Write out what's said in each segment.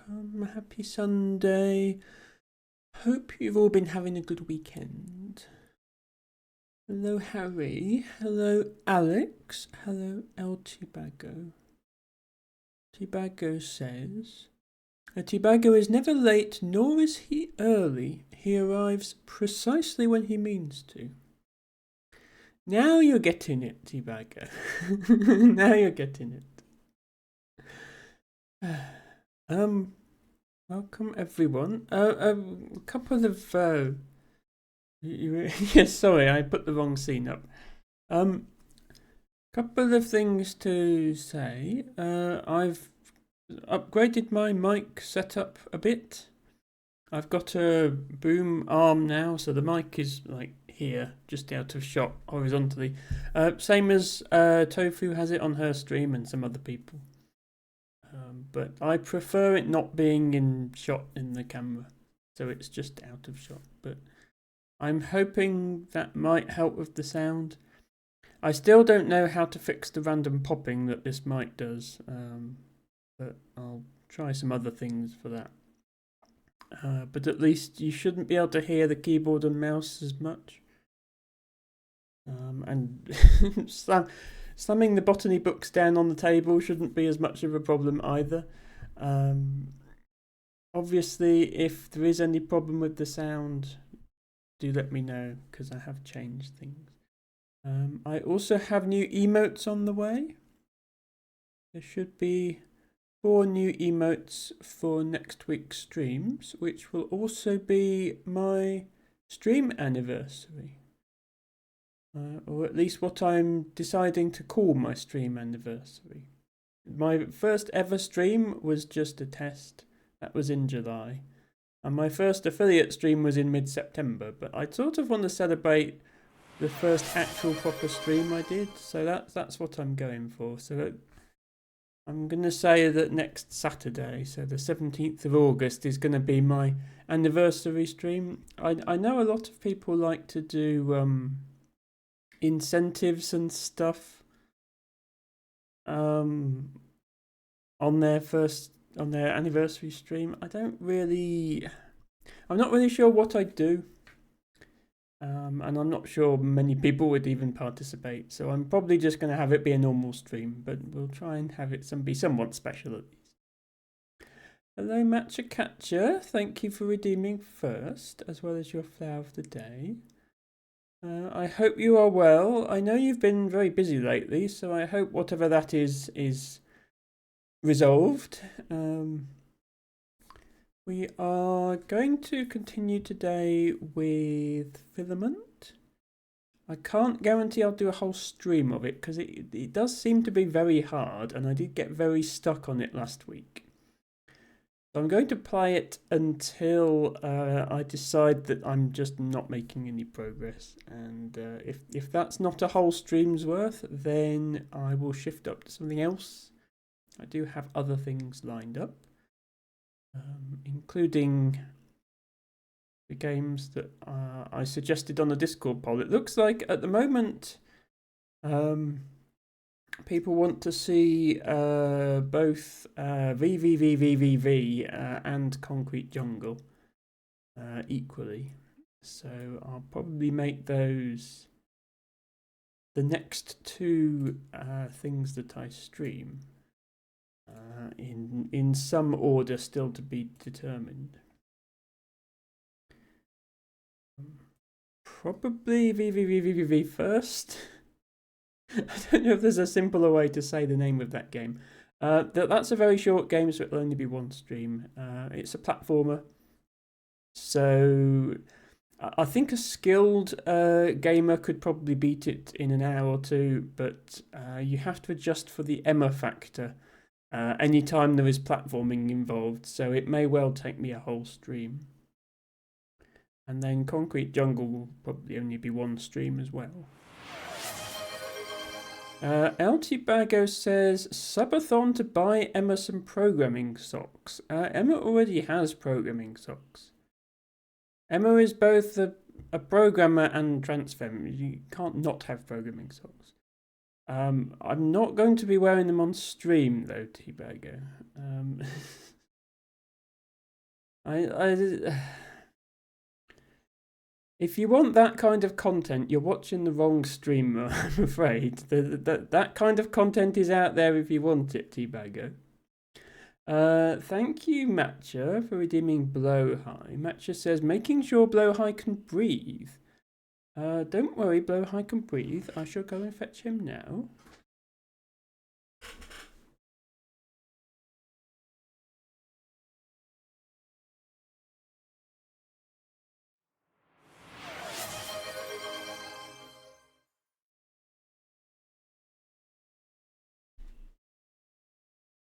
Happy Sunday. Hope you've all been having a good weekend. Hello, Harry. Hello, Alex. Hello, El Tibago. Tibago says, Tibago is never late, nor is he early. He arrives precisely when he means to. Now you're getting it, Tibago. Now you're getting it. Welcome everyone. A couple of yes, sorry, I put the wrong scene up. Couple of things to say. I've upgraded my mic setup a bit. I've got a boom arm now, so the mic is like here, just out of shot horizontally. Same as Tofu has it on her stream and some other people. But I prefer it not being in shot in the camera, so it's just out of shot. But I'm hoping that might help with the sound. I still don't know how to fix the random popping that this mic does, but I'll try some other things for that. But at least you shouldn't be able to hear the keyboard and mouse as much. And slamming the botany books down on the table shouldn't be as much of a problem either. Obviously, if there is any problem with the sound, do let me know, because I have changed things. I also have new emotes on the way. There should be 4 new emotes for next week's streams, which will also be my stream anniversary. Or at least what I'm deciding to call my stream anniversary. My first ever stream was just a test. That was in July. And my first affiliate stream was in mid-September, but I sort of want to celebrate the first actual proper stream I did, so that's what I'm going for. So I'm going to say that next Saturday, so the 17th of August, is going to be my anniversary stream. I know a lot of people like to do incentives and stuff on their anniversary stream. I'm not really sure what I'd do. And I'm not sure many people would even participate, so I'm probably just going to have it be a normal stream, but we'll try and have it be somewhat special at least. Hello, Matcha Catcher. Thank you for redeeming first, as well as your flower of the day. I hope you are well. I know you've been very busy lately, so I hope whatever that is resolved. We are going to continue today with Filament. I can't guarantee I'll do a whole stream of it because it does seem to be very hard, and I did get very stuck on it last week. So I'm going to play it until I decide that I'm just not making any progress. And if that's not a whole stream's worth, then I will shift up to something else. I do have other things lined up. Including the games that I suggested on the Discord poll. It looks like at the moment people want to see both VVVVVV and Concrete Jungle equally. So I'll probably make those the next 2 things that I stream. In some order still to be determined. Probably VVVVV first. I don't know if there's a simpler way to say the name of that game. That's a very short game, so it'll only be 1 stream. It's a platformer. So I think a skilled gamer could probably beat it in an hour or 2, but you have to adjust for the Emma factor anytime there is platforming involved, so it may well take me a whole stream. And then Concrete Jungle will probably only be 1 stream as well. LT Bago says, subathon to buy Emma some programming socks. Emma already has programming socks. Emma is both a programmer and transfem. You can't not have programming socks. I'm not going to be wearing them on stream though, T-Bago. If you want that kind of content, you're watching the wrong streamer, I'm afraid. That kind of content is out there if you want it, T-Bago. Thank you, Matcha, for redeeming Blowhigh. Matcha says, making sure Blowhigh can breathe. Don't worry, Blowhigh can breathe. I shall go and fetch him now.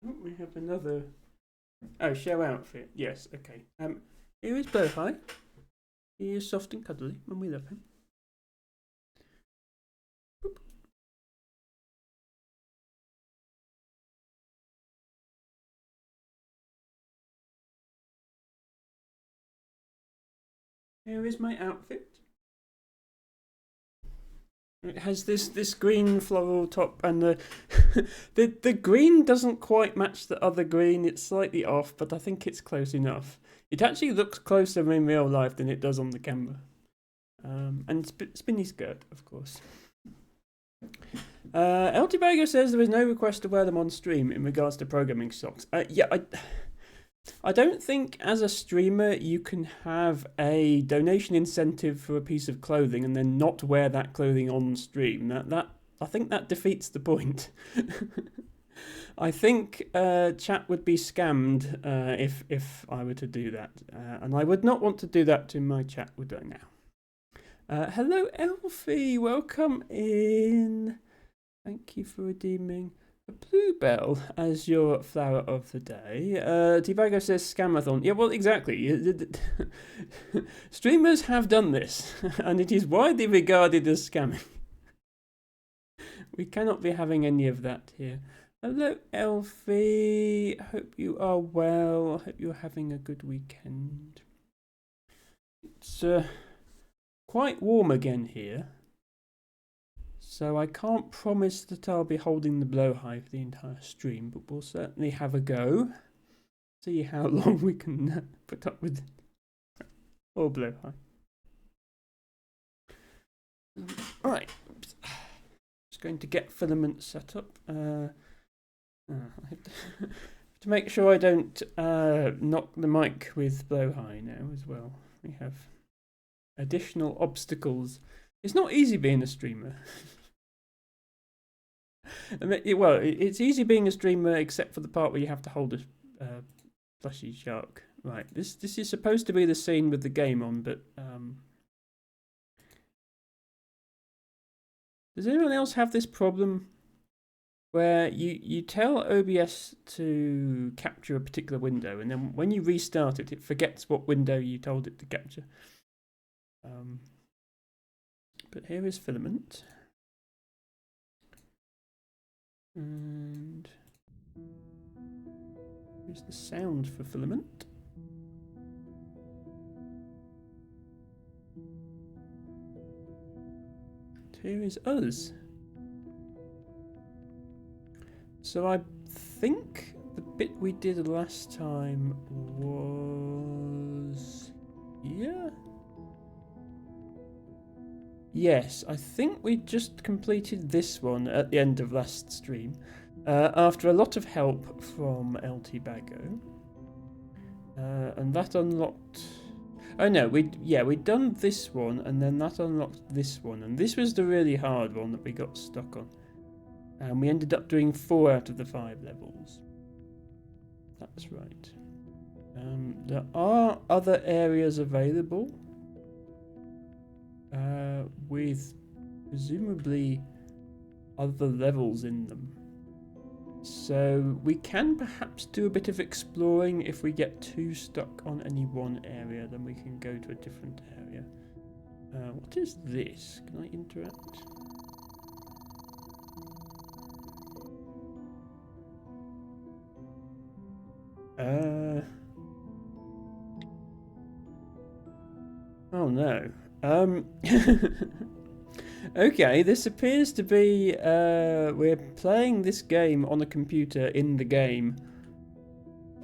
Oh, we have another. Oh, show outfit. Yes, okay. Here is Blowhigh. He is soft and cuddly, and we love him. Boop. Here is my outfit. It has this green floral top, and the green doesn't quite match the other green. It's slightly off, but I think it's close enough. It actually looks closer in real life than it does on the camera. And spinny skirt, of course. LT Bago says there is no request to wear them on stream in regards to programming socks. Yeah, I don't think as a streamer you can have a donation incentive for a piece of clothing and then not wear that clothing on stream. I think that defeats the point. I think chat would be scammed if I were to do that, and I would not want to do that to my chat, would I now? Hello, Elfie. Welcome in. Thank you for redeeming a bluebell as your flower of the day. Tibago says scamathon. Yeah, well, exactly. Streamers have done this, and it is widely regarded as scamming. We cannot be having any of that here. Hello, Elfie. Hope you are well. Hope you're having a good weekend. It's quite warm again here. So I can't promise that I'll be holding the Blowhigh for the entire stream, but we'll certainly have a go. See how long we can put up with it. Or Blowhigh. Right. Just going to get filament set up. I have to make sure I don't knock the mic with Blowhigh now as well. We have additional obstacles. It's not easy being a streamer. Well, it's easy being a streamer except for the part where you have to hold a plushy shark. Right, this is supposed to be the scene with the game on, but does anyone else have this problem where you tell OBS to capture a particular window, and then when you restart it, it forgets what window you told it to capture? But here is filament. And here's the sound for filament. Here is us. So I think the bit we did last time was here. Yes, I think we just completed this one at the end of last stream, after a lot of help from LT Bago, and that unlocked. Oh no, we'd done this one, and then that unlocked this one, and this was the really hard one that we got stuck on, and we ended up doing 4 out of the 5 levels. That's right. There are other areas available. With presumably other levels in them. So we can perhaps do a bit of exploring. If we get too stuck on any one area, then we can go to a different area. What is this? Can I interact? Oh no. Okay, this appears to be we're playing this game on a computer in the game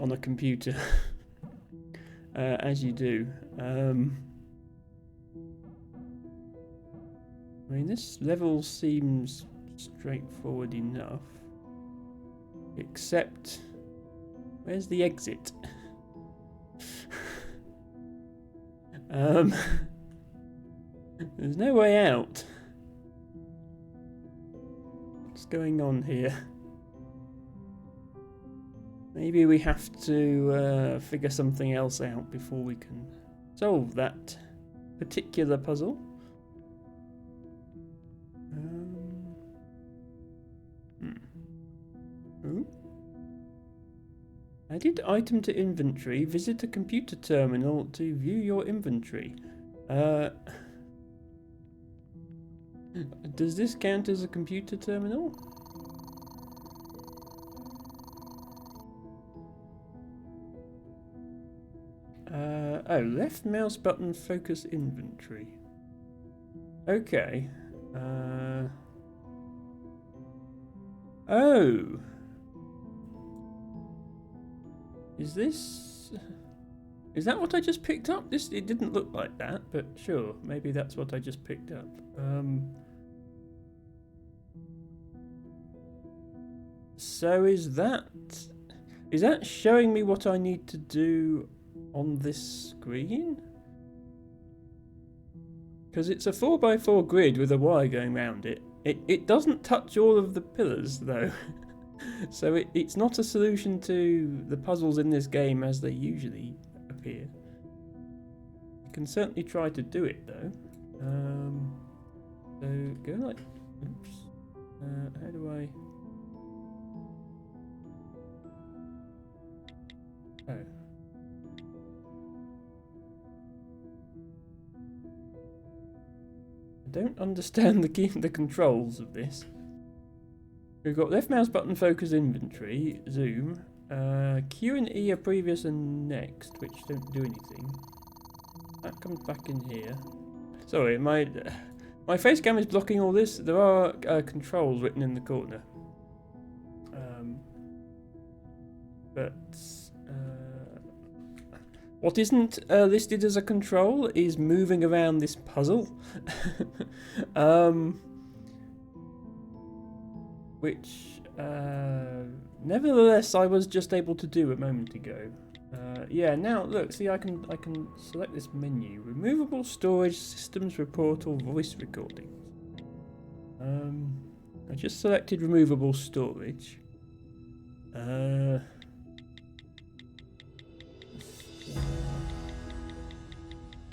on a computer. as you do. I mean, this level seems straightforward enough. Except, where's the exit? There's no way out. What's going on here? Maybe we have to figure something else out before we can solve that particular puzzle. Added item to inventory. Visit a computer terminal to view your inventory. Does this count as a computer terminal? Oh, left mouse button focus inventory. Okay. Oh. Is that what I just picked up? It didn't look like that, but sure, maybe that's what I just picked up. So is that showing me what I need to do on this screen? Because it's a 4x4 grid with a wire going around it. It doesn't touch all of the pillars though. So it's not a solution to the puzzles in this game as they usually appear. You can certainly try to do it though. So go like, oops. How do I? Oh. I don't understand the controls of this. We've got left mouse button focus inventory, zoom, Q and E are previous and next, which don't do anything. That comes back in here. Sorry, my face cam is blocking all this. There are controls written in the corner. But what isn't listed as a control is moving around this puzzle. Which, nevertheless, I was just able to do a moment ago. Yeah, now look, see, I can select this menu: removable storage, systems report, or voice recordings. I just selected removable storage.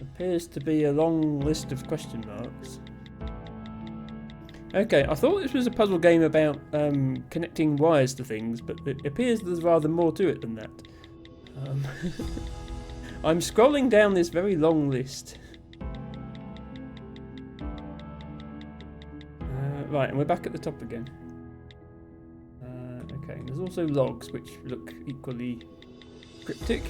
Appears to be a long list of question marks. Okay, I thought this was a puzzle game about connecting wires to things, but it appears there's rather more to it than that. I'm scrolling down this very long list. Right, and we're back at the top again. Okay, there's also logs, which look equally cryptic.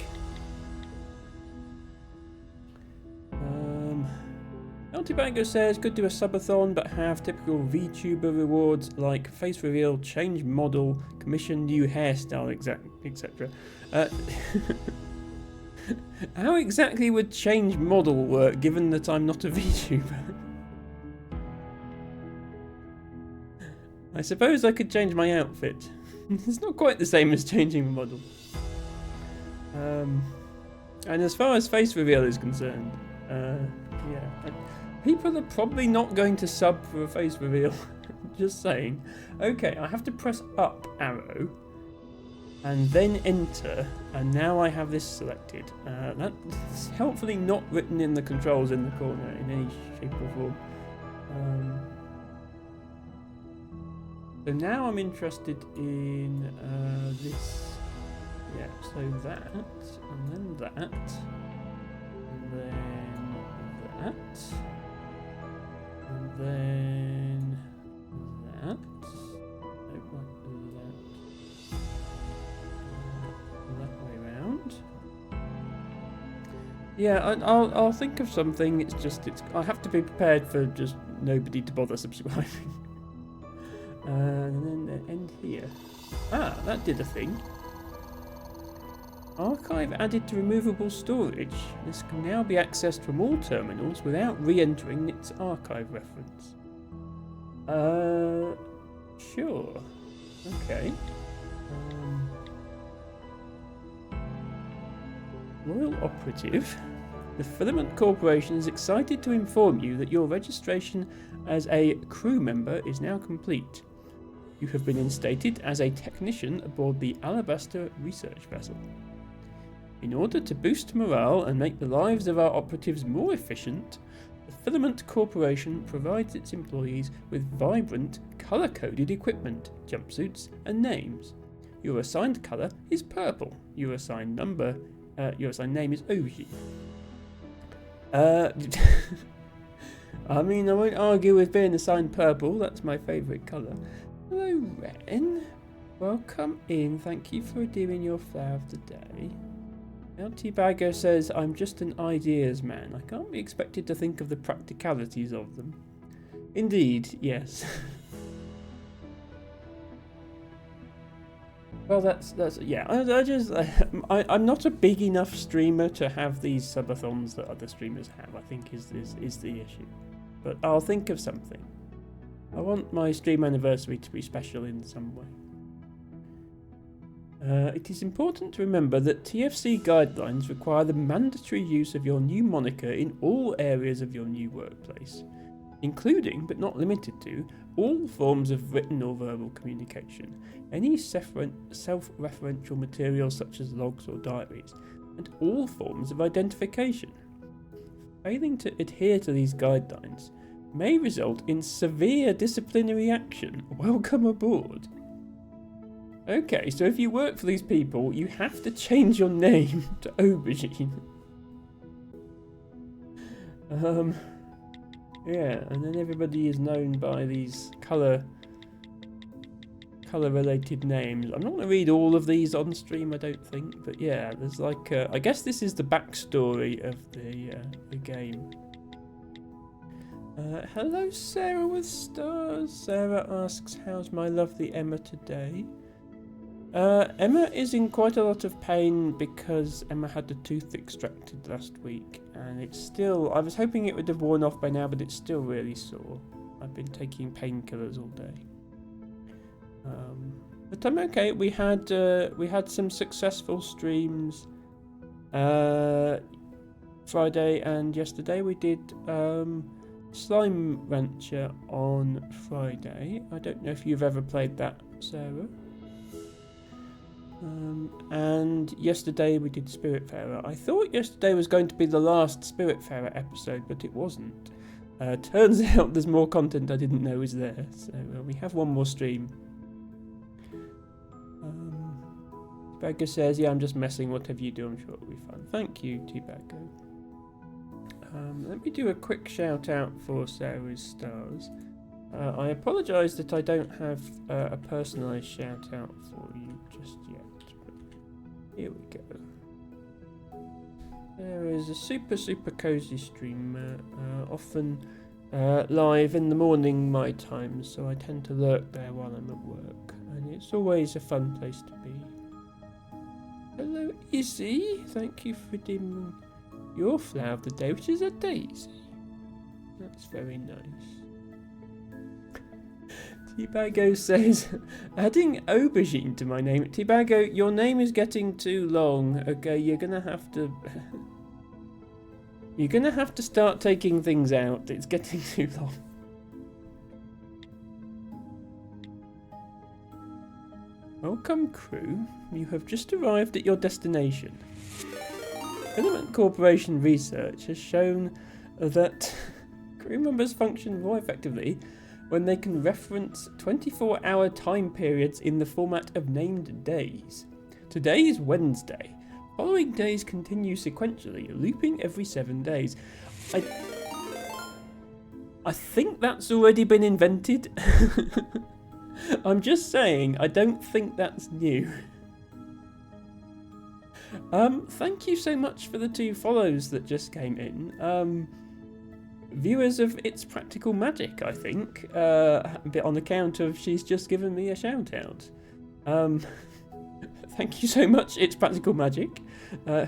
Multibango says, could do a subathon, but have typical VTuber rewards like face reveal, change model, commission new hairstyle, etc. How exactly would change model work, given that I'm not a VTuber? I suppose I could change my outfit. It's not quite the same as changing the model. And as far as face reveal is concerned, yeah. People are probably not going to sub for a face reveal. Just saying. Okay, I have to press up arrow and then enter, and now I have this selected. That's helpfully not written in the controls in the corner in any shape or form. So now I'm interested in this. Yeah, so that, and then that, and then that. And then that. That way around. Yeah, I'll think of something. It's just I have to be prepared for just nobody to bother subscribing. And then the end here. Ah, that did a thing. Archive added to removable storage. This can now be accessed from all terminals without re-entering its archive reference. Sure. Okay. Royal Operative. The Filament Corporation is excited to inform you that your registration as a crew member is now complete. You have been instated as a technician aboard the Alabaster research vessel. In order to boost morale and make the lives of our operatives more efficient, the Filament Corporation provides its employees with vibrant, colour-coded equipment, jumpsuits, and names. Your assigned colour is purple. Your assigned name is Aubergine. I mean, I won't argue with being assigned purple. That's my favourite colour. Hello, Ren. Welcome in. Thank you for redeeming your flower of the day. LT Bagger says, I'm just an ideas man. I can't be expected to think of the practicalities of them. Indeed, yes. Well, that's yeah. I'm not a big enough streamer to have these subathons that other streamers have. I think is the issue. But I'll think of something. I want my stream anniversary to be special in some way. It is important to remember that TFC guidelines require the mandatory use of your new moniker in all areas of your new workplace, including, but not limited to, all forms of written or verbal communication, any self-referential materials such as logs or diaries, and all forms of identification. Failing to adhere to these guidelines may result in severe disciplinary action. Welcome aboard. Okay, so if you work for these people, you have to change your name to Aubergine. Yeah, and then everybody is known by these colour-related names. I'm not going to read all of these on stream, I don't think, but yeah, there's like, I guess this is the backstory of the game. Hello, Sarah with stars. Sarah asks, how's my lovely Emma today? Emma is in quite a lot of pain because Emma had a tooth extracted last week, and it's still, I was hoping it would have worn off by now, but it's still really sore. I've been taking painkillers all day. But I'm okay. We had some successful streams Friday and yesterday. We did Slime Rancher on Friday. I don't know if you've ever played that, Sarah. And yesterday we did Spiritfarer. I thought yesterday was going to be the last Spiritfarer episode, but it wasn't. Turns out there's more content I didn't know was there, so we have one more stream. Bagger says, yeah, I'm just messing, whatever you do, I'm sure it'll be fun. Thank you, T-Bagger. Let me do a quick shout out for Sarah's stars. I apologise that I don't have a personalised shout out for you just yet. Here we go. There is a super cozy streamer, often live in the morning my time, so I tend to lurk there while I'm at work, and it's always a fun place to be. Hello, Izzy. Thank you for redeeming your flower of the day, which is a daisy. That's very nice. T-Bago says, adding Aubergine to my name. T-Bago, your name is getting too long. Okay, you're gonna have to start taking things out. It's getting too long. Welcome, crew. You have just arrived at your destination. Filament Corporation research has shown that crew members function more effectively when they can reference 24-hour time periods in the format of named days. Today is Wednesday. Following days continue sequentially, looping every 7 days. I think that's already been invented. I'm just saying, I don't think that's new. Thank you so much for the 2 follows that just came in. Viewers of It's Practical Magic, I think, a bit on account of she's just given me a shout out. Thank you so much, It's Practical Magic.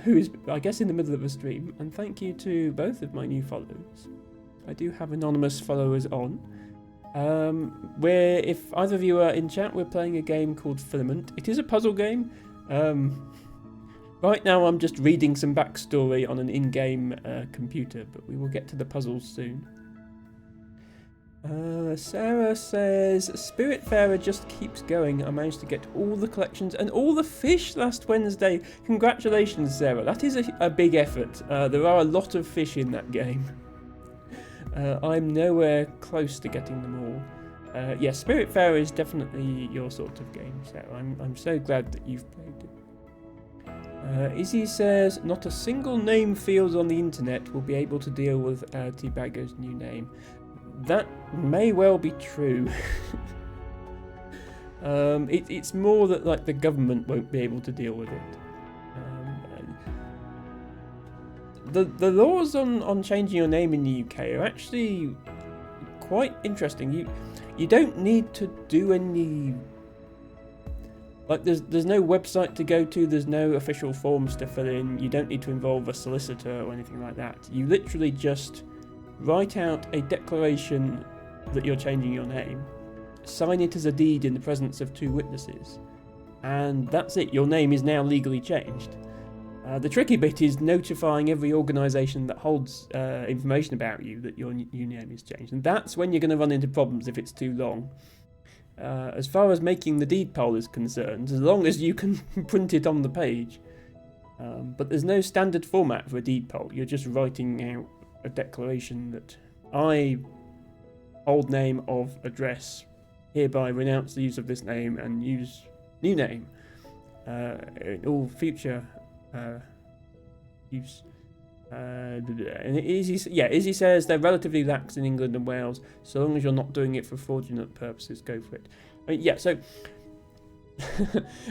who is, I guess, in the middle of a stream. And thank you to both of my new followers. I do have anonymous followers on. Where if either of you are in chat, we're playing a game called Filament. It is a puzzle game. Right now I'm just reading some backstory on an in-game computer, but we will get to the puzzles soon. Sarah says, Spiritfarer just keeps going. I managed to get all the collections and all the fish last Wednesday. Congratulations, Sarah. That is a big effort. There are a lot of fish in that game. I'm nowhere close to getting them all. Yeah, Spiritfarer is definitely your sort of game, Sarah. I'm so glad that you've played it. Izzy says, not a single name field on the internet will be able to deal with T-Bagger's new name. That may well be true. It's more that like the government won't be able to deal with it. The laws on changing your name in the UK are actually quite interesting. You don't need to do any, like there's no website to go to, there's no official forms to fill in, you don't need to involve a solicitor or anything like that. You literally just write out a declaration that you're changing your name, sign it as a deed in the presence of 2 witnesses, and that's it. Your name is now legally changed. The tricky bit is notifying every organisation that holds information about you that your new name is changed, and that's when you're going to run into problems if it's too long. As far as making the deed poll is concerned, as long as you can print it on the page, but there's no standard format for a deed poll. You're just writing out a declaration that I, old name of address, hereby renounce the use of this name and use new name in all future use. And Izzy says they're relatively lax in England and Wales, so long as you're not doing it for fraudulent purposes, go for it. I mean, yeah, so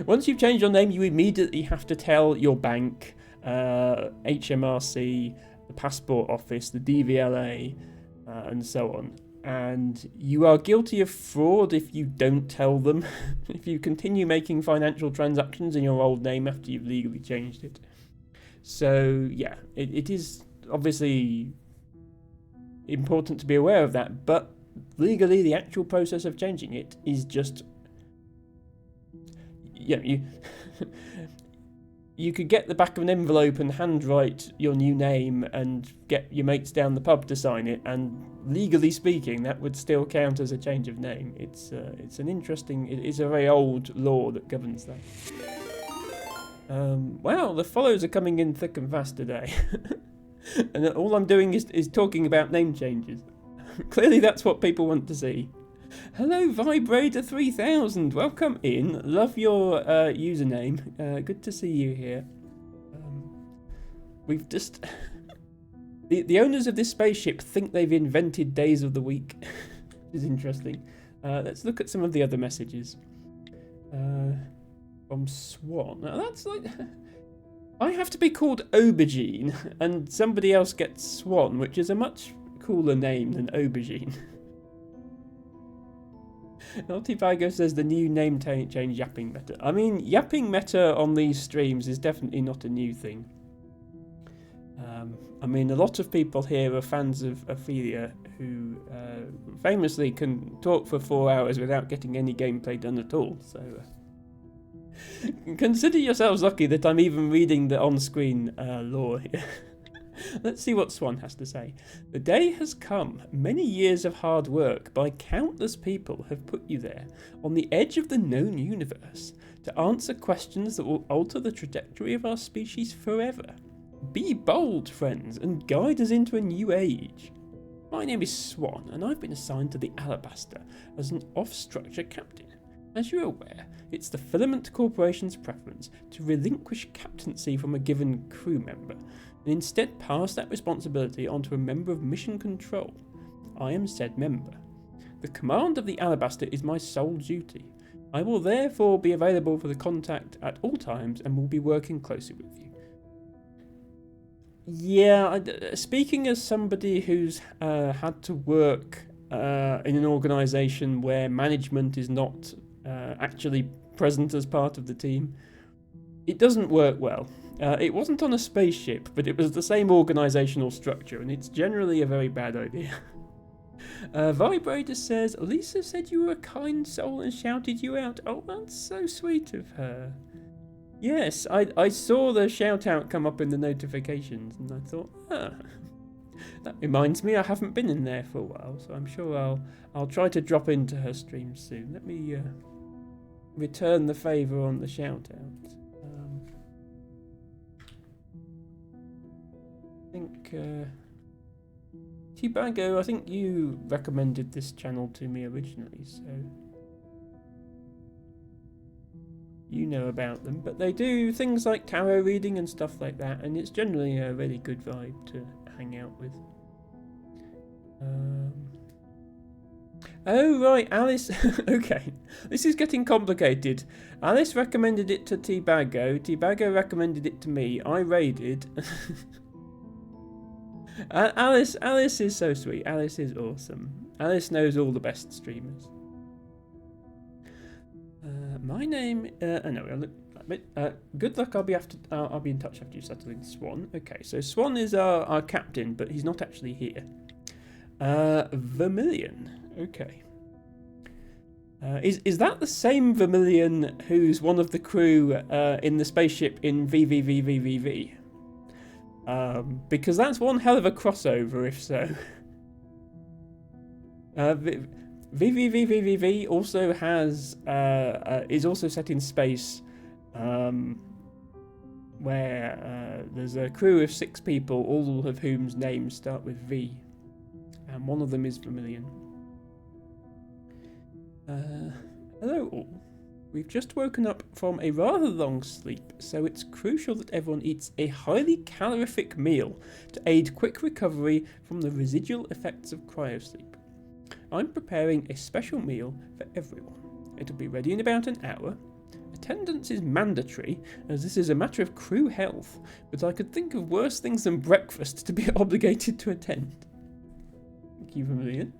once you've changed your name, you immediately have to tell your bank, HMRC, the Passport Office, the DVLA, and so on. And you are guilty of fraud if you don't tell them, if you continue making financial transactions in your old name after you've legally changed it. So, yeah, it is obviously important to be aware of that, but legally the actual process of changing it is just... Yeah, you could get the back of an envelope and handwrite your new name and get your mates down the pub to sign it, and legally speaking, that would still count as a change of name. It's an interesting... It is a very old law that governs that. Wow, the follows are coming in thick and fast today. And all I'm doing is talking about name changes. Clearly that's what people want to see. Hello, Vibrator3000. Welcome in. Love your username. Good to see you here. We've just... the owners of this spaceship think they've invented days of the week. Which is interesting. Let's look at some of the other messages. From Swan. Now that's like... I have to be called Aubergine, and somebody else gets Swan, which is a much cooler name than Aubergine. Naltipago says the new name change yapping meta. I mean, yapping meta on these streams is definitely not a new thing. I mean, a lot of people here are fans of Ophelia, who famously can talk for 4 hours without getting any gameplay done at all, so... Consider yourselves lucky that I'm even reading the on-screen lore here. Let's see what Swan has to say. The day has come. Many years of hard work by countless people have put you there, on the edge of the known universe, to answer questions that will alter the trajectory of our species forever. Be bold, friends, and guide us into a new age. My name is Swan, and I've been assigned to the Alabaster as an off-structure captain. As you're aware, it's the Filament Corporation's preference to relinquish captaincy from a given crew member, and instead pass that responsibility onto a member of Mission Control. I am said member. The command of the Alabaster is my sole duty. I will therefore be available for the contact at all times and will be working closely with you. Yeah, speaking as somebody who's had to work in an organisation where management is not actually present as part of the team, it doesn't work well. It wasn't on a spaceship, but it was the same organisational structure, and it's generally a very bad idea. Vibrator says, Lisa said you were a kind soul and shouted you out. Oh, that's so sweet of her. Yes, I saw the shout out come up in the notifications, and I thought, that reminds me I haven't been in there for a while, so I'm sure I'll try to drop into her stream soon. Let me return the favour on the shout out. I think T-Bago, I think you recommended this channel to me originally, so you know about them. But they do things like tarot reading and stuff like that, and it's generally a really good vibe to hang out with. Oh right, Alice. Okay, this is getting complicated. Alice recommended it to T-Bago. T-Bago recommended it to me. I raided. Alice is so sweet. Alice is awesome. Alice knows all the best streamers. My name. No. Good luck. I'll be in touch after you settle in Swan. Okay, so Swan is our captain, but he's not actually here. Vermilion. Okay. Is that the same Vermilion who's one of the crew in the spaceship in VVVVVV? Because that's one hell of a crossover, if so. VVVVVV also has is also set in space, where there's a crew of 6 people, all of whom's names start with V, and one of them is Vermilion. Hello all. We've just woken up from a rather long sleep, so it's crucial that everyone eats a highly calorific meal to aid quick recovery from the residual effects of cryosleep. I'm preparing a special meal for everyone. It'll be ready in about an hour. Attendance is mandatory, as this is a matter of crew health, but I could think of worse things than breakfast to be obligated to attend. Thank you, Vermilion.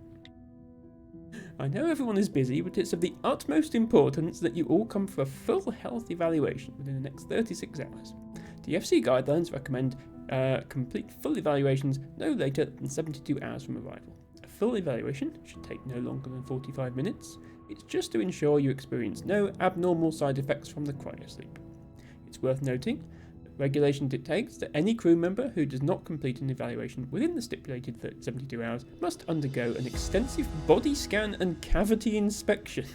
I know everyone is busy, but it's of the utmost importance that you all come for a full health evaluation within the next 36 hours. DFC guidelines recommend complete full evaluations no later than 72 hours from arrival. A full evaluation should take no longer than 45 minutes. It's just to ensure you experience no abnormal side effects from the cryosleep. It's worth noting that regulation dictates that any crew member who does not complete an evaluation within the stipulated 72 hours must undergo an extensive body scan and cavity inspection.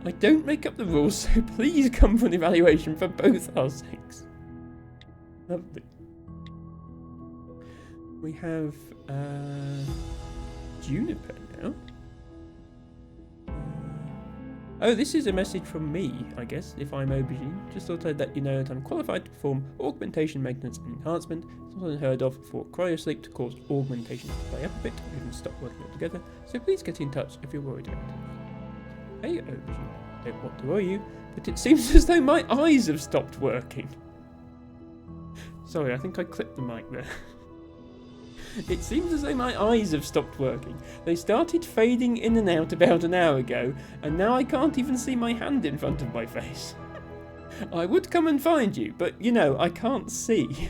I don't make up the rules, so please come for an evaluation for both our sakes. Lovely. We have Juniper now. Oh, this is a message from me, I guess, if I'm Aubergine. Just thought I'd let you know that I'm qualified to perform augmentation, maintenance and enhancement. It's not unheard of for cryosleep to cause augmentation to play up a bit or even stop working altogether, so please get in touch if you're worried about it. Hey Aubergine, don't want to worry you, but it seems as though my eyes have stopped working. Sorry, I think I clipped the mic there. It seems as though my eyes have stopped working. They started fading in and out about an hour ago, and now I can't even see my hand in front of my face. I would come and find you, but you know, I can't see.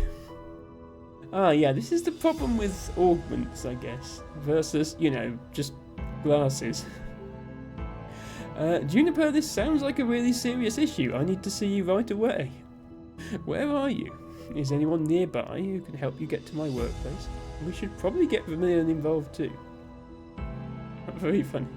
Ah, yeah, this is the problem with augments, I guess, versus, you know, just glasses. Juniper, this sounds like a really serious issue. I need to see you right away. Where are you? Is anyone nearby who can help you get to my workplace? We should probably get Vermilion involved too. Very funny.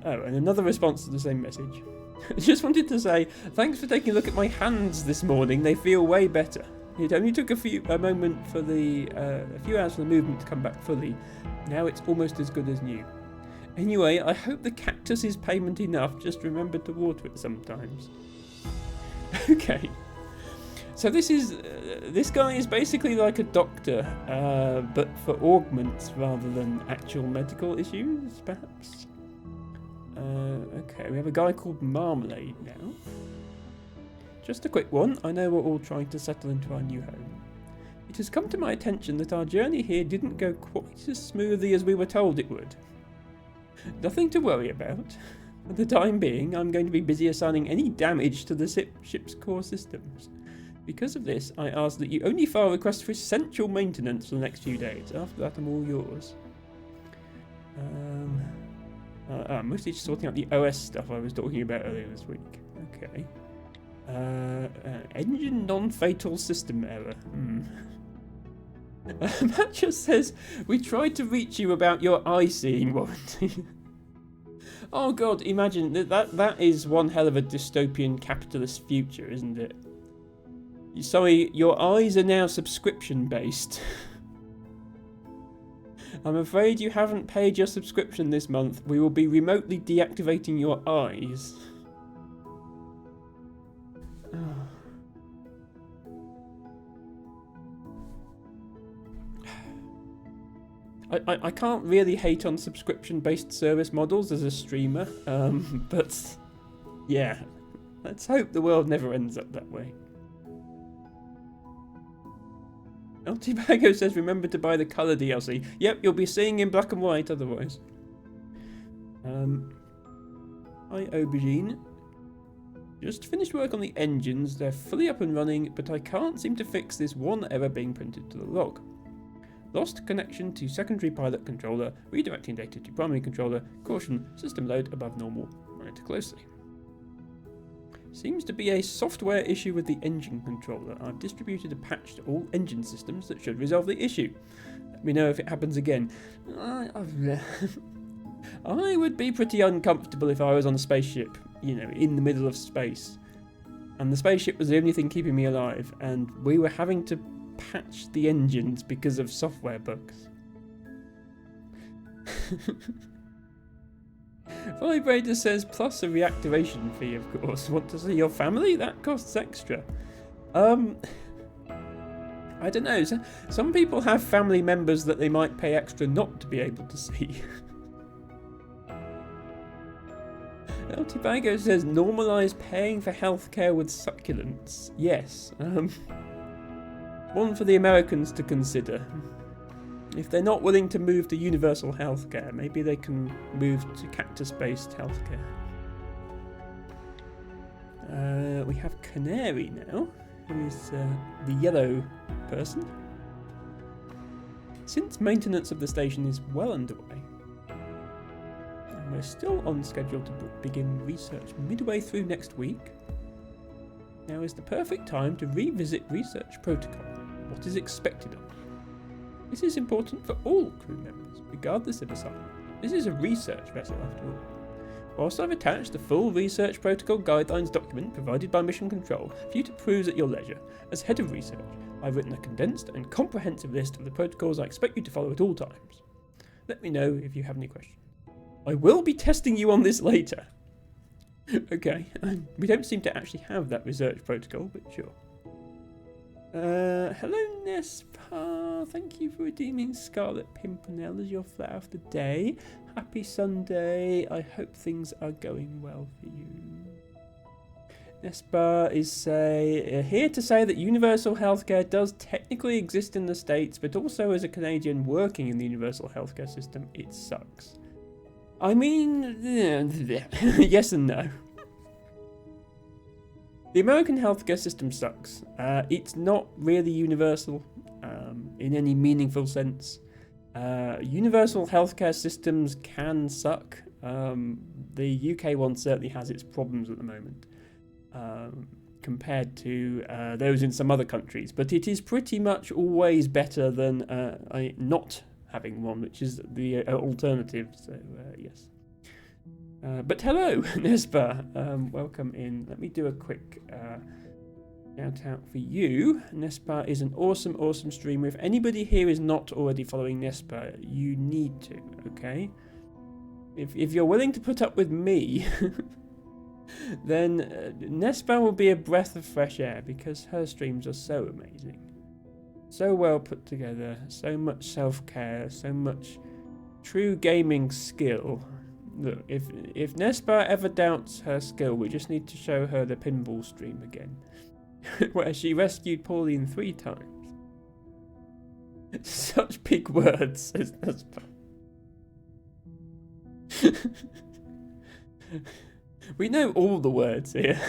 Oh, and another response to the same message. I just wanted to say, thanks for taking a look at my hands this morning. They feel way better. It only took a few hours for the movement to come back fully. Now it's almost as good as new. Anyway, I hope the cactus is payment enough. Just remember to water it sometimes. Okay. So this guy is basically like a doctor, but for augments rather than actual medical issues, perhaps. Okay, we have a guy called Marmalade now. Just a quick one. I know we're all trying to settle into our new home. It has come to my attention that our journey here didn't go quite as smoothly as we were told it would. Nothing to worry about. For the time being, I'm going to be busy assigning any damage to the ship's core systems. Because of this, I ask that you only file requests for essential maintenance for the next few days. After that, I'm all yours. I'm mostly just sorting out the OS stuff I was talking about earlier this week. Okay. Engine non-fatal system error. Matt just says, we tried to reach you about your eye-seeing warranty. Oh god, imagine, that is one hell of a dystopian capitalist future, isn't it? Sorry, your eyes are now subscription-based. I'm afraid you haven't paid your subscription this month. We will be remotely deactivating your eyes. I can't really hate on subscription-based service models as a streamer, but yeah, let's hope the world never ends up that way. El Tibago says, remember to buy the colour DLC. Yep, you'll be seeing in black and white otherwise. Hi, Aubergine. Just finished work on the engines. They're fully up and running, but I can't seem to fix this one error being printed to the log. Lost connection to secondary pilot controller, redirecting data to primary controller. Caution, system load above normal. Monitor closely. Seems to be a software issue with the engine controller. I've distributed a patch to all engine systems that should resolve the issue. Let me know if it happens again. I would be pretty uncomfortable if I was on a spaceship, you know, in the middle of space. And the spaceship was the only thing keeping me alive, and we were having to patch the engines because of software bugs. Vibrator says, plus a reactivation fee, of course. Want to see your family? That costs extra. I don't know. Some people have family members that they might pay extra not to be able to see. El Tibago says, normalise paying for healthcare with succulents. Yes. One for the Americans to consider. If they're not willing to move to universal healthcare, maybe they can move to cactus-based healthcare. We have Canary now, who is the yellow person. Since maintenance of the station is well underway, and we're still on schedule to begin research midway through next week, now is the perfect time to revisit research protocol. What is expected of you? This is important for all crew members, regardless of assignment. This is a research vessel after all. Whilst I've attached the full research protocol guidelines document provided by Mission Control for you to peruse at your leisure, as head of research, I've written a condensed and comprehensive list of the protocols I expect you to follow at all times. Let me know if you have any questions. I will be testing you on this later. Okay, we don't seem to actually have that research protocol, but sure. Hello Nespa, thank you for redeeming Scarlet Pimpernel as your flower of the day. Happy Sunday, I hope things are going well for you. Nespa is here to say that universal healthcare does technically exist in the States, but also as a Canadian working in the universal healthcare system, it sucks. I mean, yes and no. The American healthcare system sucks. It's not really universal in any meaningful sense. Universal healthcare systems can suck. The UK one certainly has its problems at the moment compared to those in some other countries. But it is pretty much always better than not having one, which is the alternative. So, yes. But hello, Nespa. Welcome in. Let me do a quick shout out for you. Nespa is an awesome, awesome streamer. If anybody here is not already following Nespa, you need to, okay? If you're willing to put up with me, then Nespa will be a breath of fresh air because her streams are so amazing. So well put together, so much self-care, so much true gaming skill. Look, if Nespa ever doubts her skill, we just need to show her the pinball stream again, where she rescued Pauline 3 times. Such big words, says Nespa. We know all the words here.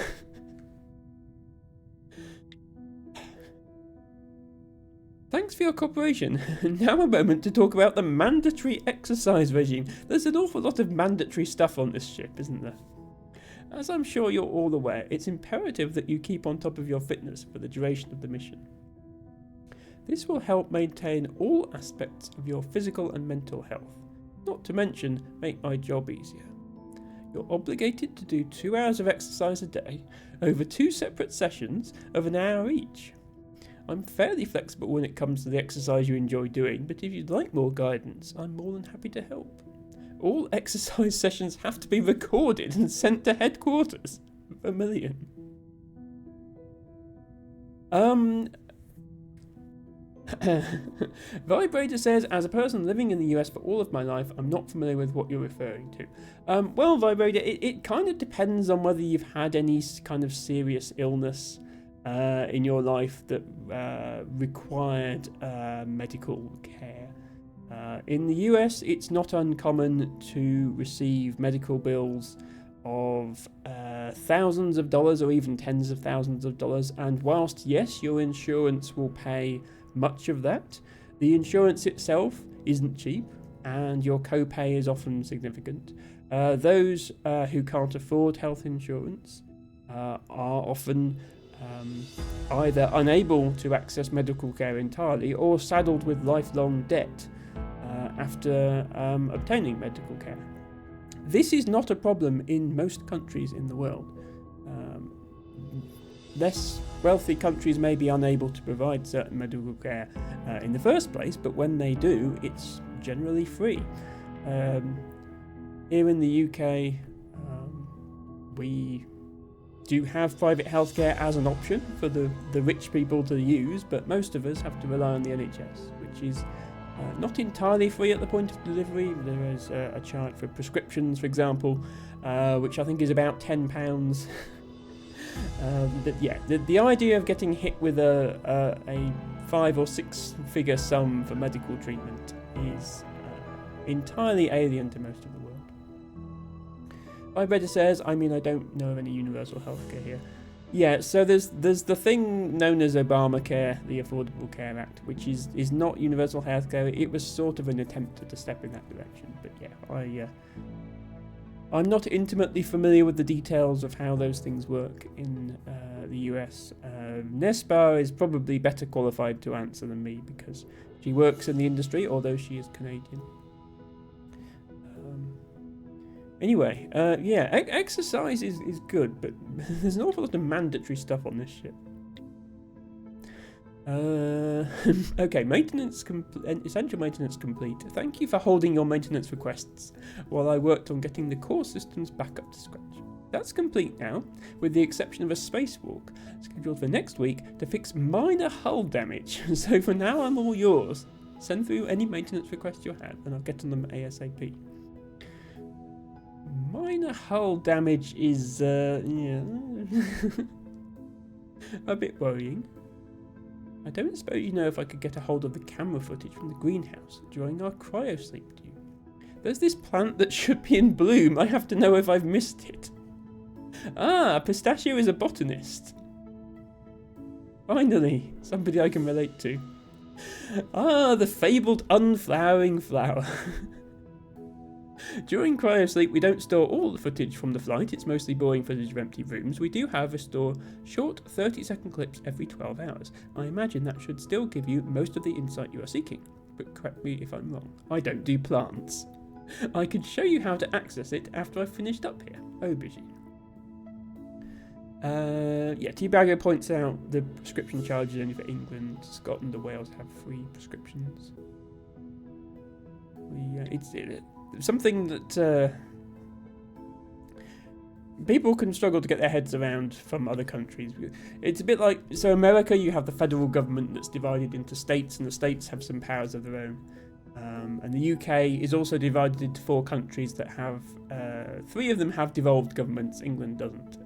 Thanks for your cooperation. Now a moment to talk about the mandatory exercise regime. There's an awful lot of mandatory stuff on this ship, isn't there? As I'm sure you're all aware, it's imperative that you keep on top of your fitness for the duration of the mission. This will help maintain all aspects of your physical and mental health, not to mention make my job easier. You're obligated to do 2 hours of exercise a day over 2 separate sessions of an hour each. I'm fairly flexible when it comes to the exercise you enjoy doing, but if you'd like more guidance, I'm more than happy to help. All exercise sessions have to be recorded and sent to headquarters. Vermilion. Vibrator says, as a person living in the US for all of my life, I'm not familiar with what you're referring to. Well, Vibrator, it kind of depends on whether you've had any kind of serious illness in your life that required medical care. In the US, it's not uncommon to receive medical bills of thousands of dollars or even tens of thousands of dollars, and whilst yes, your insurance will pay much of that, the insurance itself isn't cheap and your copay is often significant. Those who can't afford health insurance are often either unable to access medical care entirely or saddled with lifelong debt after obtaining medical care. This is not a problem in most countries in the world. Less wealthy countries may be unable to provide certain medical care in the first place, but when they do, it's generally free. Here in the UK, we do have private healthcare as an option for the rich people to use, but most of us have to rely on the NHS, which is not entirely free at the point of delivery. There is a charge for prescriptions, for example, which I think is about £10. The idea of getting hit with a 5 or 6 figure sum for medical treatment is entirely alien to most of the world. Vibrator says, I don't know of any universal healthcare here. Yeah, so there's the thing known as Obamacare, the Affordable Care Act, which is not universal healthcare. It was sort of an attempt to step in that direction, but yeah, I'm not intimately familiar with the details of how those things work in the US. Nespa is probably better qualified to answer than me because she works in the industry, although she is Canadian. Anyway, exercise is good, but there's an awful lot of mandatory stuff on this ship. Okay, essential maintenance complete. Thank you for holding your maintenance requests while I worked on getting the core systems back up to scratch. That's complete now, with the exception of a spacewalk scheduled for next week to fix minor hull damage. So for now, I'm all yours. Send through any maintenance requests you have, and I'll get on them ASAP. Minor hull damage is, a bit worrying. I don't suppose you know if I could get a hold of the camera footage from the greenhouse during our cryosleep, do you? There's this plant that should be in bloom. I have to know if I've missed it. Pistachio is a botanist. Finally, somebody I can relate to. The fabled unflowering flower. During cryosleep, we don't store all the footage from the flight. It's mostly boring footage of empty rooms. We do, however, store short 30-second clips every 12 hours. I imagine that should still give you most of the insight you are seeking. But correct me if I'm wrong. I don't do plants. I could show you how to access it after I've finished up here. Aubergine. T-Bagger points out the prescription charge is only for England. Scotland and Wales have free prescriptions. It's something that people can struggle to get their heads around from other countries. It's a bit like, so America, you have the federal government that's divided into states, and the states have some powers of their own. And the UK is also divided into 4 countries that have, 3 of them have devolved governments, England doesn't,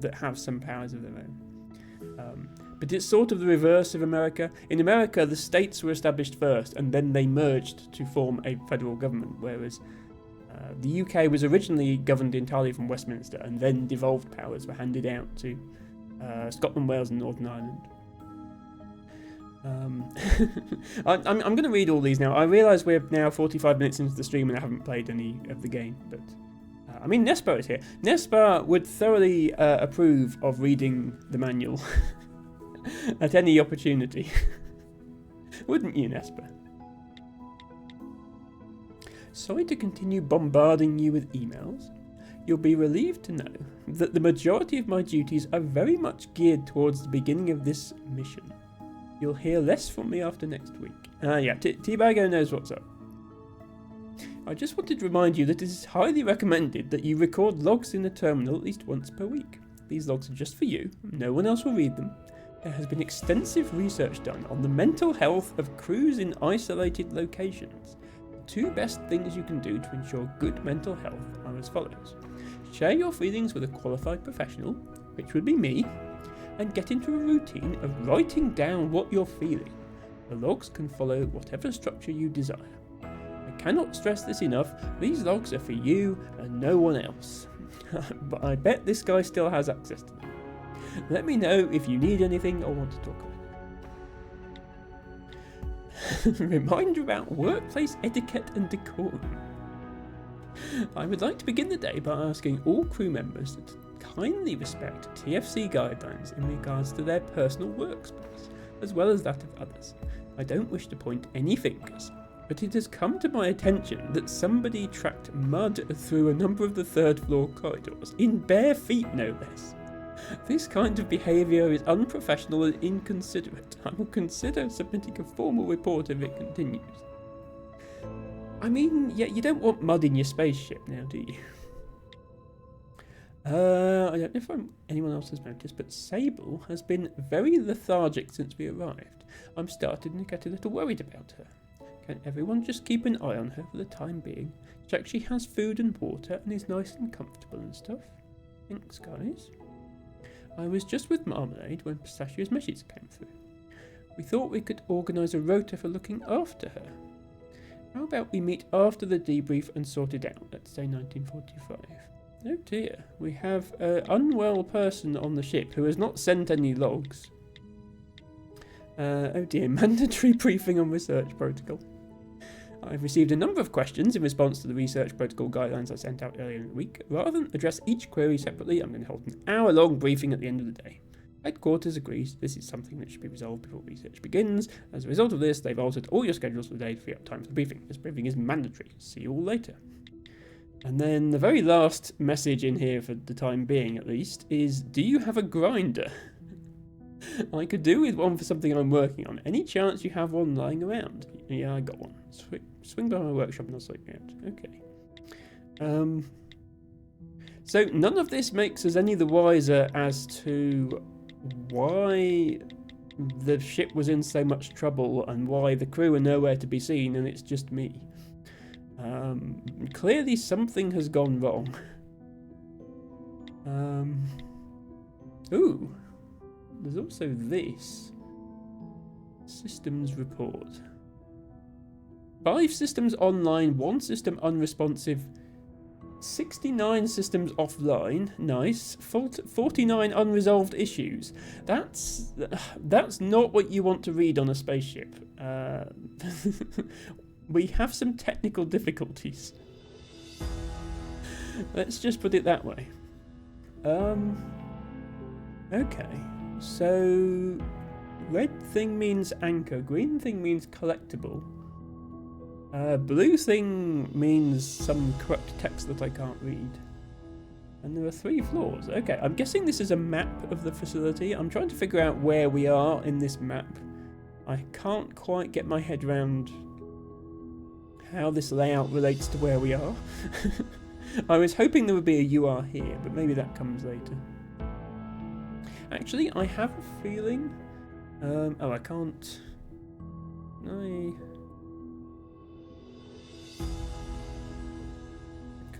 that have some powers of their own. But it's sort of the reverse of America. In America, the states were established first, and then they merged to form a federal government, whereas The UK was originally governed entirely from Westminster, and then devolved powers were handed out to Scotland, Wales, and Northern Ireland. I'm going to read all these now. I realise we're now 45 minutes into the stream and I haven't played any of the game, but I mean, Nespa is here. Nespa would thoroughly approve of reading the manual at any opportunity. Wouldn't you, Nespa? Sorry to continue bombarding you with emails. You'll be relieved to know that the majority of my duties are very much geared towards the beginning of this mission. You'll hear less from me after next week. Yeah, T-Bago knows what's up. I just wanted to remind you that it is highly recommended that you record logs in the terminal at least once per week. These logs are just for you. No one else will read them. There has been extensive research done on the mental health of crews in isolated locations. The two best things you can do to ensure good mental health are as follows. Share your feelings with a qualified professional, which would be me, and get into a routine of writing down what you're feeling. The logs can follow whatever structure you desire. I cannot stress this enough, these logs are for you and no one else. But I bet this guy still has access to them. Let me know if you need anything or want to talk about it. Reminder about workplace etiquette and decorum. I would like to begin the day by asking all crew members to kindly respect TFC guidelines in regards to their personal workspace, as well as that of others. I don't wish to point any fingers, but it has come to my attention that somebody tracked mud through a number of the third floor corridors, in bare feet no less. This kind of behaviour is unprofessional and inconsiderate. I will consider submitting a formal report if it continues. I mean, yeah, you don't want mud in your spaceship now, do you? I don't know if anyone else has noticed, but Sable has been very lethargic since we arrived. I'm starting to get a little worried about her. Can everyone just keep an eye on her for the time being? Check she has food and water and is nice and comfortable and stuff. Thanks, guys. I was just with Marmalade when Pistachio's message came through. We thought we could organise a rota for looking after her. How about we meet after the debrief and sort it out? Let's say 1945. Oh dear, we have an unwell person on the ship who has not sent any logs. Oh dear, mandatory briefing on research protocol. I've received a number of questions in response to the research protocol guidelines I sent out earlier in the week. Rather than address each query separately, I'm going to hold an hour-long briefing at the end of the day. Headquarters agrees this is something that should be resolved before research begins. As a result of this, they've altered all your schedules for the day to free up time for the briefing. This briefing is mandatory. See you all later. And then the very last message in here, for the time being at least, is, do you have a grinder? I could do with one for something I'm working on. Any chance you have one lying around? Yeah, I got one. Swing by my workshop and I'll sort it out. Okay. So none of this makes us any the wiser as to why the ship was in so much trouble and why the crew are nowhere to be seen and it's just me. Clearly something has gone wrong. Ooh, there's also this. Systems report. 5 systems online, 1 system unresponsive, 69 systems offline, nice, 49 unresolved issues. That's not what you want to read on a spaceship. We have some technical difficulties. Let's just put it that way. Okay, so red thing means anchor, green thing means collectible. Blue thing means some corrupt text that I can't read. And there are 3 floors. Okay, I'm guessing this is a map of the facility. I'm trying to figure out where we are in this map. I can't quite get my head around how this layout relates to where we are. I was hoping there would be a "you are here," but maybe that comes later. Actually, I have a feeling... oh, I can't...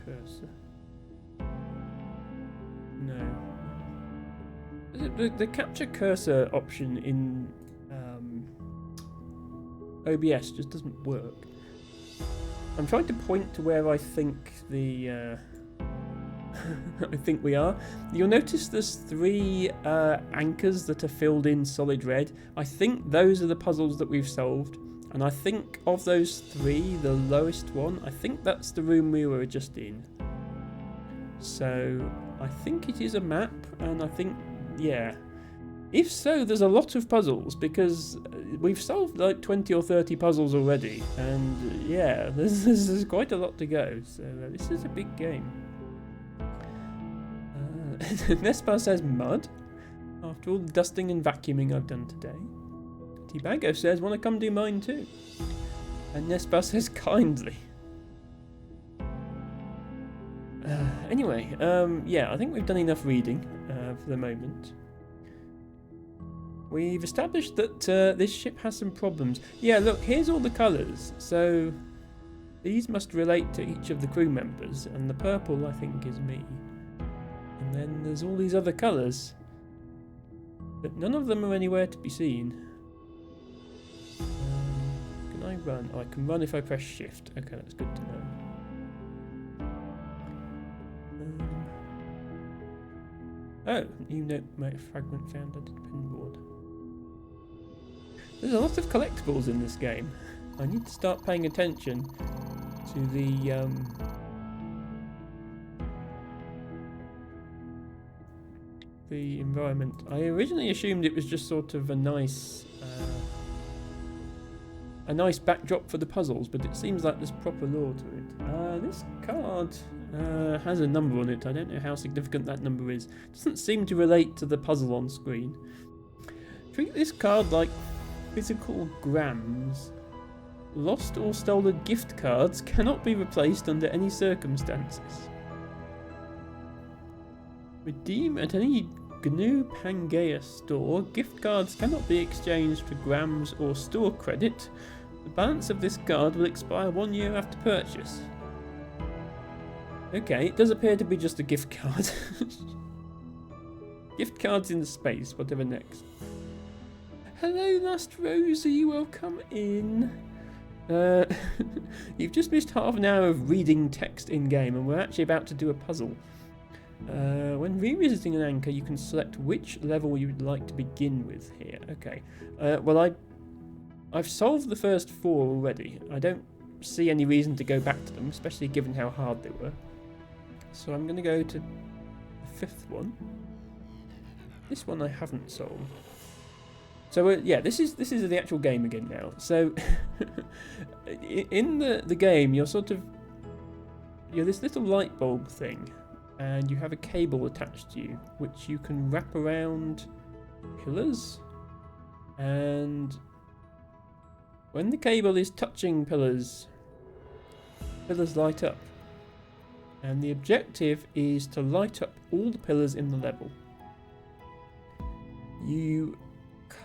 Cursor. No. The capture cursor option in OBS just doesn't work. I'm trying to point to where I think the I think we are. You'll notice there's 3 anchors that are filled in solid red. I think those are the puzzles that we've solved. And I think of those 3, the lowest one, I think that's the room we were just in. So I think it is a map, and I think, yeah. If so, there's a lot of puzzles, because we've solved like 20 or 30 puzzles already. And yeah, there's quite a lot to go. So this is a big game. Nespar says mud. After all the dusting and vacuuming I've done today. T-Bago says, want to come do mine too? And Nespar says, kindly. Anyway, yeah, I think we've done enough reading for the moment. We've established that this ship has some problems. Yeah, look, here's all the colours. So these must relate to each of the crew members, and the purple, I think, is me. And then there's all these other colours, but none of them are anywhere to be seen. Can I run? Oh, I can run if I press shift. Okay, that's good to know. Oh, new note fragment found under the pinboard. There's a lot of collectibles in this game. I need to start paying attention to the environment. I originally assumed it was just sort of a nice backdrop for the puzzles, but it seems like there's proper lore to it. This card has a number on it. I don't know how significant that number is. It doesn't seem to relate to the puzzle on screen. Treat this card like physical grams. Lost or stolen gift cards cannot be replaced under any circumstances. Redeem at any GNU Pangea store. Gift cards cannot be exchanged for grams or store credit. The balance of this card will expire 1 year after purchase. Okay, it does appear to be just a gift card. Gift cards in space, whatever next. Hello, Last Rosie, welcome in. You've just missed half an hour of reading text in-game, and we're actually about to do a puzzle. When revisiting an anchor, you can select which level you would like to begin with here. Okay. Well, I've solved the first 4 already. I don't see any reason to go back to them, especially given how hard they were. So I'm going to go to the 5th one. This one I haven't solved. So yeah, this is the actual game again now. So in the game, you're this little light bulb thing, and you have a cable attached to you, which you can wrap around pillars. And when the cable is touching pillars, pillars light up. And the objective is to light up all the pillars in the level. You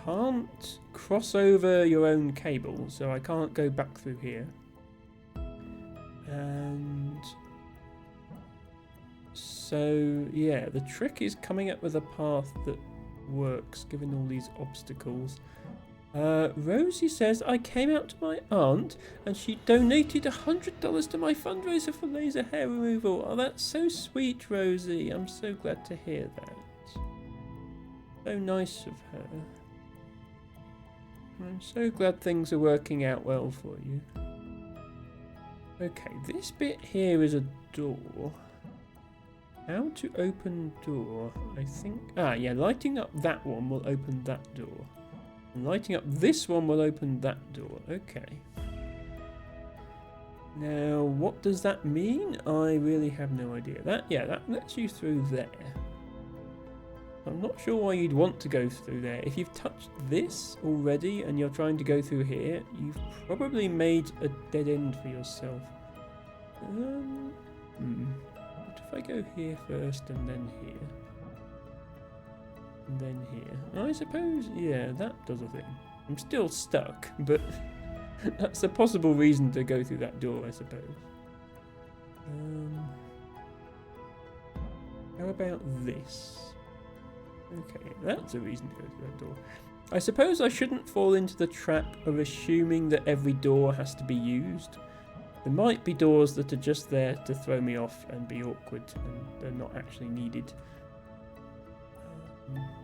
can't cross over your own cable, so I can't go back through here. And so yeah, the trick is coming up with a path that works given all these obstacles. Rosie says, I came out to my aunt and she donated $100 to my fundraiser for laser hair removal. Oh, that's so sweet, Rosie. I'm so glad to hear that. So nice of her. I'm so glad things are working out well for you. Okay, this bit here is a door. How to open door? I think... Ah, yeah, lighting up that one will open that door. And lighting up this one will open that door. Okay. Now, what does that mean? I really have no idea. That lets you through there. I'm not sure why you'd want to go through there. If you've touched this already and you're trying to go through here, you've probably made a dead end for yourself. What if I go here first and then here? And then here. I suppose, yeah, that does a thing. I'm still stuck, but that's a possible reason to go through that door, I suppose. How about this? Okay, that's a reason to go through that door. I suppose I shouldn't fall into the trap of assuming that every door has to be used. There might be doors that are just there to throw me off and be awkward, and they're not actually needed.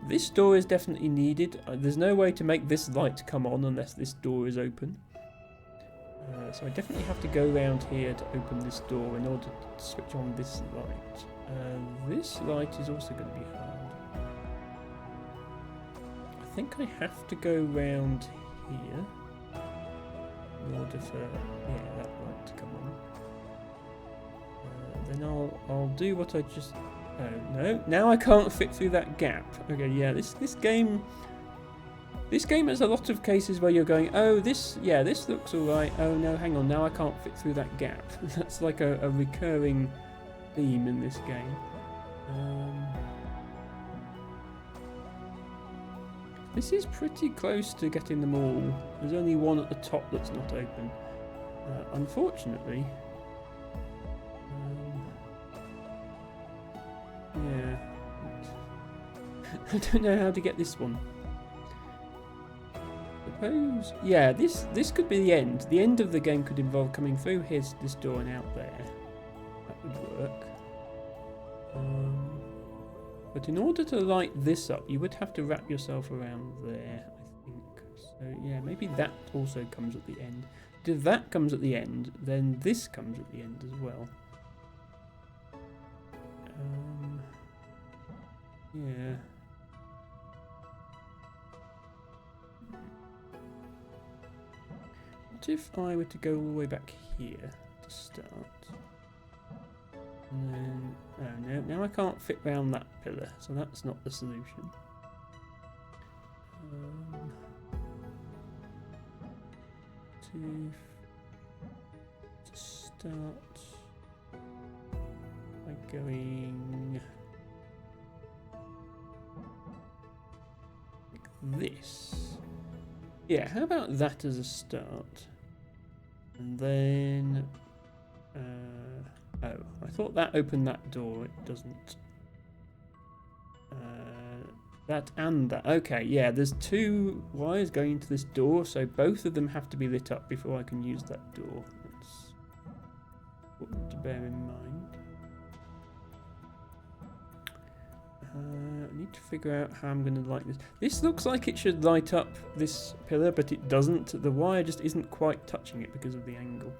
This door is definitely needed. There's no way to make this light come on unless this door is open. So I definitely have to go around here to open this door in order to switch on this light. This light is also going to be hard. I think I have to go around here in order for that light to come on. Then I'll do what I just. Oh no! Now I can't fit through that gap. Okay, yeah, this game. This game has a lot of cases where you're going, oh, this looks alright. Oh no, hang on, now I can't fit through that gap. That's like a recurring theme in this game. This is pretty close to getting them all. There's only one at the top that's not open. Unfortunately. Yeah. I don't know how to get this one. Suppose. Yeah, this could be the end. The end of the game could involve coming through this door and out there. That would work. But in order to light this up, you would have to wrap yourself around there, I think. So yeah, maybe that also comes at the end. If that comes at the end, then this comes at the end as well. Yeah. What if I were to go all the way back here to start? And then, oh no, now I can't fit round that pillar, so that's not the solution. To start by going like this. Yeah, how about that as a start? And then oh, I thought that opened that door. It doesn't. That and that. Okay, yeah, there's two wires going into this door, so both of them have to be lit up before I can use that door. That's important to bear in mind. I need to figure out how I'm going to light this. This looks like it should light up this pillar, but it doesn't. The wire just isn't quite touching it because of the angle.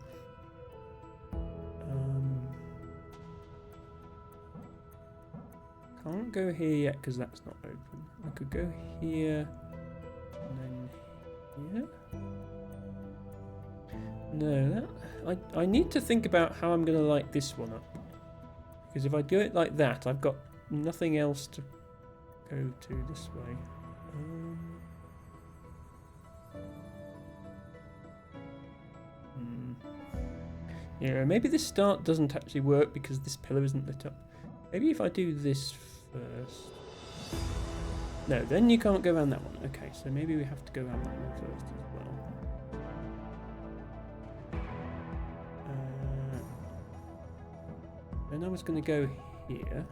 Can't go here yet because that's not open. I could go here and then here. No, I need to think about how I'm going to light this one up. Because if I do it like that, I've got nothing else to go to this way. Yeah, maybe this start doesn't actually work because this pillar isn't lit up. Maybe if I do this first. No, then you can't go around that one. Okay, so maybe we have to go around that one first as well. Then I was going to go here.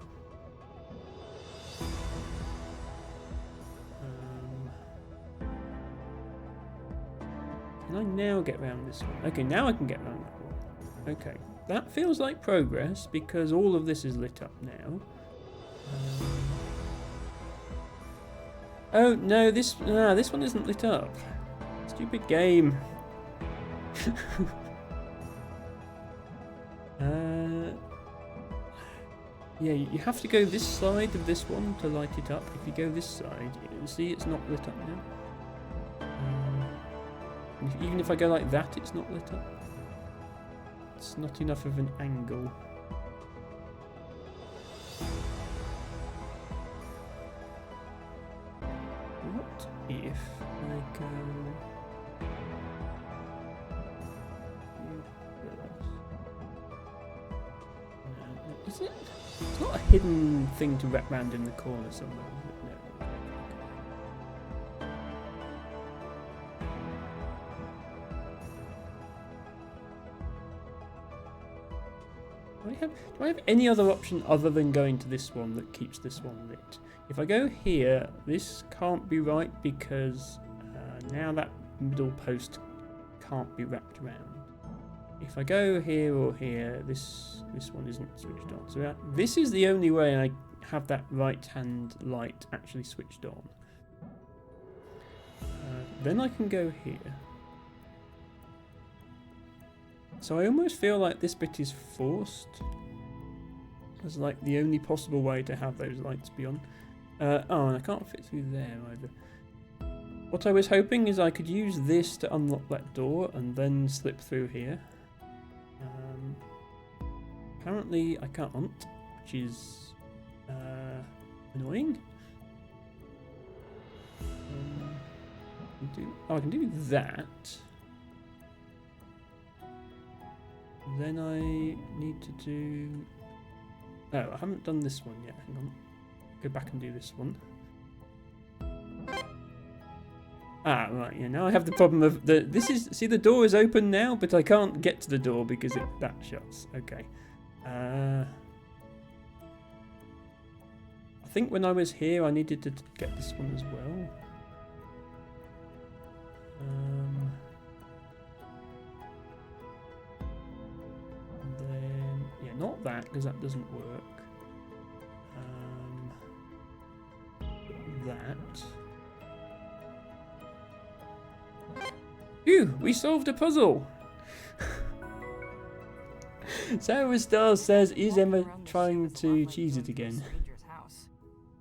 Can I now get around this one? Okay, now I can get around that one. Okay, that feels like progress because all of this is lit up now. Oh no, this one isn't lit up. Stupid game. Yeah, you have to go this side of this one to light it up. If you go this side, you see it's not lit up now. Even if I go like that, it's not lit up. It's not enough of an angle. What if I go... Is it? It's not a hidden thing to wrap round in the corner somewhere, is it? No. Do I have any other option other than going to this one that keeps this one lit? If I go here, this can't be right because now that middle post can't be wrapped around. if I go here or here, this one isn't switched on. So this is the only way I have that right-hand light actually switched on. Then I can go here. So I almost feel like this bit is forced. It's like the only possible way to have those lights be on. Oh, and I can't fit through there either. What I was hoping is I could use this to unlock that door and then slip through here. Apparently I can't, which is annoying. I can do that. Then I need to do... Oh, I haven't done this one yet. Hang on. Go back and do this one. Ah, right, yeah, now I have the problem of see, the door is open now, but I can't get to the door because that shuts. Okay. I think when I was here, I needed to get this one as well. And then, yeah, not that, because that doesn't work. That. Phew, we solved a puzzle! Sarah Star says, is Emma trying to cheese it again?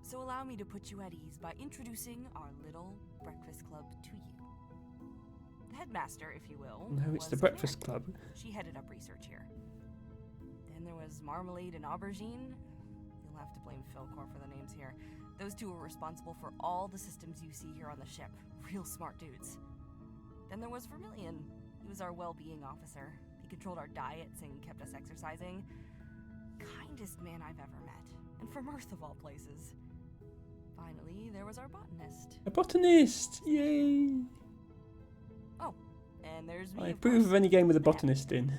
So allow me to put you at ease by introducing our little breakfast club to you. The headmaster, if you will. No, it's the breakfast club. She headed up research here. Then there was Marmalade and Aubergine. You'll have to blame Philcor for the names here. Those two were responsible for all the systems you see here on the ship. Real smart dudes. Then there was Vermilion. He was our well-being officer. He controlled our diets and kept us exercising. Kindest man I've ever met. And from Earth of all places. Finally, there was our botanist. A botanist! Yay! Oh, and there's me. I approve of any game with a botanist in.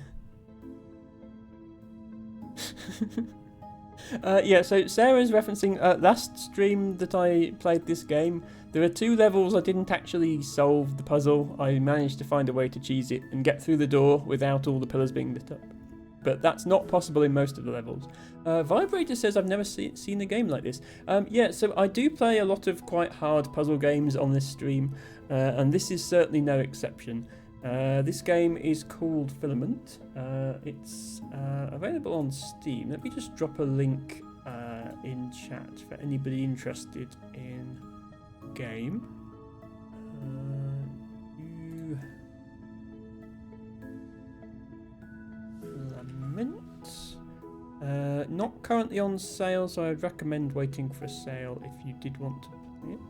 Yeah, so Sarah's referencing last stream that I played this game. There are 2 levels I didn't actually solve the puzzle. I managed to find a way to cheese it and get through the door without all the pillars being lit up. But that's not possible in most of the levels. Vibrator says I've never seen a game like this. Yeah, so I do play a lot of quite hard puzzle games on this stream, and this is certainly no exception. This game is called Filament. It's available on Steam. Let me just drop a link in chat for anybody interested in the game. Filament. Not currently on sale, so I'd recommend waiting for a sale if you did want to play it.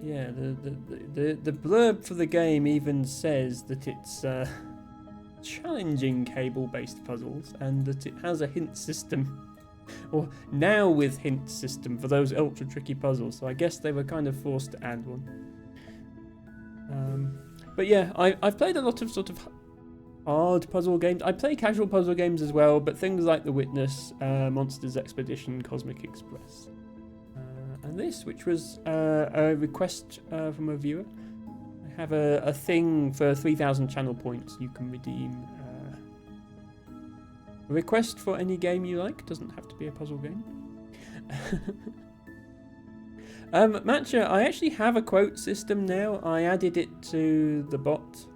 Yeah, the blurb for the game even says that it's challenging cable-based puzzles and that it has a hint system, or now with hint system for those ultra-tricky puzzles. So I guess they were kind of forced to add one. But yeah, I've played a lot of sort of hard puzzle games. I play casual puzzle games as well, but things like The Witness, Monsters Expedition, Cosmic Express. And this, which was a request from a viewer. I have a thing for 3,000 channel points you can redeem. A request for any game you like, doesn't have to be a puzzle game. Matcha, I actually have a quote system now. I added it to the bot.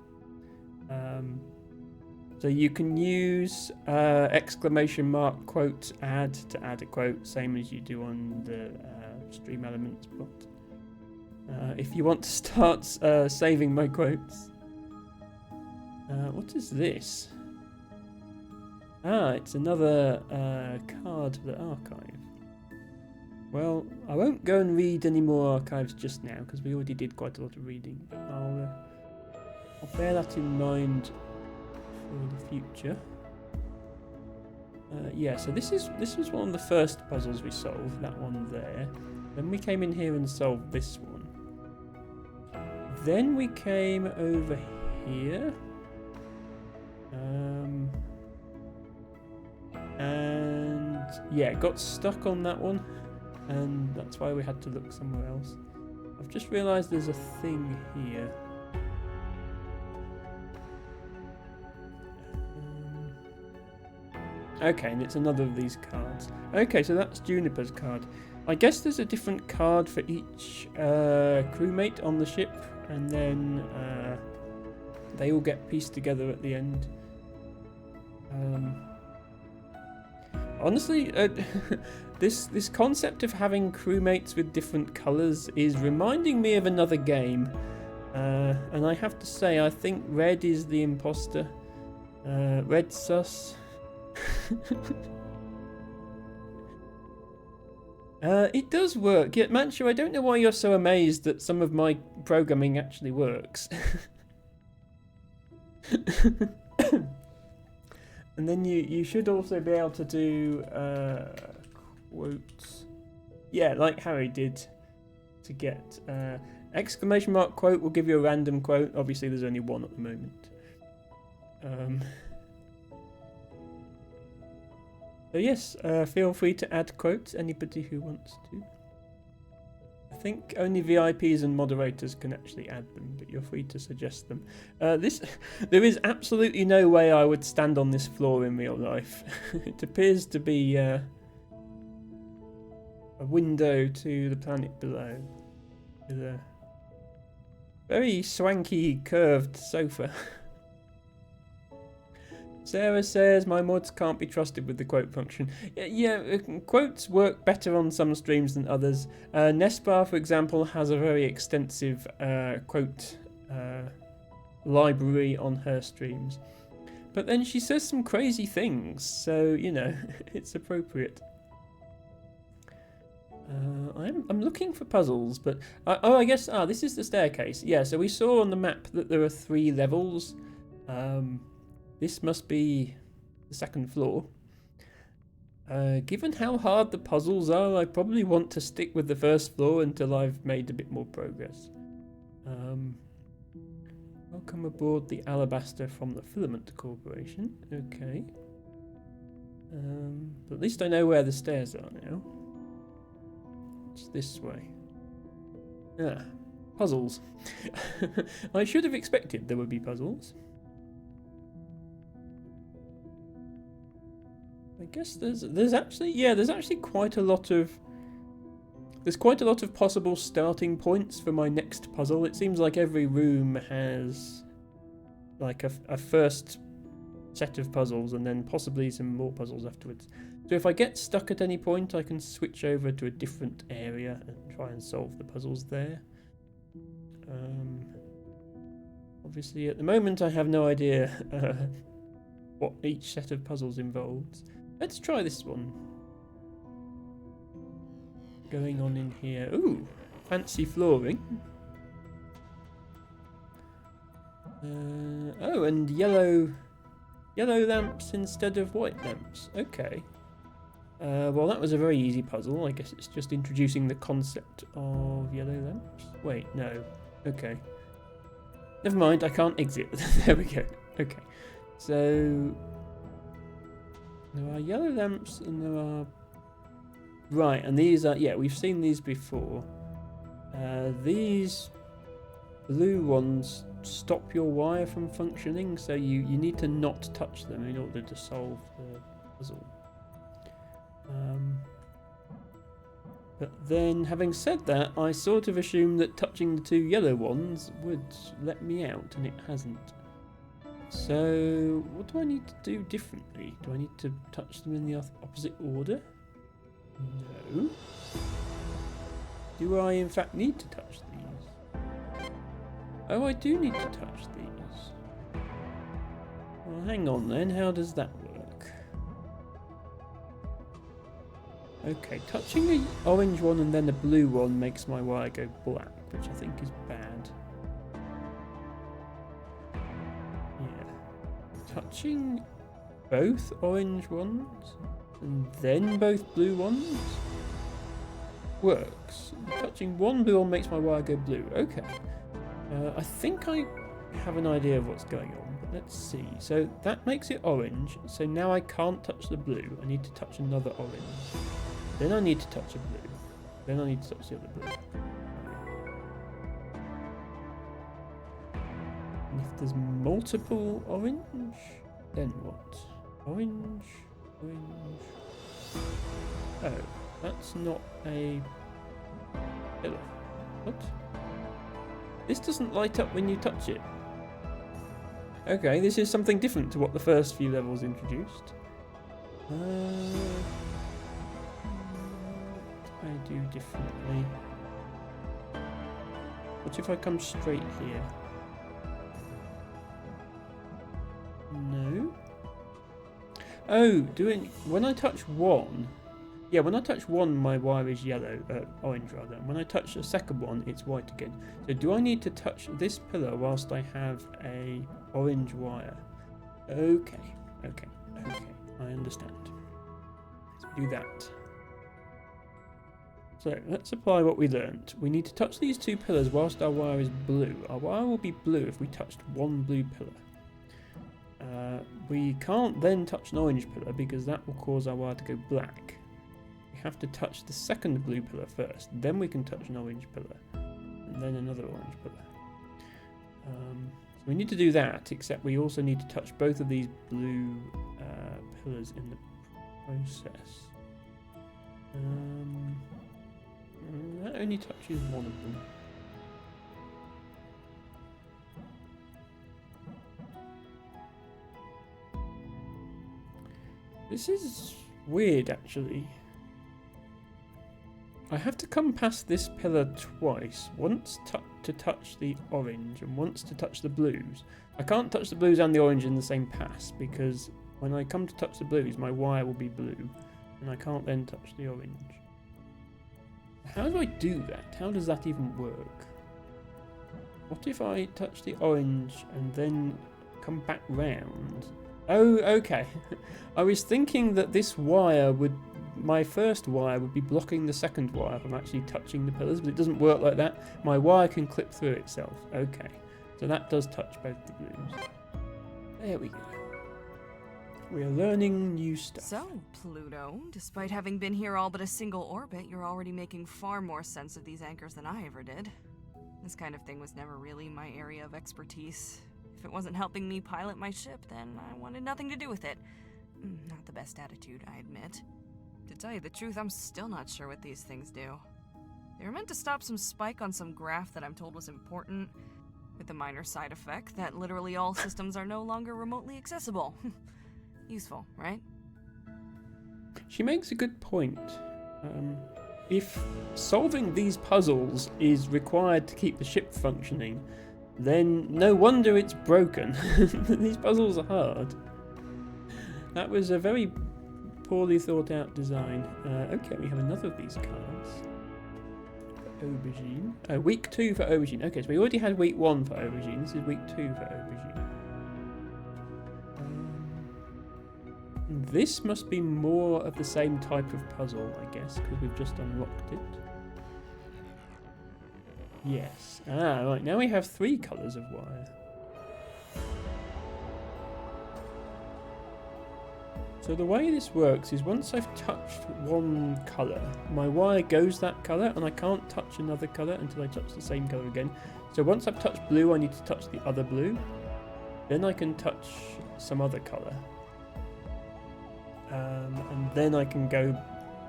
So you can use exclamation mark quote add to add a quote, same as you do on the Stream Elements bot. If you want to start saving my quotes. What is this? Ah, it's another card for the archive. Well, I won't go and read any more archives just now because we already did quite a lot of reading, but I'll bear that in mind for the future. Yeah, so this was one of the first puzzles we solved, that one there. Then we came in here and solved this one. Then we came over here. And yeah, got stuck on that one. And that's why we had to look somewhere else. I've just realised there's a thing here. Okay, and it's another of these cards. Okay, so that's Juniper's card. I guess there's a different card for each crewmate on the ship, and then they all get pieced together at the end. Honestly, this concept of having crewmates with different colours is reminding me of another game. And I have to say, I think Red is the imposter. Red sus. It does work. Yeah, Manchu, I don't know why you're so amazed that some of my programming actually works. And then you should also be able to do quotes. Yeah, like Harry did to get exclamation mark quote will give you a random quote. Obviously, there's only one at the moment. So yes, feel free to add quotes, anybody who wants to. I think only VIPs and moderators can actually add them, but you're free to suggest them. There is absolutely no way I would stand on this floor in real life. It appears to be a window to the planet below, with a very swanky curved sofa. Sarah says, my mods can't be trusted with the quote function. Yeah, quotes work better on some streams than others. Nespar, for example, has a very extensive quote library on her streams. But then she says some crazy things, so, you know, it's appropriate. I'm looking for puzzles, but... I guess... this is the staircase. Yeah, so we saw on the map that there are 3 levels. This must be the 2nd floor. Given how hard the puzzles are, I probably want to stick with the 1st floor until I've made a bit more progress. Welcome aboard the Alabaster from the Filament Corporation. Okay. But at least I know where the stairs are now. It's this way. Puzzles. I should have expected there would be puzzles. I guess there's actually quite a lot of possible starting points for my next puzzle. It seems like every room has like a first set of puzzles and then possibly some more puzzles afterwards. So if I get stuck at any point, I can switch over to a different area and try and solve the puzzles there. Obviously at the moment I have no idea what each set of puzzles involves. Let's try this one. Going on in here. Ooh, fancy flooring. Oh, and yellow lamps instead of white lamps. Okay. Well, that was a very easy puzzle. I guess it's just introducing the concept of yellow lamps. Wait, no. Okay. Never mind, I can't exit. There we go. Okay. So... there are yellow lamps and there are... right, and these are... yeah, we've seen these before. These blue ones stop your wire from functioning, so you need to not touch them in order to solve the puzzle. But then, having said that, I sort of assumed that touching the 2 yellow ones would let me out, and it hasn't. So, what do I need to do differently? Do I need to touch them in the opposite order? No. Do I in fact need to touch these? Oh, I do need to touch these. Well, hang on then, how does that work? Okay, touching the orange one and then the blue one makes my wire go black, which I think is bad. Touching both orange ones and then both blue ones works. Touching one blue one makes my wire go blue. Okay. I think I have an idea of what's going on, but let's see. So that makes it orange. So now I can't touch the blue. I need to touch another orange. Then I need to touch a blue. Then I need to touch the other blue. And if there's multiple orange, then what? Orange, Orange. Oh, that's not a pillar. What? This doesn't light up when you touch it. Okay, this is something different to what the first few levels introduced. What do I do differently? What if I come straight here? No. Oh, when I touch one. Yeah, when I touch one, my wire is yellow, orange rather. And when I touch the second one, it's white again. So do I need to touch this pillar whilst I have a orange wire? Okay, I understand. Let's do that. So let's apply what we learnt. We need to touch these two pillars whilst our wire is blue. Our wire will be blue if we touched one blue pillar. We can't then touch an orange pillar because that will cause our wire to go black. We have to touch the second blue pillar first, then we can touch an orange pillar, and then another orange pillar. So we need to do that, except we also need to touch both of these blue pillars in the process. That only touches one of them. This is weird, actually. I have to come past this pillar twice. Once to touch the orange and once to touch the blues. I can't touch the blues and the orange in the same pass because when I come to touch the blues, my wire will be blue and I can't then touch the orange. How do I do that? How does that even work? What if I touch the orange and then come back round? Oh, okay. I was thinking that this wire my first wire would be blocking the second wire from actually touching the pillars, but it doesn't work like that. My wire can clip through itself. Okay. So that does touch both the blues. There we go. We are learning new stuff. So, Pluto, despite having been here all but a single orbit, you're already making far more sense of these anchors than I ever did. This kind of thing was never really my area of expertise. If it wasn't helping me pilot my ship, then I wanted nothing to do with it. Not the best attitude, I admit. To tell you the truth, I'm still not sure what these things do. They were meant to stop some spike on some graph that I'm told was important, with the minor side effect that literally all systems are no longer remotely accessible. Useful, right? She makes a good point. If solving these puzzles is required to keep the ship functioning, then no wonder it's broken. These puzzles are hard. That was a very poorly thought out design. Okay, we have another of these cards. For Aubergine. Week 2 for Aubergine. Okay, so we already had week 1 for Aubergine. This is week 2 for Aubergine. This must be more of the same type of puzzle, I guess, because we've just unlocked it. Yes. Right, now we have 3 colours of wire. So the way this works is once I've touched one colour, my wire goes that colour and I can't touch another colour until I touch the same colour again. So once I've touched blue, I need to touch the other blue. Then I can touch some other colour. And then I can go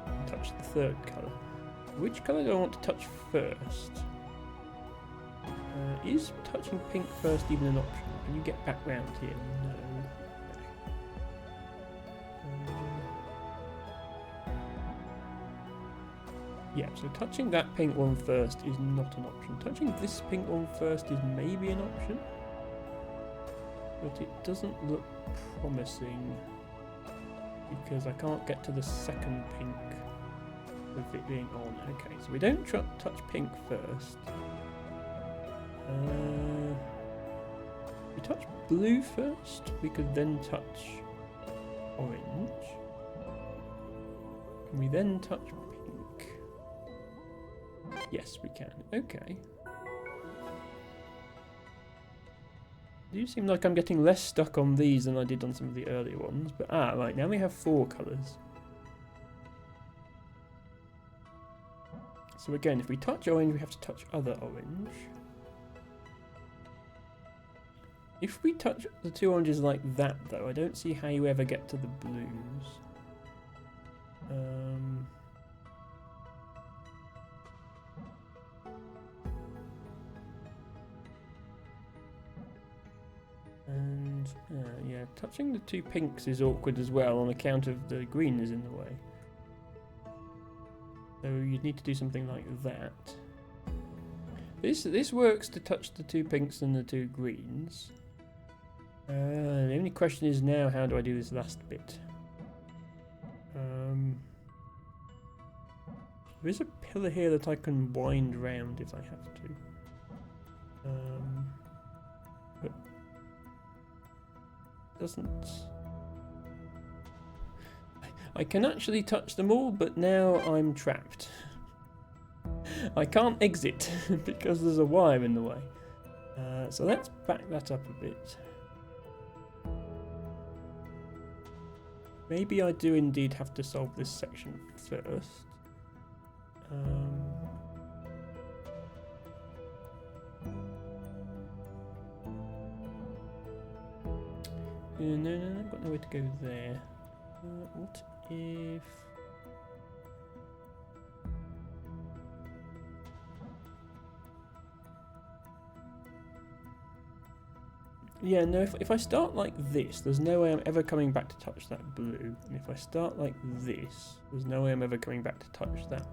and touch the third colour. Which colour do I want to touch first? Is touching pink first even an option? Can you get back round here? No. Yeah, so touching that pink one first is not an option. Touching this pink one first is maybe an option, but it doesn't look promising because I can't get to the second pink with it being on. Okay, so we don't touch pink first. We touch blue first. We could then touch orange. Can we then touch pink? Yes, we can. Okay. Do seem like I'm getting less stuck on these than I did on some of the earlier ones. But right, now we have 4 colours. So again, if we touch orange, we have to touch other orange. If we touch the 2 oranges like that, though, I don't see how you ever get to the blues. Yeah, touching the two pinks is awkward as well on account of the green is in the way. So you'd need to do something like that. This works to touch the two pinks and the two greens. The only question is now, how do I do this last bit? There is a pillar here that I can wind round if I have to. But doesn't... I can actually touch them all, but now I'm trapped. I can't exit because there's a wire in the way. So let's back that up a bit. Maybe I do indeed have to solve this section first. No, I've got nowhere to go there. What if... Yeah, no, if I start like this, there's no way I'm ever coming back to touch that blue. And if I start like this, there's no way I'm ever coming back to touch that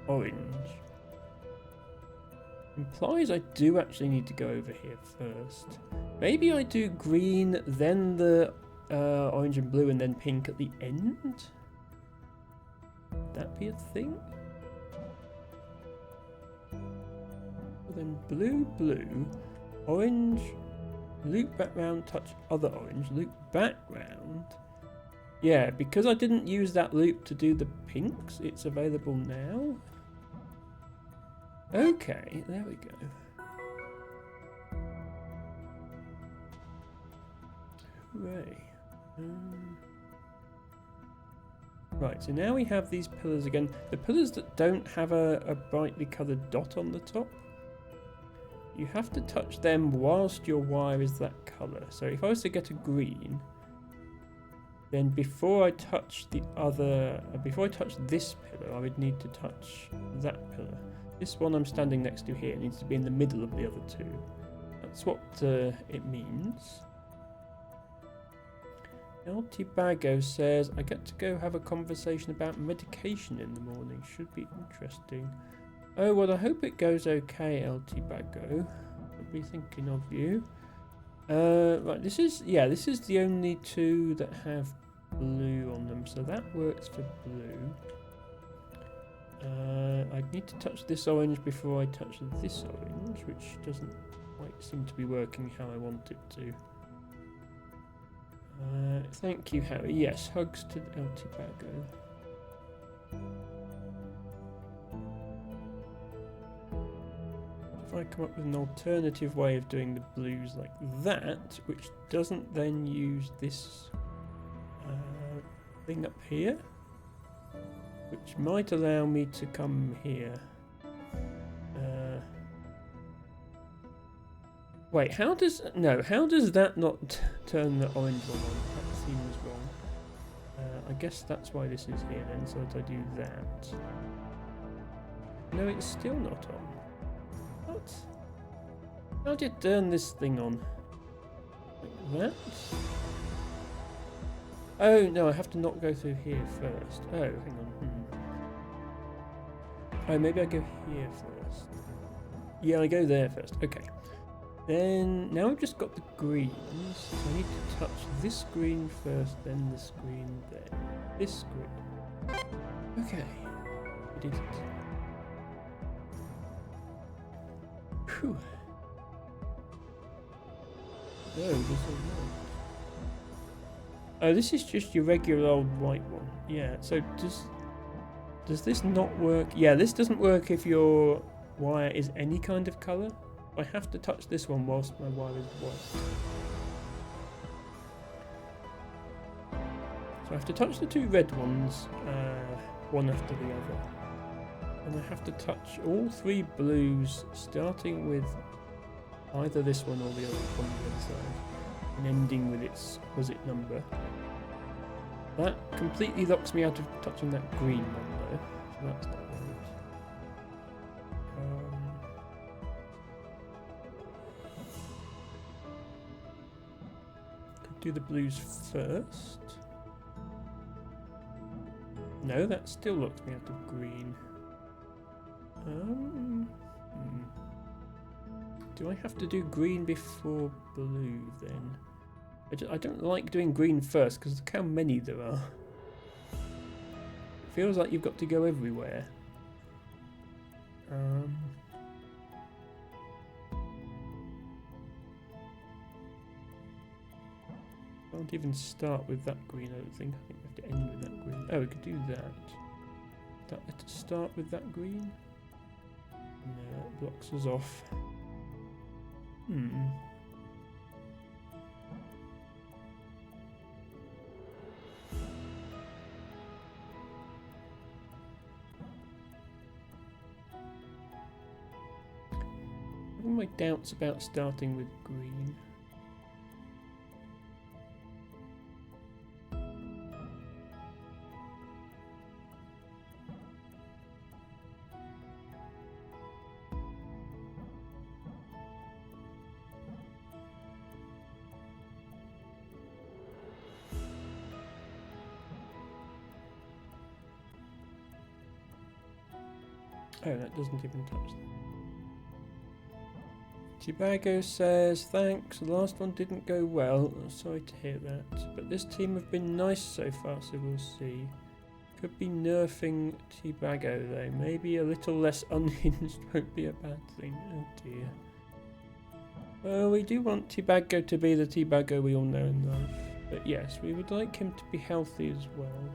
orange. Implies I do actually need to go over here first. Maybe I do green, then the orange and blue, and then pink at the end? Would that be a thing? Then blue, blue, orange, loop back round, touch other orange, loop back round. Yeah, because I didn't use that loop to do the pinks, it's available now. Okay, there we go. Hooray. Right, so now we have these pillars again. The pillars that don't have a brightly coloured dot on the top, you have to touch them whilst your wire is that colour. So if I was to get a green, then before I touch the other, before I touch this pillar, I would need to touch that pillar. This one I'm standing next to here needs to be in the middle of the other two. That's what it means. El Tibago says, I get to go have a conversation about medication in the morning. Should be interesting. Oh, well, I hope it goes okay, El Tibago. I'll be thinking of you. Right, this is the only two that have blue on them, so that works for blue. I need to touch this orange before I touch this orange, which doesn't quite seem to be working how I want it to. Thank you, Harry. Yes, hugs to El Tibago. If I come up with an alternative way of doing the blues like that, which doesn't then use this thing up here, which might allow me to come here. Wait, how does that not turn the orange one on? That seems wrong. I guess that's why this is here then, so that I do that. No, it's still not on. What? How do you turn this thing on? Like that? Oh, no, I have to not go through here first. Oh, hang on. Oh, maybe I go here first. Yeah, I go there first. Okay. Then, now I've just got the greens. So I need to touch this green first, then this green, then this green. Okay. I did it. Phew. Oh, this is not. Oh, this is just your regular old white one. Yeah, so does this not work? Yeah, this doesn't work if your wire is any kind of colour. I have to touch this one whilst my wire is white. So I have to touch the two red ones, one after the other. And I have to touch all three blues, starting with either this one or the other on the other side, and ending with its opposite number. That completely locks me out of touching that green one though, so that's not right. do the blues first. No, that still locks me out of green. Do I have to do green before blue then? I don't like doing green first because look how many there are. It feels like you've got to go everywhere. Can't even start with that green, I don't think. I think we have to end with that green. Oh, we could do that. Let's start with that green. No, it blocks us off. Having my doubts about starting with green. Oh, that doesn't even touch them. Chibago says, thanks, the last one didn't go well. I'm sorry to hear that. But this team have been nice so far, so we'll see. Could be nerfing Chibago though. Maybe a little less unhinged won't be a bad thing. Oh dear. Well, we do want Chibago to be the Chibago we all know and love. But yes, we would like him to be healthy as well.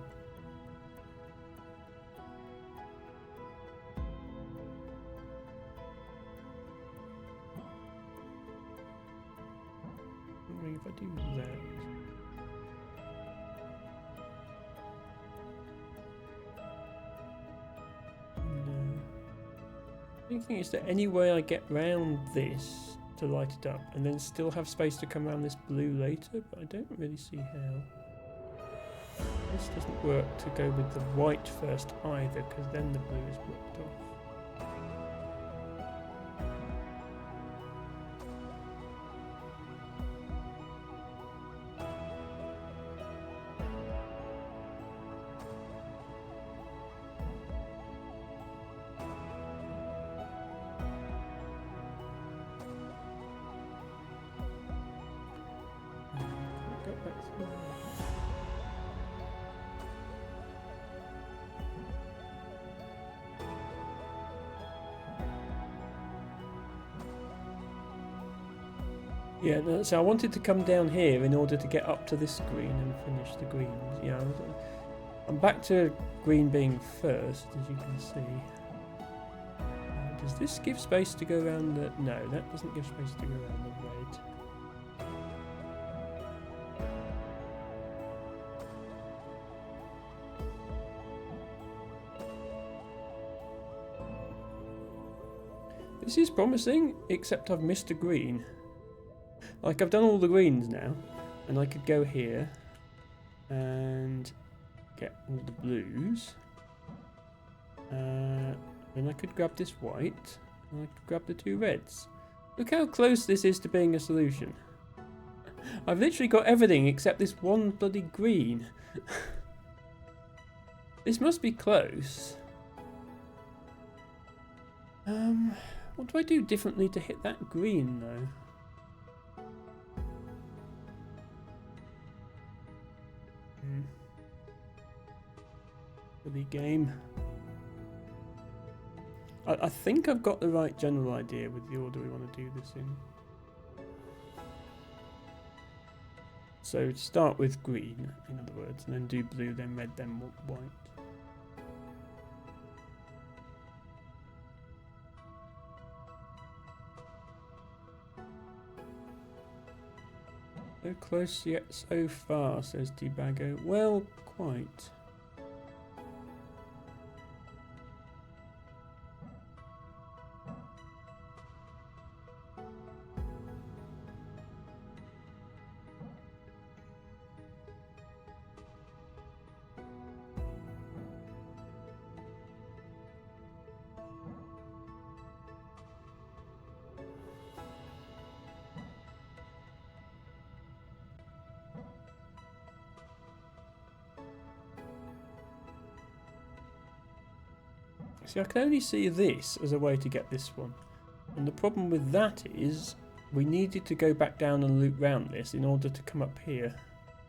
If I do that. No. Thinking, is there any way I get round this to light it up and then still have space to come around this blue later? But I don't really see how. This doesn't work to go with the white first either, because then the blue is blocked off. Yeah, no, so I wanted to come down here in order to get up to this screen and finish the greens. Yeah, I'm back to green being first, as you can see. Does this give space to go around the... No, that doesn't give space to go around the red. This is promising, except I've missed a green. Like, I've done all the greens now, and I could go here and get all the blues. Then I could grab this white, and I could grab the two reds. Look how close this is to being a solution. I've literally got everything except this one bloody green. This must be close. What do I do differently to hit that green, though? For the game. I think I've got the right general idea with the order we want to do this in. So start with green, in other words, and then do blue, then red, then white. So close yet so far, says Debago. Well, quite. See, I can only see this as a way to get this one. And the problem with that is we needed to go back down and loop round this in order to come up here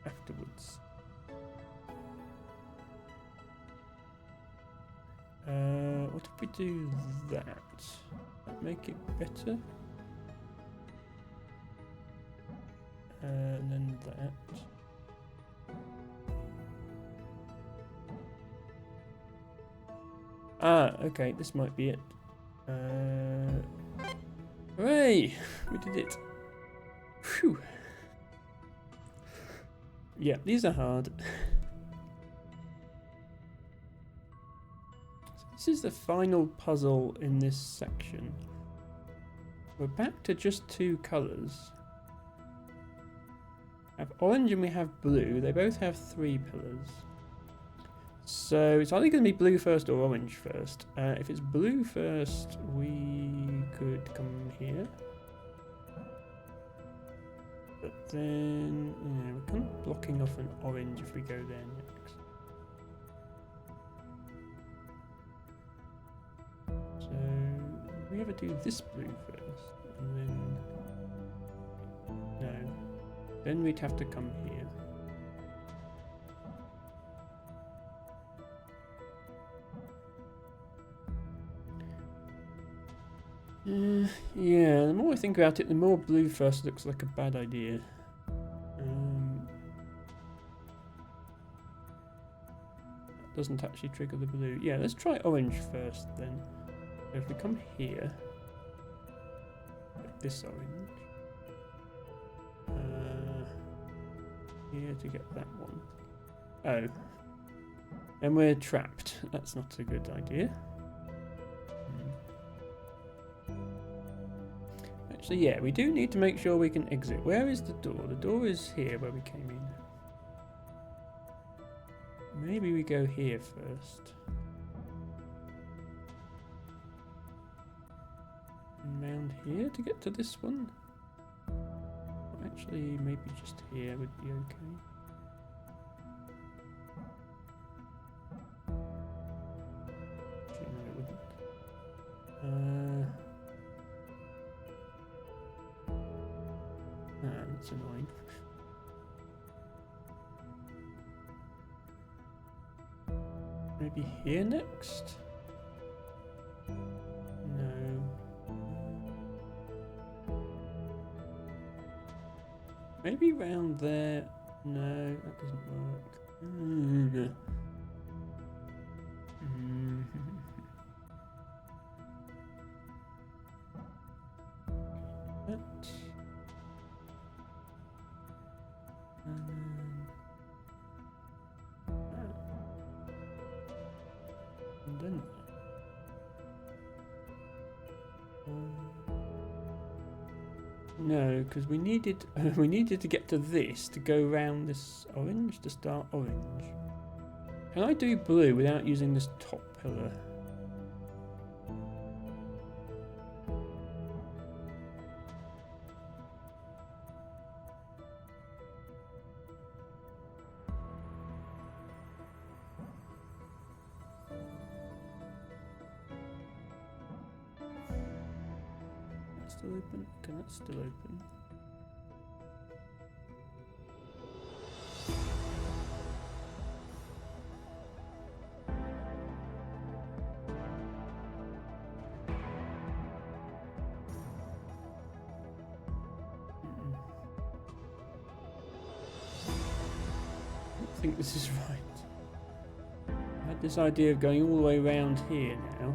afterwards. What if we do that? That make it better? And then that. Ah, okay, this might be it. Hooray! We did it. Phew. Yeah, these are hard. So this is the final puzzle in this section. We're back to just two colours. We have orange and we have blue. They both have 3 pillars. So it's either going to be blue first or orange first. If it's blue first, we could come here. But then, yeah, we're kind of blocking off an orange if we go there next. So we ever do this blue first, and then no, then we'd have to come here. Yeah, the more I think about it, the more blue first looks like a bad idea. That doesn't actually trigger the blue. Yeah, let's try orange first then. So if we come here, like this orange, here to get that one. Oh, and we're trapped. That's not a good idea. So yeah, we do need to make sure we can exit. Where is the door? The door is here where we came in. Maybe we go here first. And round here to get to this one. Actually, maybe just here would be okay. Actually, no, it wouldn't. That's annoying. Maybe here next? No. Maybe round there? No, that doesn't work. No, because we needed to get to this to go around this orange to start orange. Can I do blue without using this top pillar? Still open? Okay, that's still open. I don't think this is right. I had this idea of going all the way around here now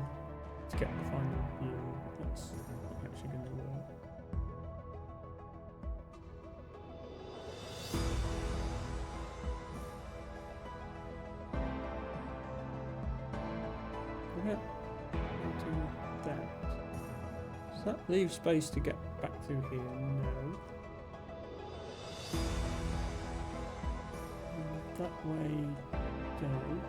to get the final blue. That's not actually going to work. Yep, into that. Does that leave space to get back through here? No. That way goes.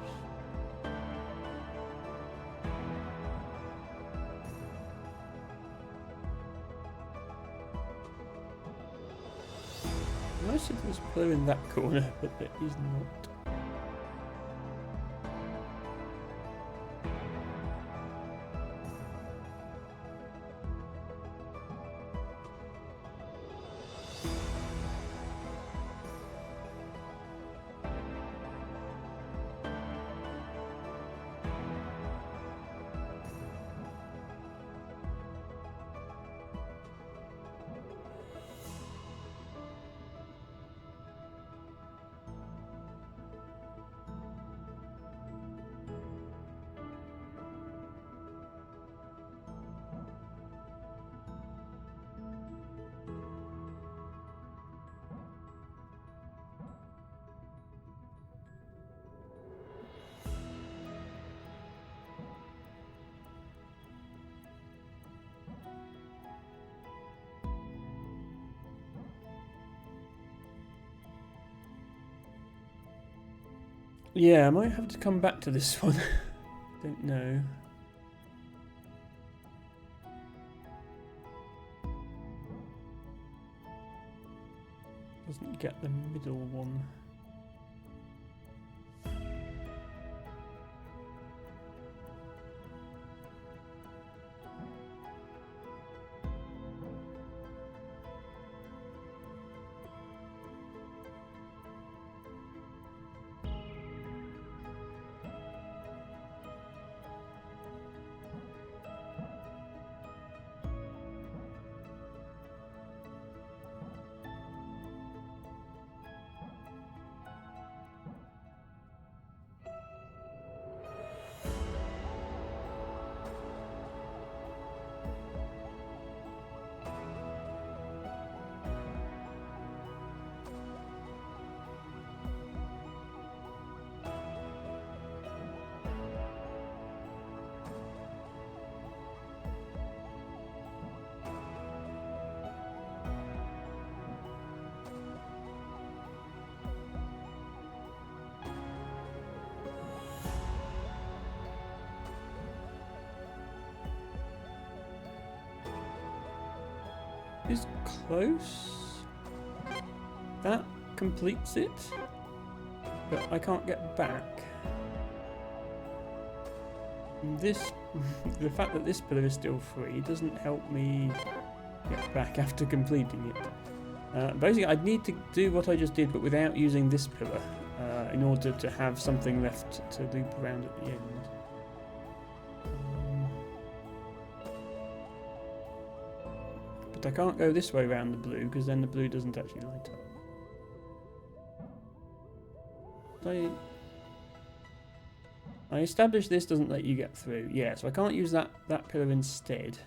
Nice if there's blue in that corner, but there is not. Yeah, I might have to come back to this one. Don't know. Doesn't get the middle one. Is close. That completes it, but I can't get back. And this, the fact that this pillar is still free doesn't help me get back after completing it. Basically, I'd need to do what I just did, but without using this pillar, in order to have something left to loop around at the end. But I can't go this way around the blue, because then the blue doesn't actually light up. I established this doesn't let you get through. Yeah, so I can't use that pillar instead.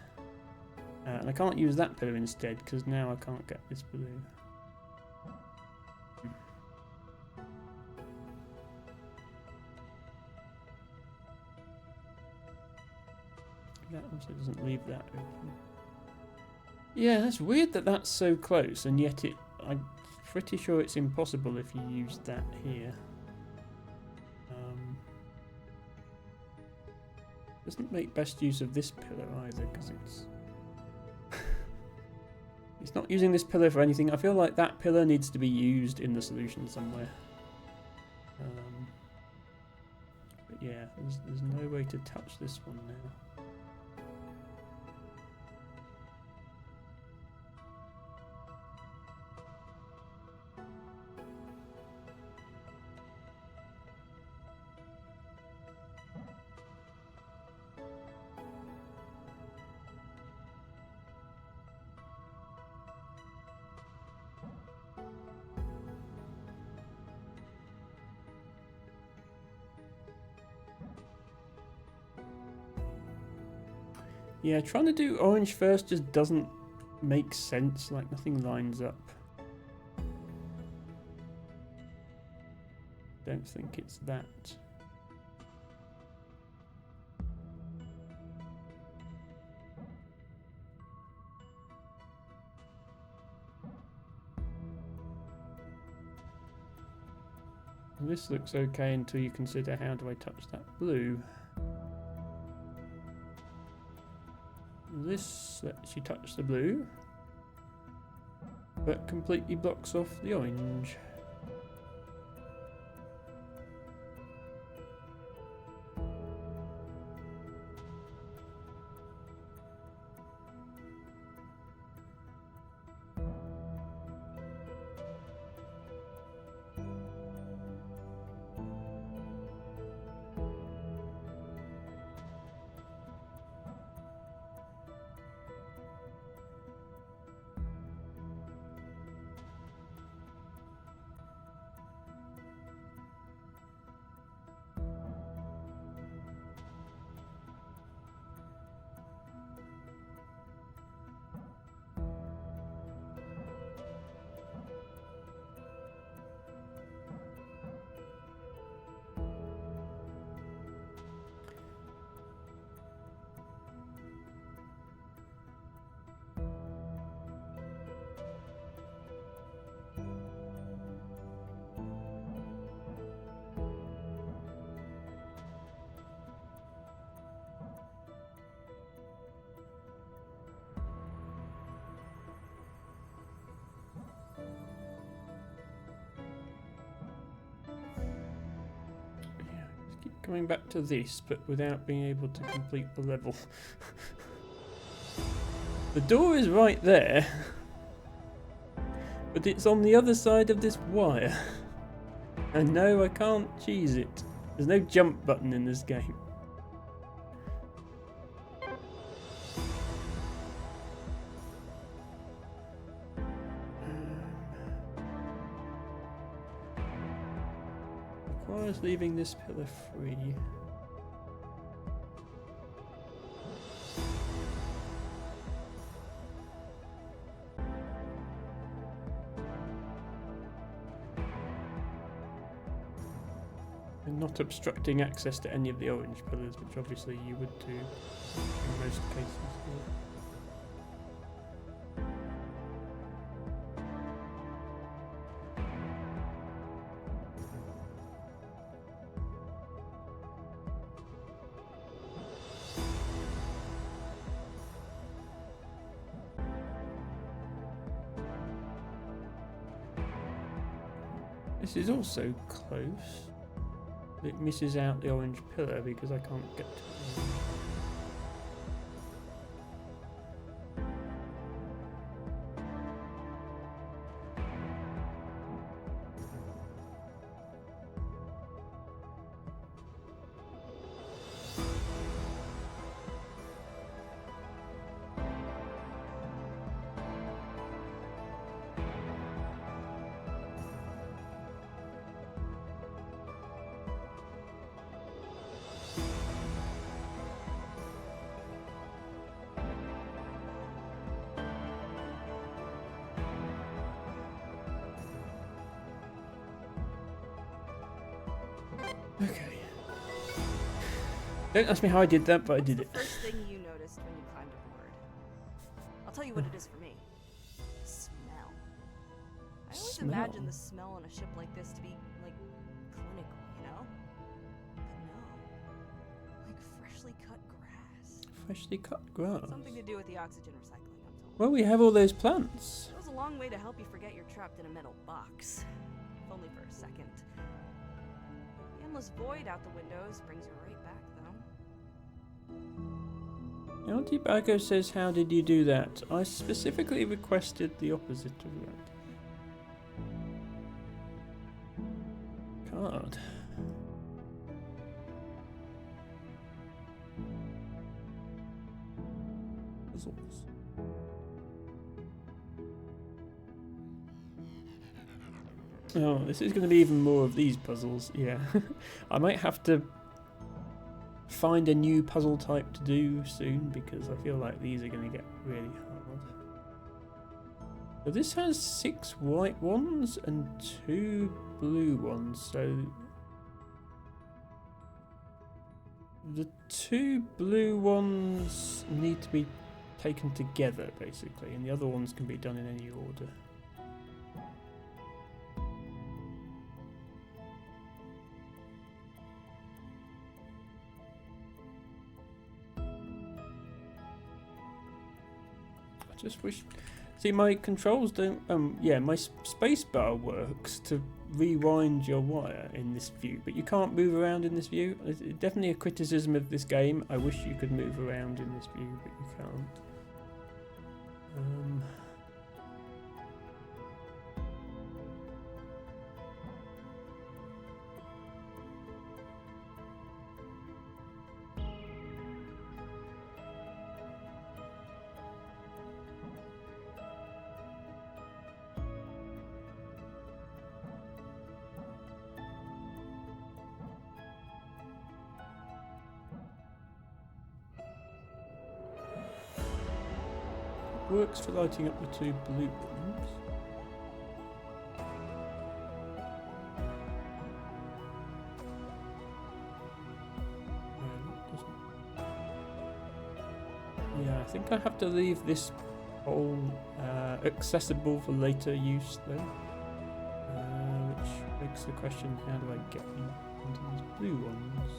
And I can't use that pillar instead, because now I can't get this blue. That also doesn't leave that open. Yeah, that's weird that that's so close, and yet I'm pretty sure it's impossible if you use that here. Doesn't make best use of this pillar either, because it's not using this pillar for anything. I feel like that pillar needs to be used in the solution somewhere. But yeah, there's no way to touch this one now. Yeah, trying to do orange first just doesn't make sense, like nothing lines up. Don't think it's that. This looks okay until you consider how do I touch that blue. This lets you touch the blue, but completely blocks off the orange. coming back to this, but without being able to complete the level. The door is right there, but it's on the other side of this wire. And no, I can't cheese it. There's no jump button in this game. Requires leaving this pillar free. And not obstructing access to any of the orange pillars, which obviously you would do in most cases. This is also close. It misses out the orange pillar because I can't get to it. Okay. Don't ask me how I did that, but I did it. First thing you noticed when you climbed aboard. I'll tell you what it is for me. Smell. I always imagined the smell on a ship like this to be, like, clinical, you know? But no. Like freshly cut grass. Freshly cut grass? Something to do with the oxygen recycling, I'm told. Well, we have all those plants. It goes a long way to help you forget you're trapped in a metal box. If only for a second. The endless void out the windows brings you right back, though. Auntie Bago says, how did you do that? I specifically requested the opposite of that. Card. Puzzles. Oh, this is going to be even more of these puzzles, yeah. I might have to find a new puzzle type to do soon because I feel like these are going to get really hard. So this has 6 white ones and 2 blue ones, so the 2 blue ones need to be taken together basically, and the other ones can be done in any order. Just wish. See, my controls don't. Yeah, my space bar works to rewind your wire in this view, but you can't move around in this view. It's definitely a criticism of this game. I wish you could move around in this view, but you can't. Works for lighting up the 2 blue ones. Yeah, I think I have to leave this hole accessible for later use though. Which begs the question, how do I get into these blue ones?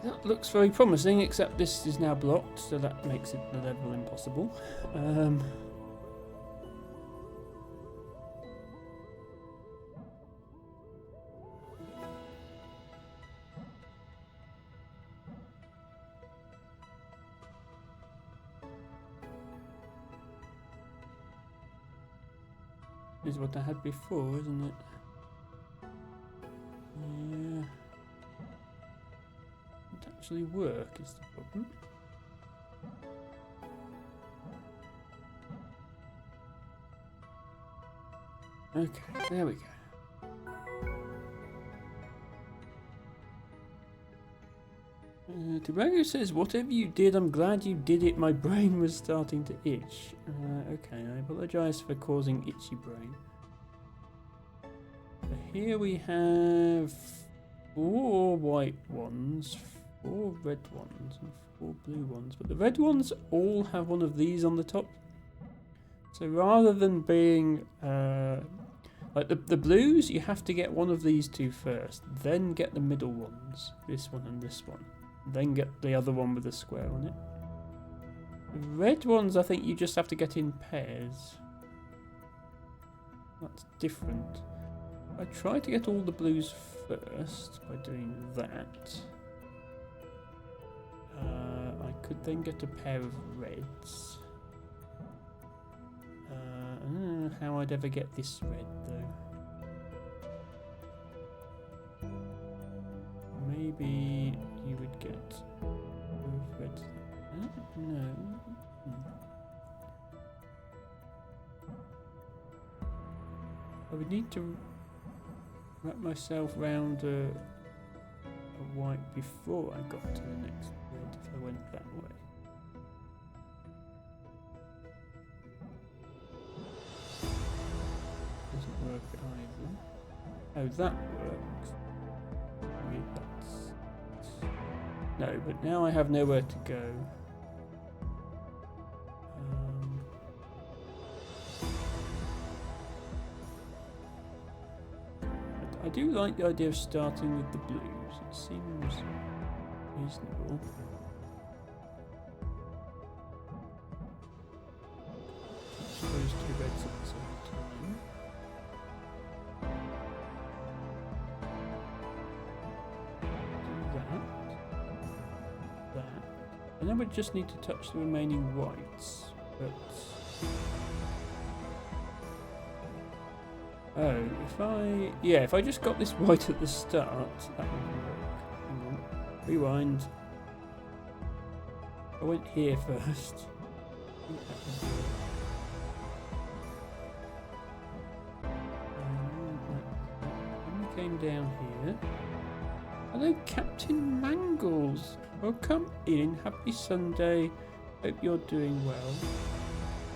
that looks very promising, except this is now blocked, so that makes it the level impossible. Is what I had before, isn't it? Yeah. Doesn't actually work is the problem. Okay, there we go. Tobago says, whatever you did, I'm glad you did it. My brain was starting to itch. Okay, I apologise for causing itchy brain. So here we have 4 white ones, 4 red ones, and 4 blue ones. But the red ones all have one of these on the top. So rather than being like the blues, you have to get one of these two first, then get the middle ones, this one and this one, then get the other one with a square on it. The red ones, I think you just have to get in pairs. That's different. I try to get all the blues first by doing that. I could then get a pair of reds. I don't know how I'd ever get this red though. Maybe you would get both reds. I don't know. I would need to wrap myself round a white before I got to the next red if I went that way. Doesn't work either. Oh, that works. Maybe that's... No, but now I have nowhere to go. I do like the idea of starting with the blues. It seems reasonable. Touch those 2 reds at the same time. Do that. And then we just need to touch the remaining whites. But oh, if I just got this white at the start, that would work. Hang on. Rewind. I went here first. I think that would work. Then we came down here. Hello, Captain Mangles. Welcome in. Happy Sunday. Hope you're doing well.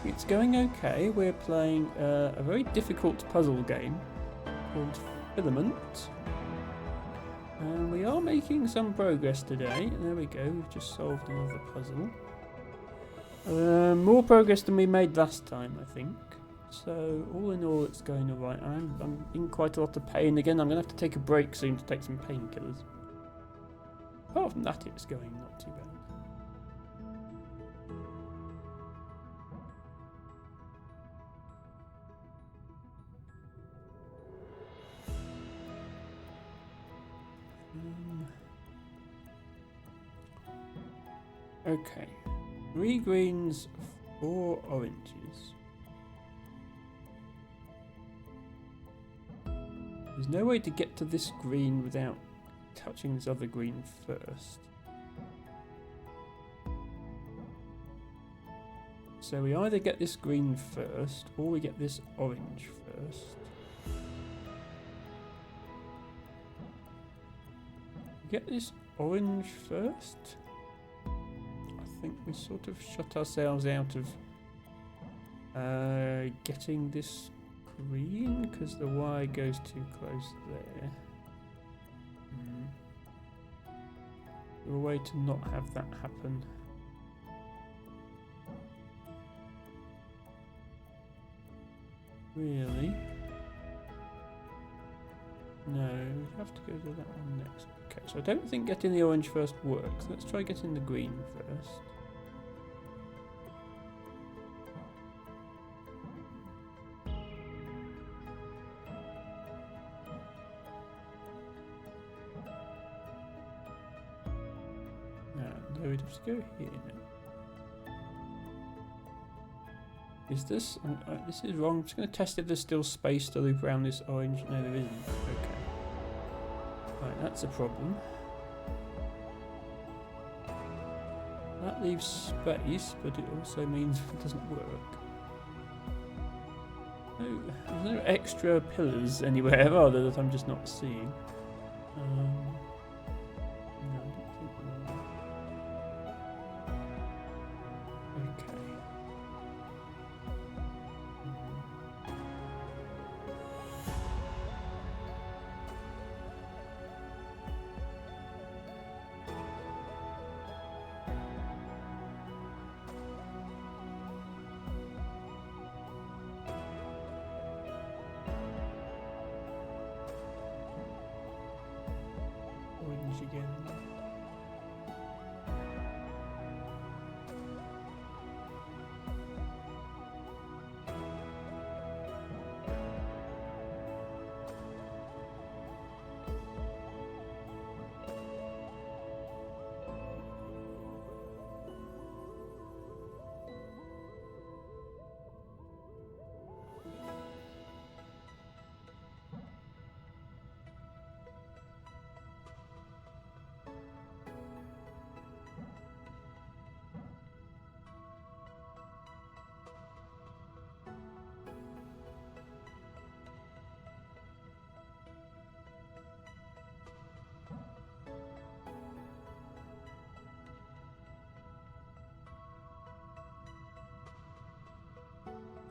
It's going okay. We're playing a very difficult puzzle game called Filament. And we are making some progress today. There we go, we've just solved another puzzle. More progress than we made last time, I think. So, all in all, it's going alright. I'm in quite a lot of pain. Again, I'm going to have to take a break soon to take some painkillers. Apart from that, it's going not too bad. Okay, 3 greens, 4 oranges. There's no way to get to this green without touching this other green first. So we either get this green first, or we get this orange first. Get this orange first. I think we sort of shut ourselves out of getting this green because the Y goes too close there. There's a way to not have that happen. Really? No, we have to go to that one next. Okay, so I don't think getting the orange first works. Let's try getting the green first. Now, we'd have to go here now. Is this... this is wrong. I'm just going to test if there's still space to loop around this orange. No, there isn't. Okay. Right, that's a problem. That leaves space, but it also means it doesn't work. No, there's no extra pillars anywhere, are there, that I'm just not seeing? No, I don't think there are. Okay. Orange again.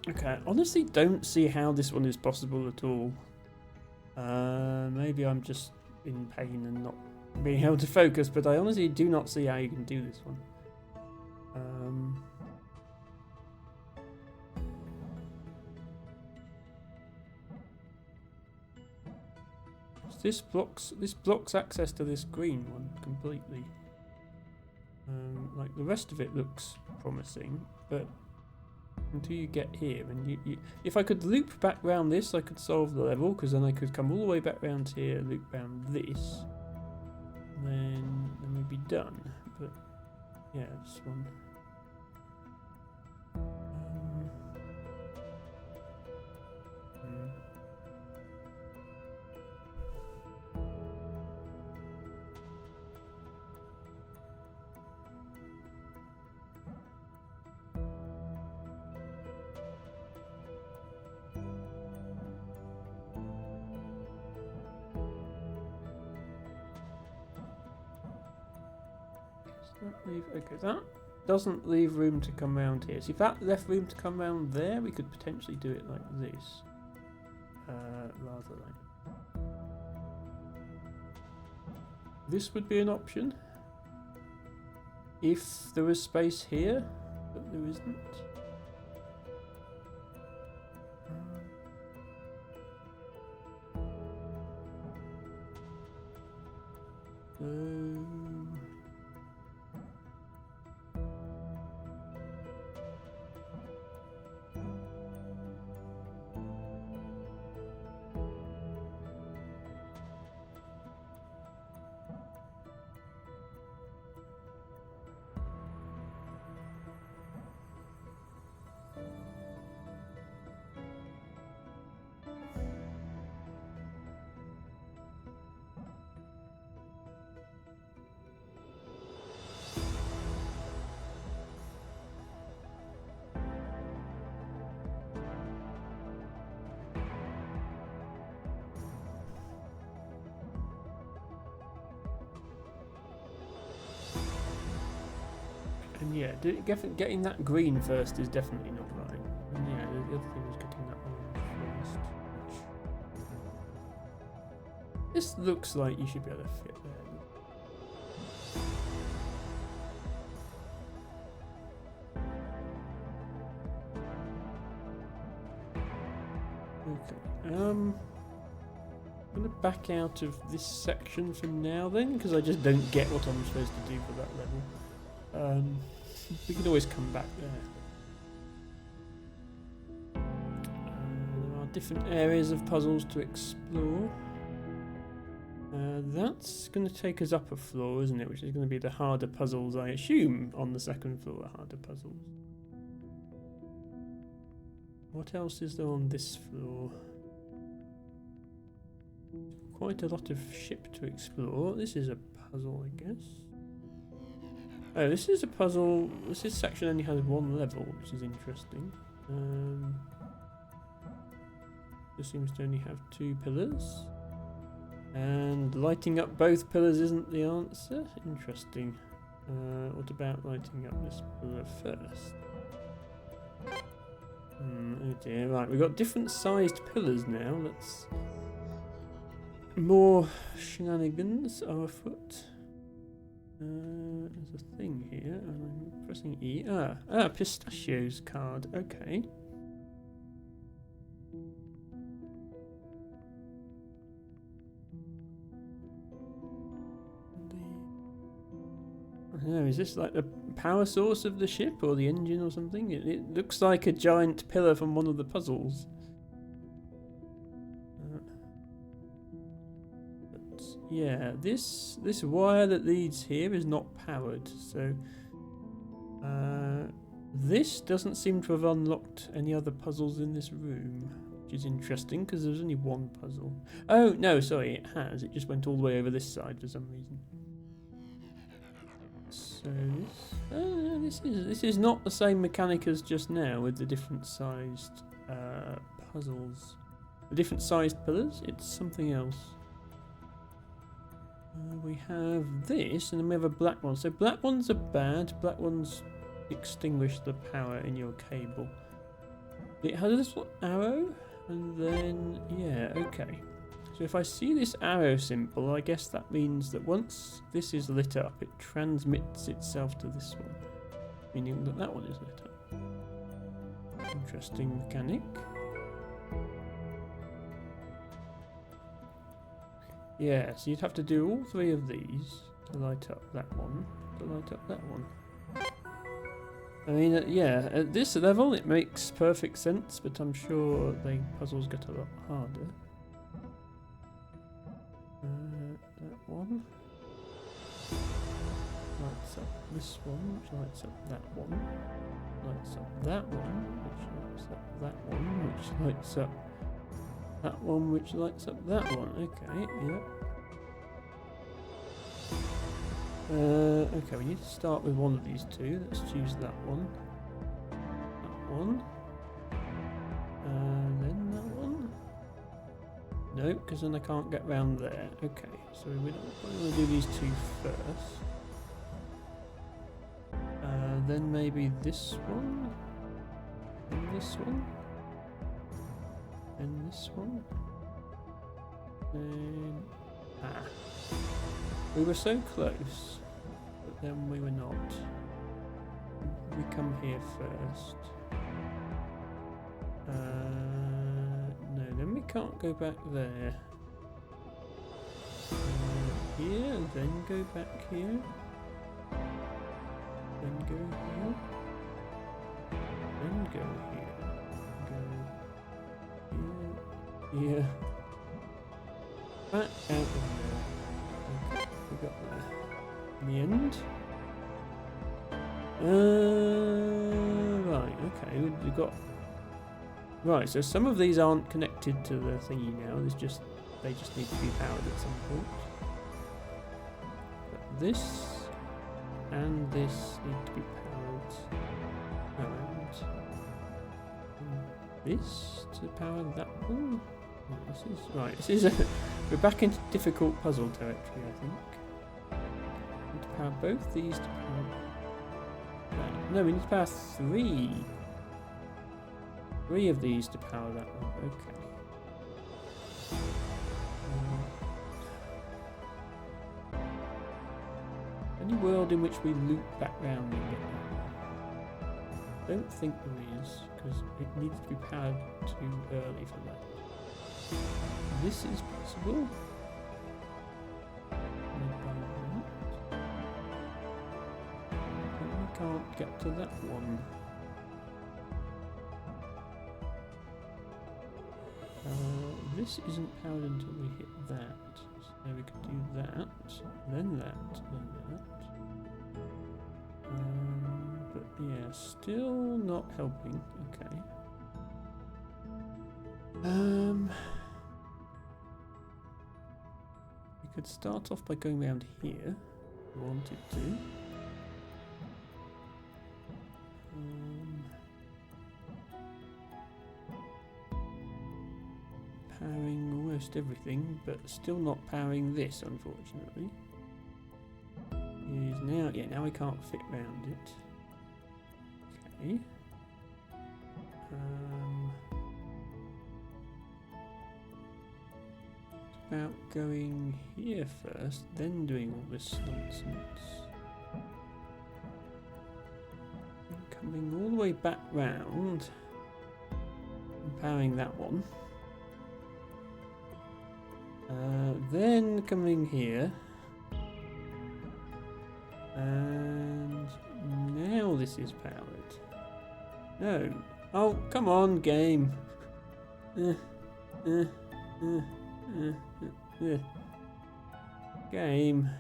Okay, I honestly don't see how this one is possible at all. Maybe I'm just in pain and not being able to focus, but I honestly do not see how you can do this one. This blocks access to this green one completely. Like the rest of it looks promising, but until you get here, and if I could loop back round this, I could solve the level, because then I could come all the way back round here, loop round this, then we'd be done. But yeah, this one. Okay, that doesn't leave room to come round here. So if that left room to come round there, we could potentially do it like this. Rather like... This would be an option. If there was space here, but there isn't. And yeah, getting that green first is definitely not right. And yeah, the other thing was getting that orange first. This looks like you should be able to fit there. Okay. I'm going to back out of this section for now then, because I just don't get what I'm supposed to do for that level. We can always come back there. There are different areas of puzzles to explore. That's going to take us up a floor, isn't it? Which is going to be the harder puzzles, I assume, on the second floor are harder puzzles. What else is there on this floor? Quite a lot of ship to explore. This is a puzzle, I guess. Oh, this is a puzzle. This section only has one level, which is interesting. This seems to only have 2 pillars. And lighting up both pillars isn't the answer. Interesting. What about lighting up this pillar first? Oh dear. Right, we've got different sized pillars now. Let's... More shenanigans are afoot. There's a thing here, and I'm pressing E. Pistachios card. Okay. I don't know, is this like the power source of the ship or the engine or something? It looks like a giant pillar from one of the puzzles. Yeah, this wire that leads here is not powered, so this doesn't seem to have unlocked any other puzzles in this room, which is interesting because there's only one puzzle. Oh no, sorry, it has. It just went all the way over this side for some reason. So this is not the same mechanic as just now with the different sized puzzles, the different sized pillars. It's something else. We have this, and then we have a black one. So black ones are bad. Black ones extinguish the power in your cable. It has a little arrow, and then, yeah, okay. So if I see this arrow symbol, I guess that means that once this is lit up, it transmits itself to this one, meaning that that one is lit up. Interesting mechanic. Yeah, so you'd have to do all 3 of these to light up that one, to light up that one. I mean, yeah, at this level it makes perfect sense, but I'm sure the puzzles get a lot harder. That one lights up this one, which lights up that one, lights up that one, which lights up that one, which lights up that one, which lights up that one. Okay, yeah. Okay, we need to start with one of these 2. Let's choose that one. That one. And then that one. No, because then I can't get round there. Okay, so we want to do these 2 first. Then maybe this one. And this one. And this one. Then... We were so close, but then we were not. We come here first. No, then we can't go back there. Here, then go back here. Then go here. Then go here. Go here. Here. Back out of there. Okay, we got there. In the end. Right, okay, we've got... Right, so some of these aren't connected to the thingy now, they just need to be powered at some point. But this and this need to be powered. And this to power that one. This is we're back into difficult puzzle territory, I think. We need to power both these to power that. No, we need to power 3. 3 of these to power that one. Okay. Any world in which we loop back round and get that one? I don't think there is, because it needs to be powered too early for that. This is possible. But we can't get to that one. This isn't powered until we hit that. So we could do that, then that, then that. But yeah, still not helping. Okay. We could start off by going around here. If we wanted to. Powering almost everything, but still not powering this, unfortunately. It is now, yeah, now I can't fit round it. Okay. It's about going here first, then doing all this nonsense. And coming all the way back round and powering that one. Then coming here, and now this is powered. No, oh come on, game. Game.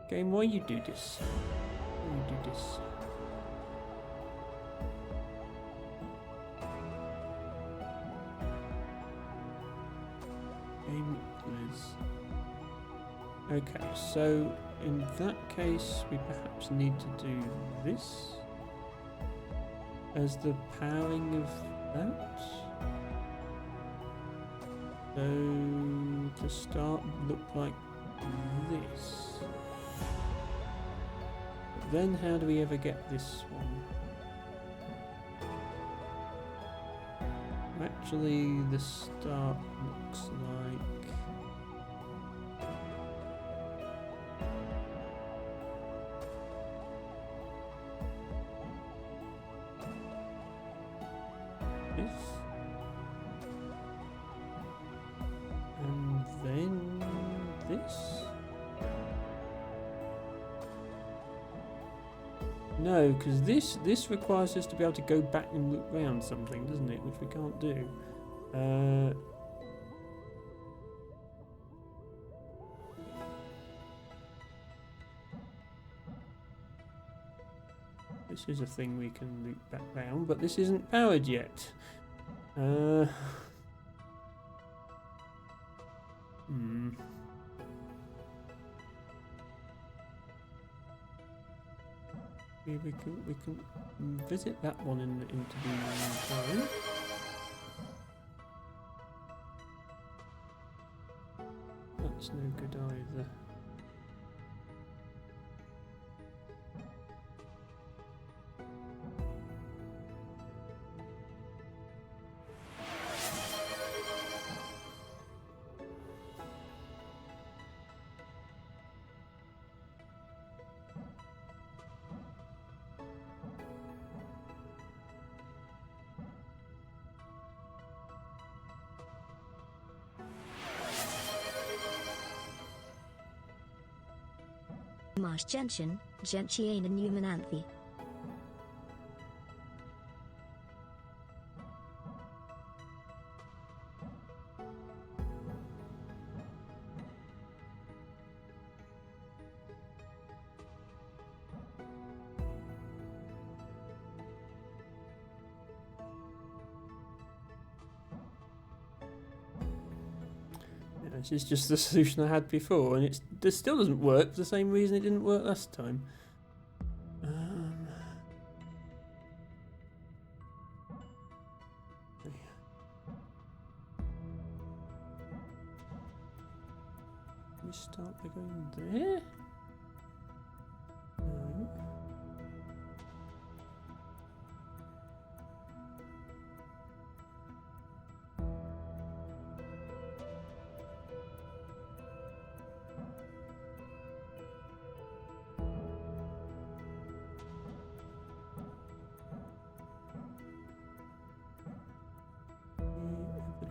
Game, why you do this? Why you do this? Okay, so in that case we perhaps need to do this as the powering of that. So to start look like this. But then how do we ever get this one? Actually the start looks like no, because this requires us to be able to go back and look round something, doesn't it? Which we can't do. This is a thing we can loop back round, but this isn't powered yet. We can visit that one in the interview. That's no good either. Marsh Gentian, Gentian and Humananthe. This is just the solution I had before, and it still doesn't work for the same reason it didn't work last time. Can we start by going there? No.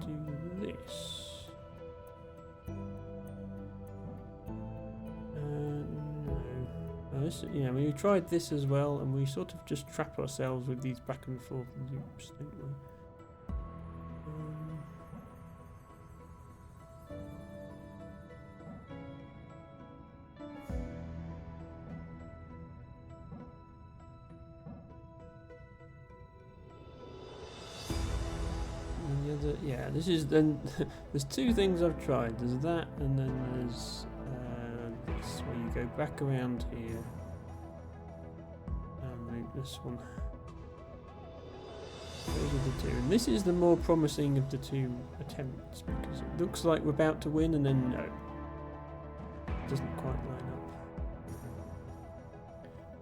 Do this, yeah, we tried this as well, and we sort of just trap ourselves with these back and forth loops, don't we? And the other, yeah, this is then. There's two things I've tried. There's that, and then there's this, where you go back around here and make this one. Those are the two, and this is the more promising of the two attempts because it looks like we're about to win, and then no, it doesn't quite line up.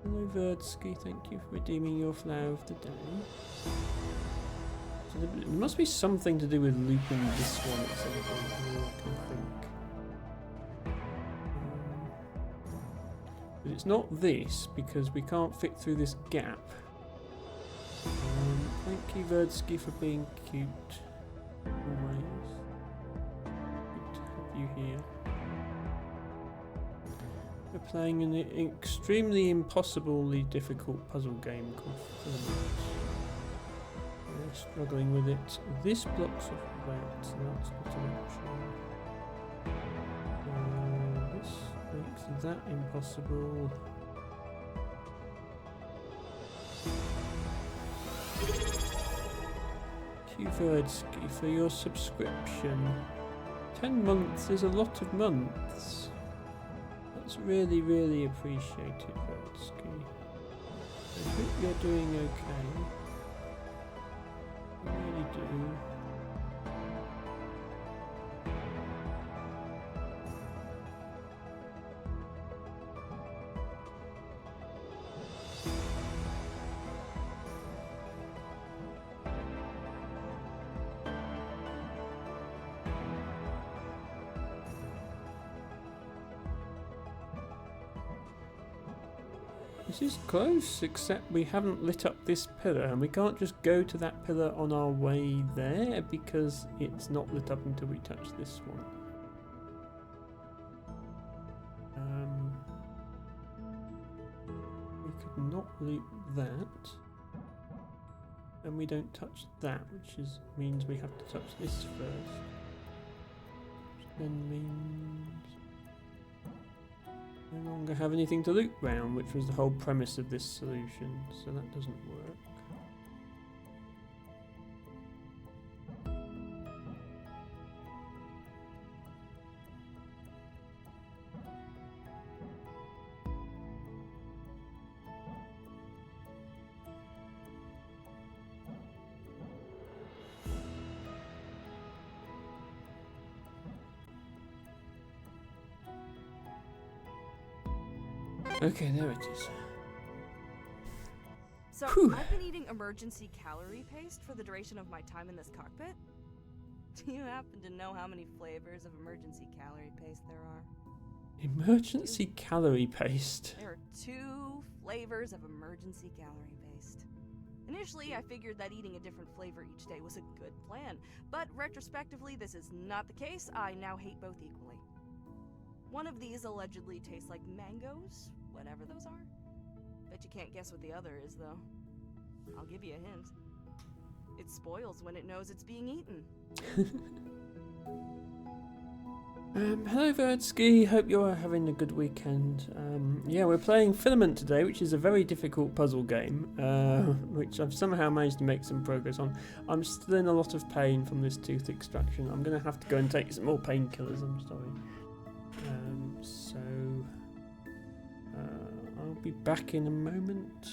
Hello, Verdsky. Thank you for redeeming your flower of the day. So there must be something to do with looping this one at some point. I can think. But it's not this because we can't fit through this gap. Thank you, Verdsky, for being cute. Always. Good to have you here. We're playing an extremely impossibly difficult puzzle game called Filament. We're struggling with it. This blocks off that, so that's not an option. This makes that impossible. Thank you, Verdsky, for your subscription. 10 months is a lot of months. That's really, really appreciated, Verdsky. I hope you're doing okay. I really do. This is close, except we haven't lit up this pillar, and we can't just go to that pillar on our way there because it's not lit up until we touch this one. We could not loop that, and we don't touch that, which means we have to touch this first, which then means no longer have anything to loop round, which was the whole premise of this solution, so that doesn't work. Okay, there it is. So, Whew. I've been eating emergency calorie paste for the duration of my time in this cockpit. Do you happen to know how many flavors of emergency calorie paste there are? Emergency calorie paste. There are 2 flavors of emergency calorie paste. Initially, I figured that eating a different flavor each day was a good plan, but retrospectively, this is not the case. I now hate both equally. One of these allegedly tastes like mangoes, whatever those are. Bet you can't guess what the other is, though. I'll give you a hint. It spoils when it knows it's being eaten. Hello, Verdsky. Hope you're having a good weekend. Yeah, we're playing Filament today, which is a very difficult puzzle game, which I've somehow managed to make some progress on. I'm still in a lot of pain from this tooth extraction. I'm going to have to go and take some more painkillers, I'm sorry. I'll be back in a moment.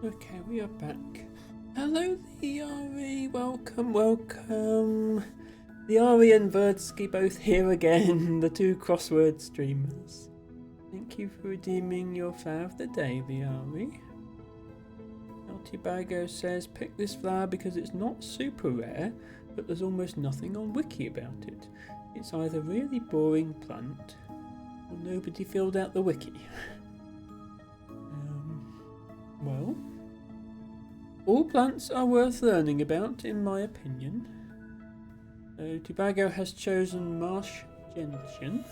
Okay, we are back. Hello, the Ari. Welcome, welcome. The Ari and Verdsky both here again, the two crossword streamers. Thank you for redeeming your flower of the day, the Ari. Altibago says, pick this flower because it's not super rare, but there's almost nothing on Wiki about it. It's either really boring plant, or nobody filled out the Wiki. Well, all plants are worth learning about, in my opinion. So, Tobago has chosen marsh gentian.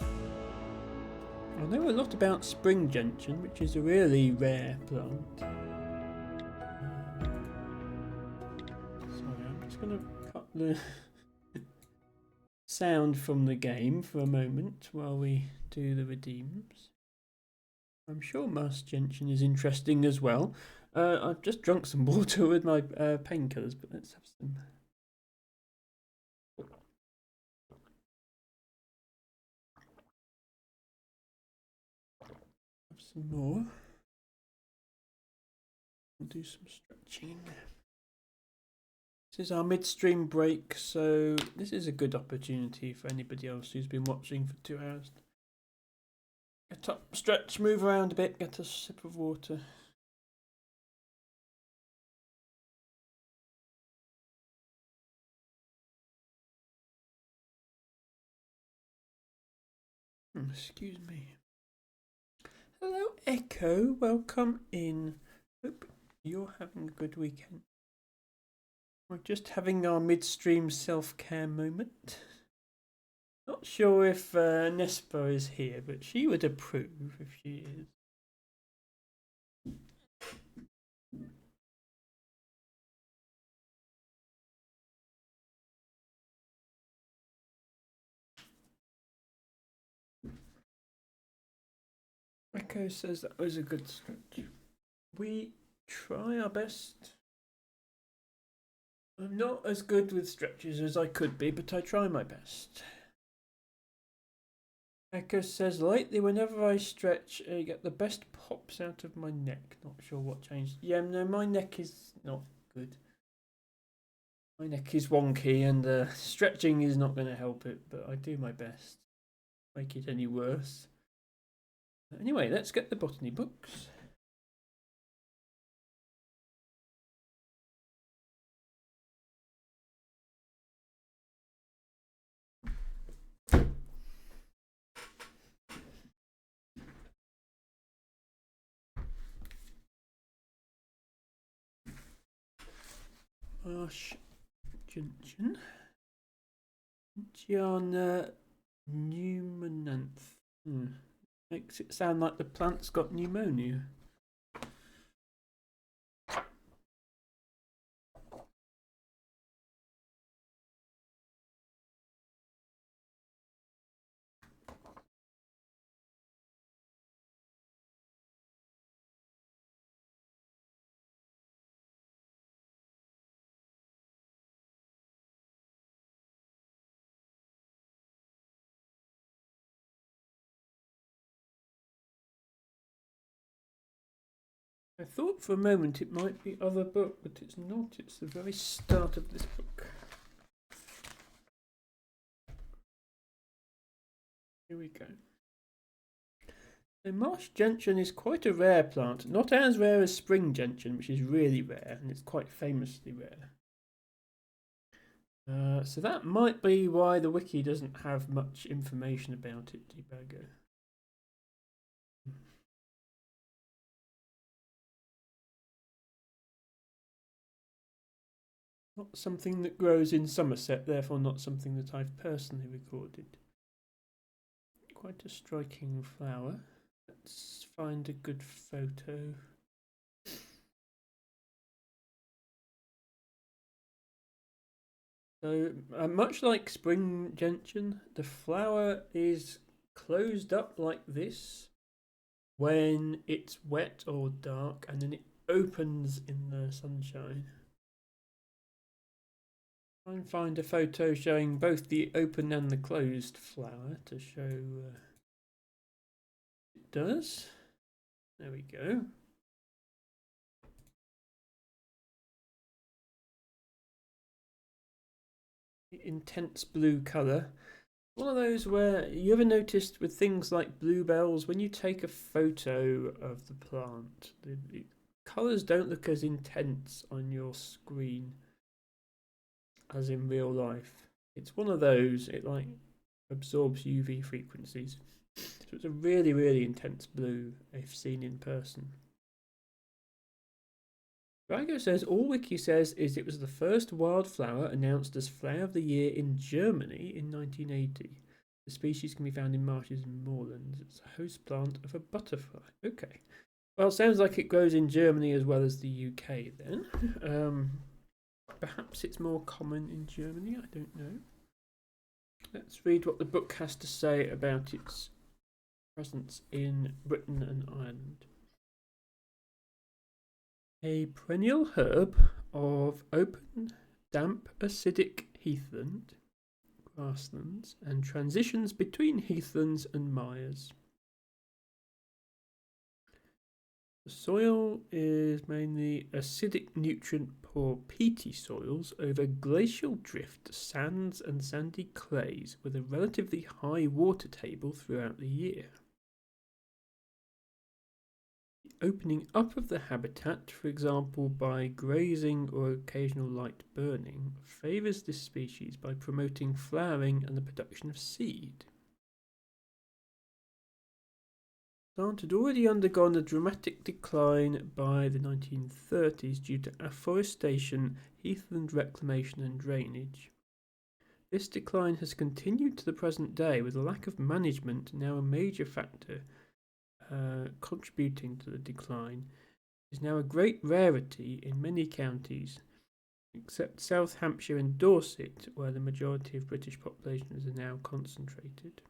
I know a lot about spring gentian, which is a really rare plant. Sorry, I'm just going to cut the sound from the game for a moment while we do the redeems. I'm sure marsh gentian is interesting as well. I've just drunk some water with my painkillers, but let's have some. Have some more. We'll do some stretching. This is our midstream break, so this is a good opportunity for anybody else who's been watching for 2 hours. Get up, stretch, move around a bit, get a sip of water. Excuse me. Hello, Echo. Welcome in. Hope you're having a good weekend. We're just having our midstream self-care moment. Not sure if Nespa is here, but she would approve if she is. Echo says that was a good stretch. We try our best. I'm not as good with stretches as I could be, but I try my best. Echo says, lately whenever I stretch, I get the best pops out of my neck. Not sure what changed. Yeah, no, my neck is not good. My neck is wonky and stretching is not going to help it, but I do my best. Make it any worse. Anyway, let's get the botany books. Marsh gentian. Gentiana pneumonanthe. Makes it sound like the plant's got pneumonia. I thought for a moment it might be other book, but it's not. It's the very start of this book. Here we go. So marsh gentian is quite a rare plant, not as rare as spring gentian, which is really rare, and it's quite famously rare. So that might be why the wiki doesn't have much information about it, Debugger. Not something that grows in Somerset, therefore not something that I've personally recorded. Quite a striking flower. Let's find a good photo. So, much like spring gentian, the flower is closed up like this when it's wet or dark, and then it opens in the sunshine. Try and find a photo showing both the open and the closed flower to show it does. There we go. intense blue colour. One of those where you ever noticed with things like bluebells, when you take a photo of the plant, the colours don't look as intense on your screen as in real life. It's one of those, it like absorbs UV frequencies. So it's a really, really intense blue if seen in person. Rigo says, all Wiki says is it was the first wildflower announced as Flower of the Year in Germany in 1980. The species can be found in marshes and moorlands. It's a host plant of a butterfly. Okay. Well, it sounds like it grows in Germany as well as the UK then. Perhaps it's more common in Germany, I don't know. Let's read what the book has to say about its presence in Britain and Ireland. A perennial herb of open, damp, acidic heathland, grasslands, and transitions between heathlands and mires. The soil is mainly acidic, nutrient-poor peaty soils over glacial drift, sands and sandy clays with a relatively high water table throughout the year. The opening up of the habitat, for example by grazing or occasional light burning, favours this species by promoting flowering and the production of seed. The plant had already undergone a dramatic decline by the 1930s due to afforestation, heathland reclamation and drainage. This decline has continued to the present day, with a lack of management now a major factor contributing to the decline. It is now a great rarity in many counties, except South Hampshire and Dorset, where the majority of British populations are now concentrated.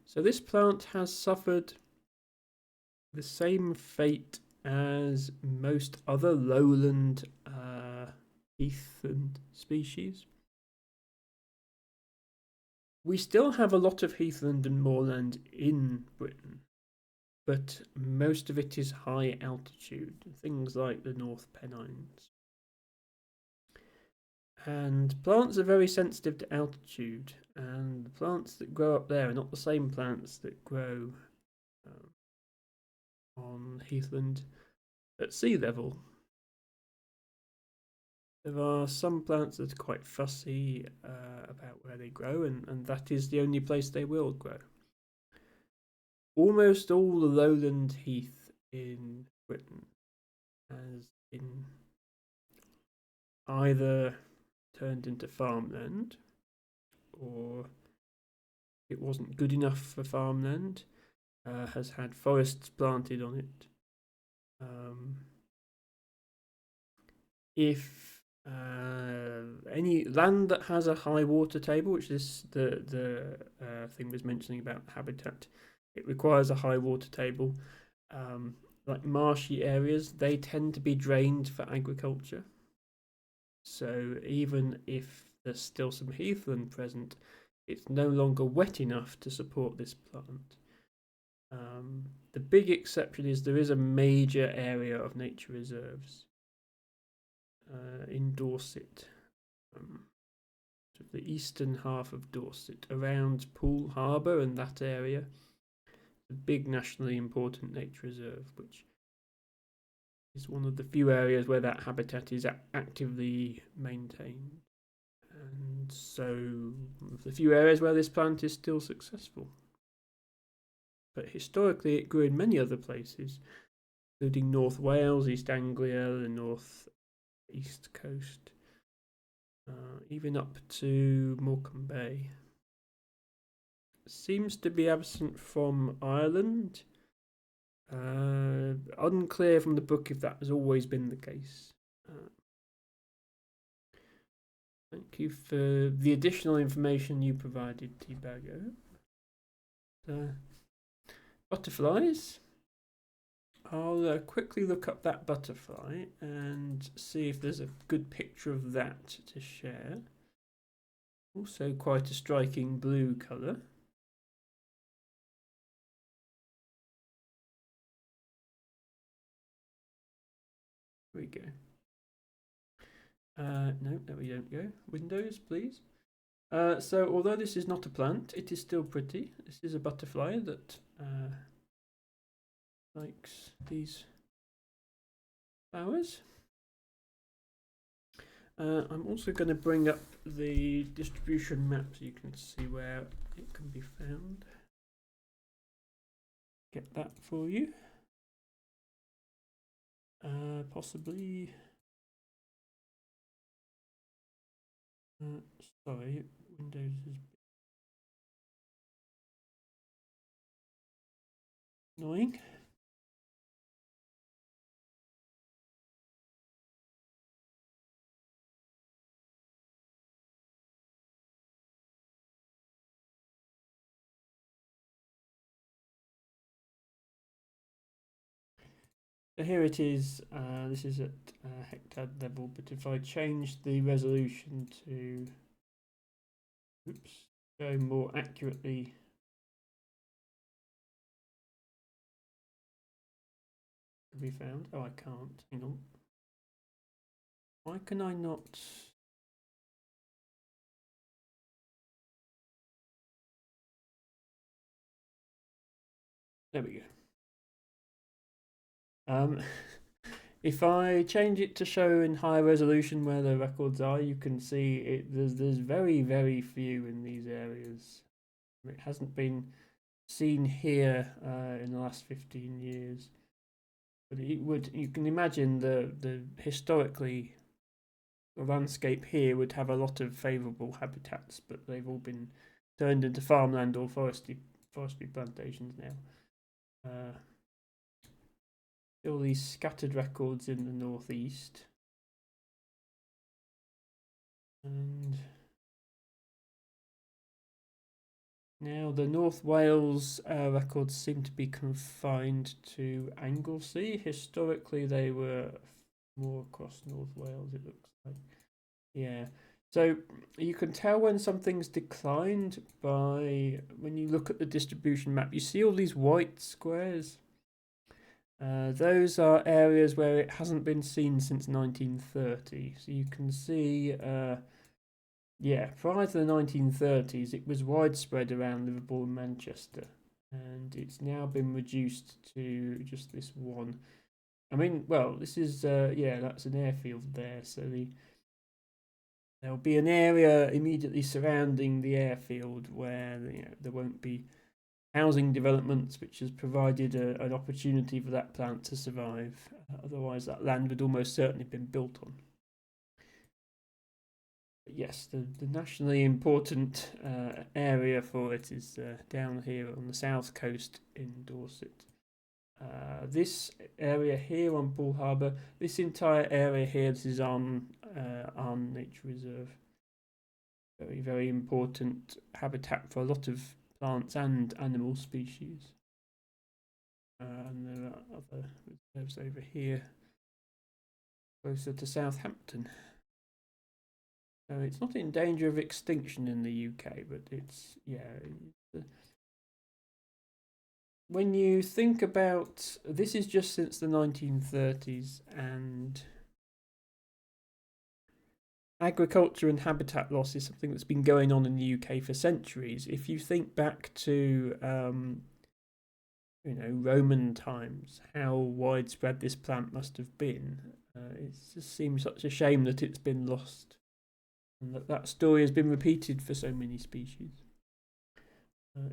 So this plant has suffered the same fate as most other lowland heathland species. We still have a lot of heathland and moorland in Britain, but most of it is high altitude, things like the North Pennines. And plants are very sensitive to altitude, and the plants that grow up there are not the same plants that grow on heathland at sea level. There are some plants that are quite fussy about where they grow, and that is the only place they will grow. Almost all the lowland heath in Britain has been either turned into farmland, or it wasn't good enough for farmland, has had forests planted on it. If any land that has a high water table, which the thing was mentioning about habitat, it requires a high water table. Like marshy areas, they tend to be drained for agriculture. So even if there's still some heathland present, it's no longer wet enough to support this plant. The big exception is there is a major area of nature reserves in Dorset, the eastern half of Dorset, around Poole Harbour and that area. A big nationally important nature reserve, which is one of the few areas where that habitat is actively maintained, and so one of the few areas where this plant is still successful. But historically it grew in many other places, including North Wales, East Anglia, the North East Coast, even up to Morecambe Bay. Seems to be absent from Ireland. Unclear from the book if that has always been the case. Thank you for the additional information you provided, T-Bago. Butterflies. I'll quickly look up that butterfly and see if there's a good picture of that to share. Also quite a striking blue colour. Here we go. No, there we don't go. Windows, please. So although this is not a plant, it is still pretty. This is a butterfly that likes these flowers. I'm also going to bring up the distribution map so you can see where it can be found. Get that for you. Possibly. Sorry, Windows is annoying. So here it is. This is at hectare level, but if I change the resolution to, show more accurately, can be found. Oh, I can't. Hang on. Why can I not? There we go. If I change it to show in high resolution where the records are, you can see it. There's very, very few in these areas. It hasn't been seen here in the last 15 years. But it would. You can imagine the historically the landscape here would have a lot of favourable habitats, but they've all been turned into farmland or forestry plantations now. All these scattered records in the northeast, and now the North Wales records seem to be confined to Anglesey. Historically, they were more across North Wales, it looks like. Yeah. So you can tell when something's declined by when you look at the distribution map. You see all these white squares. Those are areas where it hasn't been seen since 1930. So you can see, yeah, prior to the 1930s, it was widespread around Liverpool and Manchester, and it's now been reduced to just this one. I mean, well, this is, yeah, that's an airfield there, so there'll be an area immediately surrounding the airfield where there won't be housing developments, which has provided an opportunity for that plant to survive. Otherwise, that land would almost certainly have been built on. But yes, the nationally important area for it is down here on the south coast in Dorset. This area here on Bull Harbour, this entire area here, this is Arn Nature Reserve. Very, very important habitat for a lot of plants and animal species. And there are other reserves over here, closer to Southampton. So it's not in danger of extinction in the UK, but it's, yeah. When you think about, this is just since the 1930s, and agriculture and habitat loss is something that's been going on in the UK for centuries. If you think back to, Roman times, how widespread this plant must have been, it just seems such a shame that it's been lost, and that story has been repeated for so many species.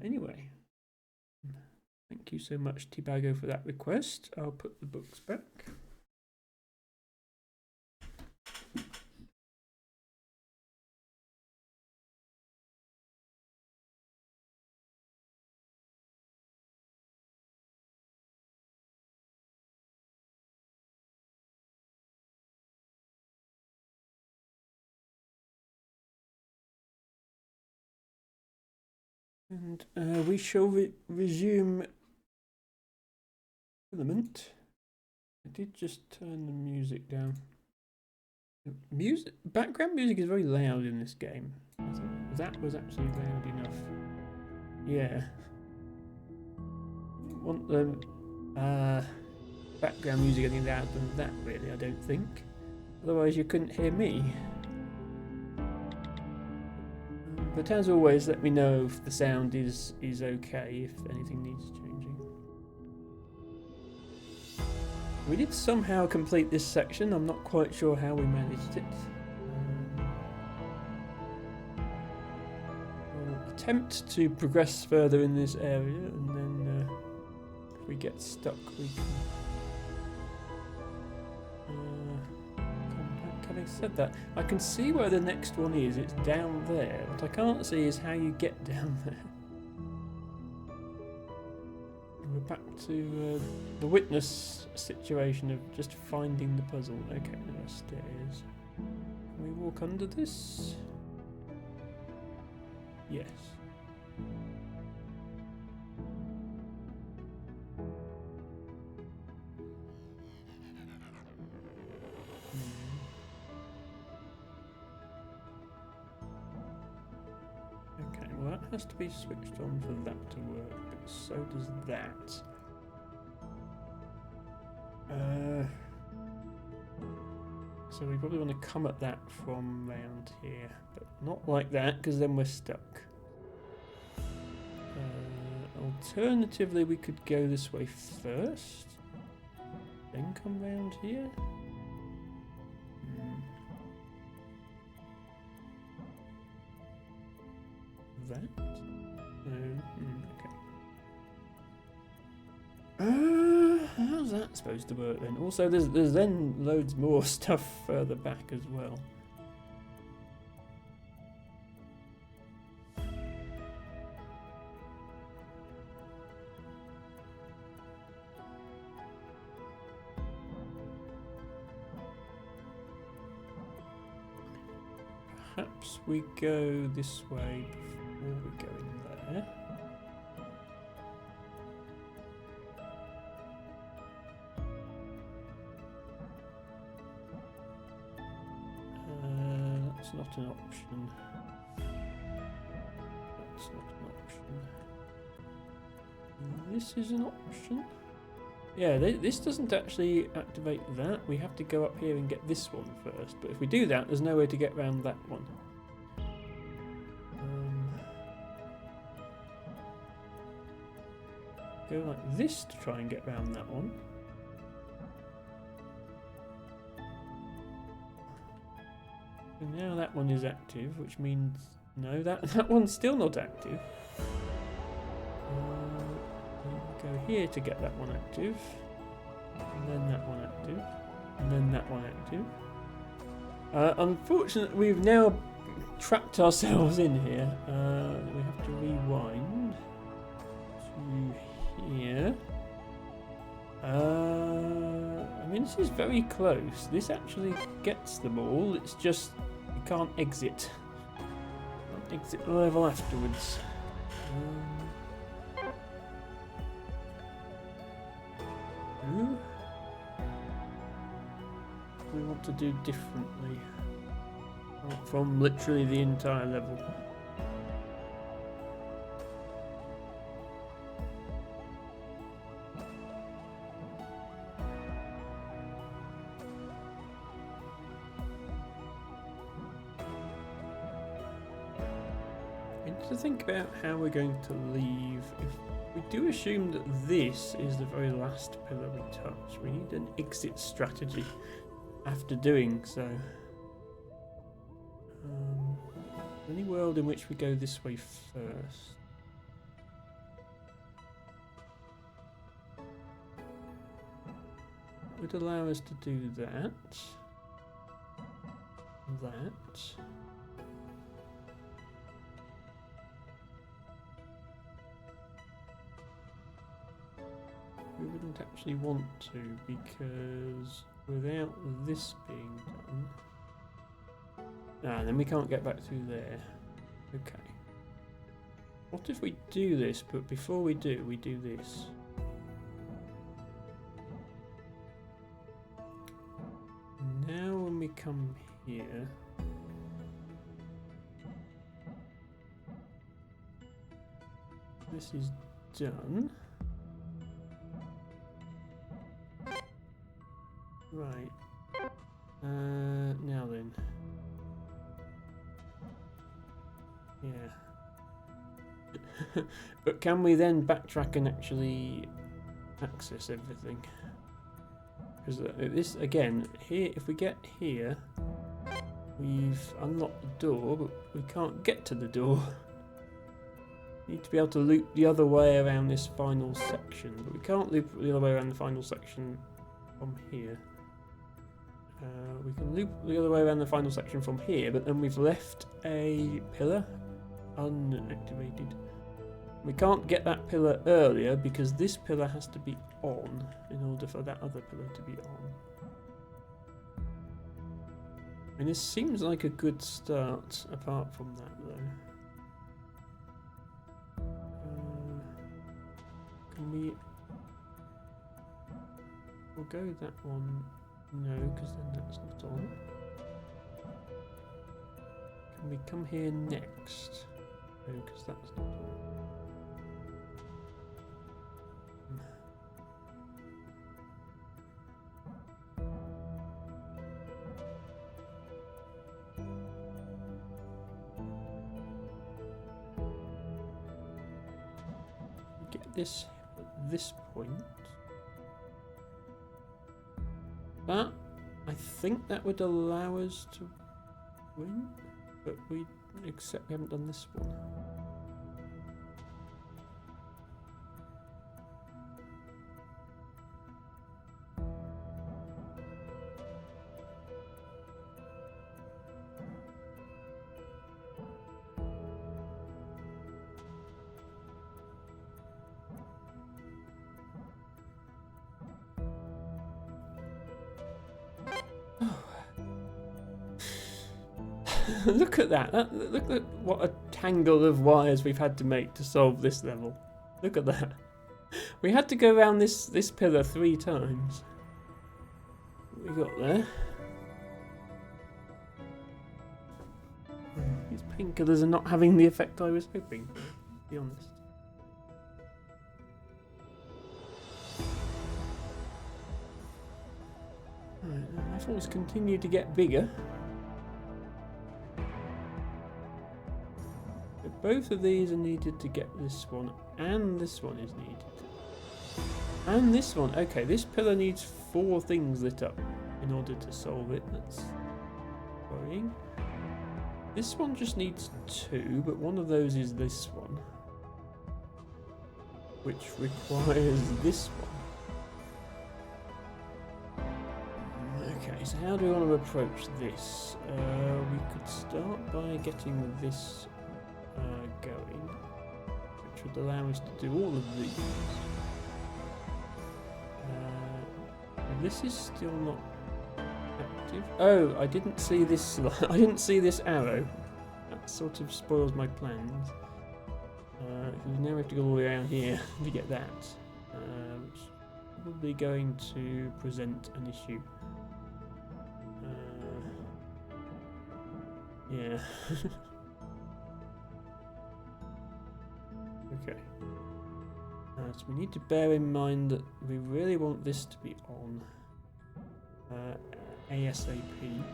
Anyway, thank you so much, Tibago, for that request. I'll put the books back. And we shall resume filament. I did just turn the music down. Background music is very loud in this game. That was actually loud enough. Yeah. I want the background music any louder than that, really, I don't think. Otherwise you couldn't hear me. But as always, let me know if the sound is okay, if anything needs changing. We did somehow complete this section. I'm not quite sure how we managed it. We'll attempt to progress further in this area, and then if we get stuck, we can having said that, I can see where the next one is. It's down there. What I can't see is how you get down there. And we're back to the witness situation of just finding the puzzle. Okay, there are stairs. Can we walk under this? Yes. Well, that has to be switched on for that to work, but so does that. So we probably want to come at that from round here, but not like that, because then we're stuck. Alternatively, we could go this way first, then come round here. That? No. Okay. How's that supposed to work then? Also, there's then loads more stuff further back as well. Perhaps we go this way before we go in there. That's not an option. That's not an option. This is an option. Yeah, this doesn't actually activate that. We have to go up here and get this one first. But if we do that, there's no way to get around that one. Go like this to try and get around that one. And now that one is active, which means no, that one's still not active. Go here to get that one active, and then that one active, and then that one active. Unfortunately, we've now trapped ourselves in here. We have to rewind to here. I mean, this is very close. This actually gets them all. It's just you can't exit. Can't exit the level afterwards. We want to do differently from literally the entire level. We need to think about how we're going to leave. If we do assume that this is the very last pillar we touch, we need an exit strategy after doing so. Any world in which we go this way first? Would allow us to do that. We wouldn't actually want to, because without this being done, then we can't get back through there. Okay. What if we do this, but before we do this? Now when we come here, this is done. Right. Now then. Yeah. But can we then backtrack and actually access everything? Because this, again, here, if we get here, we've unlocked the door, but we can't get to the door. Need to be able to loop the other way around this final section, but we can't loop the other way around the final section from here. We can loop the other way around the final section from here, but then we've left a pillar unactivated. We can't get that pillar earlier because this pillar has to be on in order for that other pillar to be on. And this seems like a good start, apart from that though. Can we... We'll go that one. No, because then that's not on. Can we come here next? No, because that's not on. Get this at this point. That, I think that would allow us to win, but except we haven't done this one. Look at that. Look at what a tangle of wires we've had to make to solve this level. Look at that. We had to go around this pillar 3 times. What we got there? These painkillers are not having the effect I was hoping for, to be honest. Right, my thoughts continue to get bigger. Both of these are needed to get this one, and this one is needed. And this one. Okay, this pillar needs 4 things lit up in order to solve it. That's worrying. This one just needs 2, but one of those is this one, which requires this one. Okay, so how do we want to approach this? We could start by getting this going, which would allow us to do all of these. This is still not active. Oh, I didn't see this. I didn't see this arrow. That sort of spoils my plans. We now have to go all the way around here to get that, which is probably going to present an issue. Yeah. Okay. So we need to bear in mind that we really want this to be on ASAP in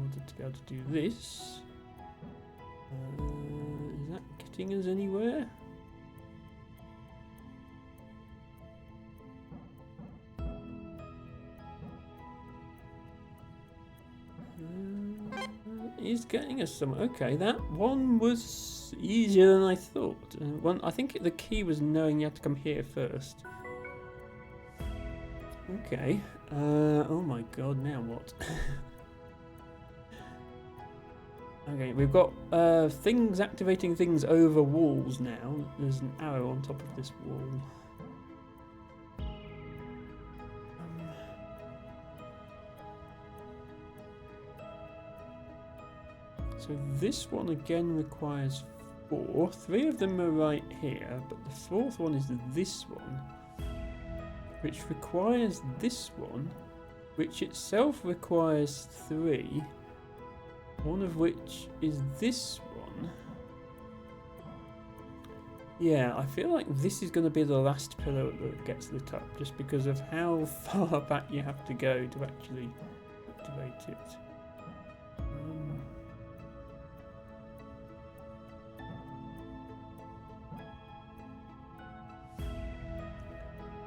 order to be able to do this. Is that getting us anywhere? Is getting us some. Okay, that one was easier than I thought. I think the key was knowing you had to come here first. Okay. Oh my god, now what? Okay, we've got things activating things over walls now. There's an arrow on top of this wall. So this one again requires 4. 3 of them are right here, but the 4th one is this one, which requires this one, which itself requires 3, one of which is this one. Yeah, I feel like this is going to be the last pillar that gets lit up, just because of how far back you have to go to actually activate it.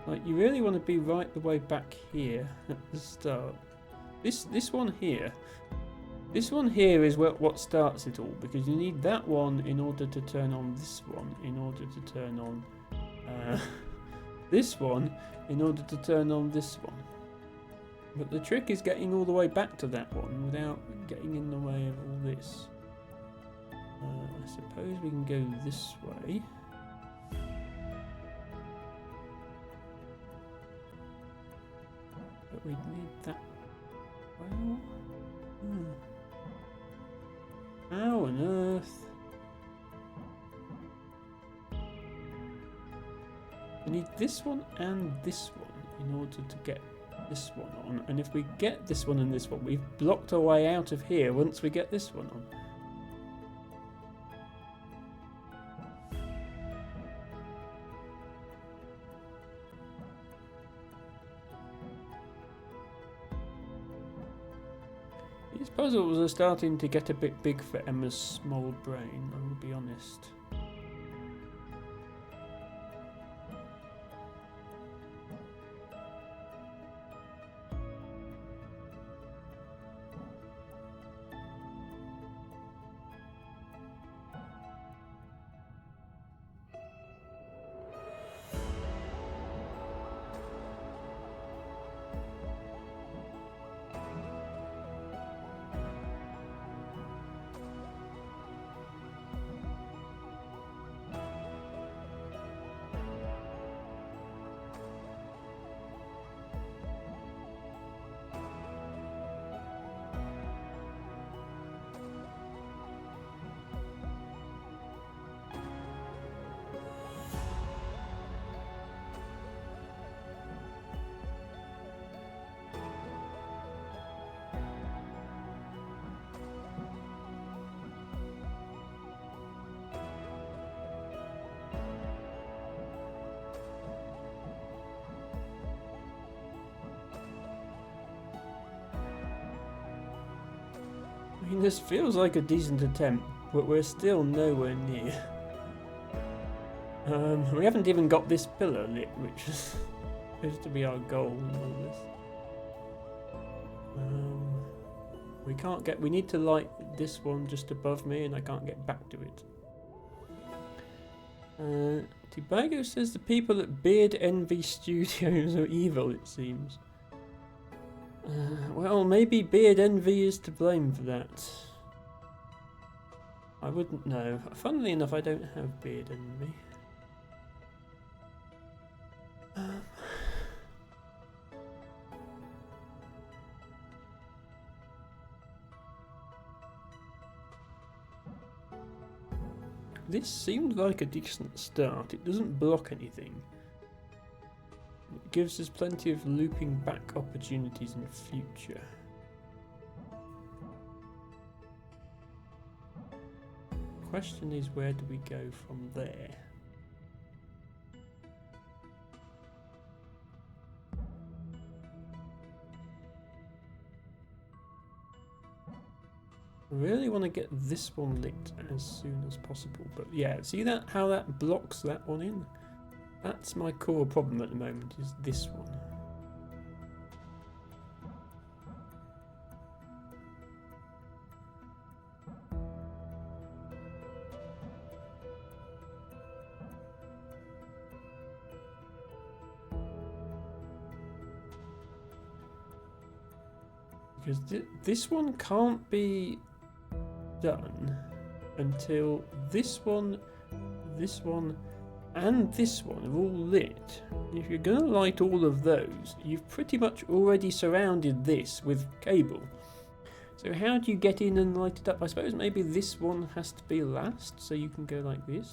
Like, you really want to be right the way back here at the start. This one here is what starts it all, because you need that one in order to turn on this one, in order to turn on this one, in order to turn on this one. But the trick is getting all the way back to that one without getting in the way of all this. I suppose we can go this way. But we'd need that. Well, how on earth? We need this one and this one in order to get this one on. And if we get this one and this one, we've blocked our way out of here once we get this one on. These puzzles are starting to get a bit big for Emma's small brain, I will be honest. I mean, this feels like a decent attempt, but we're still nowhere near. We haven't even got this pillar lit, which is supposed to be our goal in all this. We can't get. We need to light this one just above me, and I can't get back to it. Tibago says the people at Beard Envy Studios are evil, it seems. Well, maybe Beard Envy is to blame for that. I wouldn't know. Funnily enough, I don't have Beard Envy. This seemed like a decent start. It doesn't block anything. It gives us plenty of looping back opportunities in the future. Question is, where do we go from there? I really want to get this one lit as soon as possible, but yeah, see that how that blocks that one in? That's my core problem at the moment, is this one. Because this one can't be done until this one, and this one are all lit. If you're going to light all of those, you've pretty much already surrounded this with cable. So how do you get in and light it up? I suppose maybe this one has to be last, so you can go like this.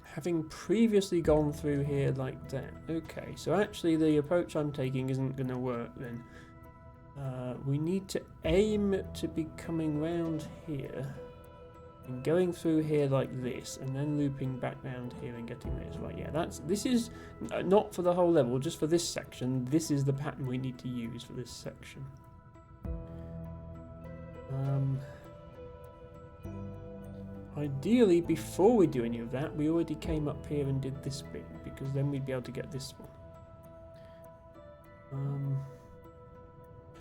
Having previously gone through here like that. Okay, so actually the approach I'm taking isn't going to work then. We need to aim to be coming round here and going through here like this, and then looping back round here and getting this. Right, yeah, this is not for the whole level, just for this section. This is the pattern we need to use for this section. Ideally, before we do any of that, we already came up here and did this bit, because then we'd be able to get this one.